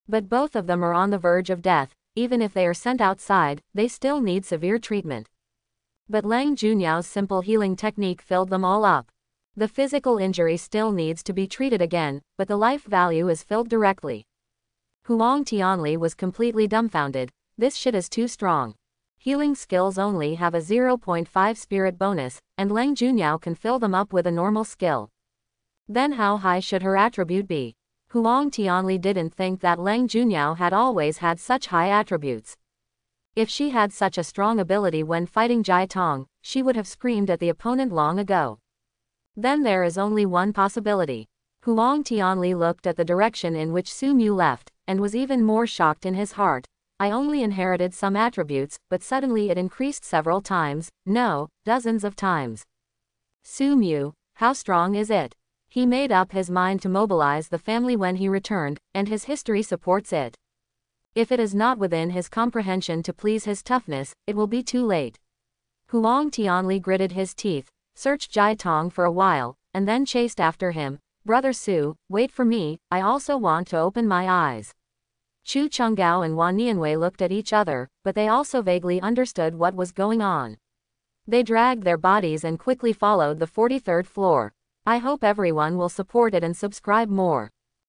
But both of them are on the verge of death. Even if they are sent outside, they still need severe treatment. But Lang Junyao's simple healing technique filled them all up. The physical injury still needs to be treated again, but the life value is filled directly. Huang Tianli was completely dumbfounded. This shit is too strong. Healing skills only have a 0.5 spirit bonus, and Lang Junyao can fill them up with a normal skill. Then how high should her attribute be? Huang Tianli didn't think that Lang Junyao had always had such high attributes. If she had such a strong ability when fighting Jai Tong, she would have screamed at the opponent long ago. Then there is only one possibility. Huang Tianli looked at the direction in which Su Mu left, and was even more shocked in his heart. I only inherited some attributes, but suddenly it increased several times, no, dozens of times. Su Mu, how strong is it? He made up his mind to mobilize the family when he returned, and his history supports it. If it is not within his comprehension to please his toughness, it will be too late. Huang Tianli gritted his teeth, searched Jai Tong for a while, and then chased after him. Brother Su, wait for me, I also want to open my eyes. Chu Chunggao and Wan Nianwei looked at each other, but they also vaguely understood what was going on. They dragged their bodies and quickly followed the 43rd floor. I hope everyone will support it and subscribe more.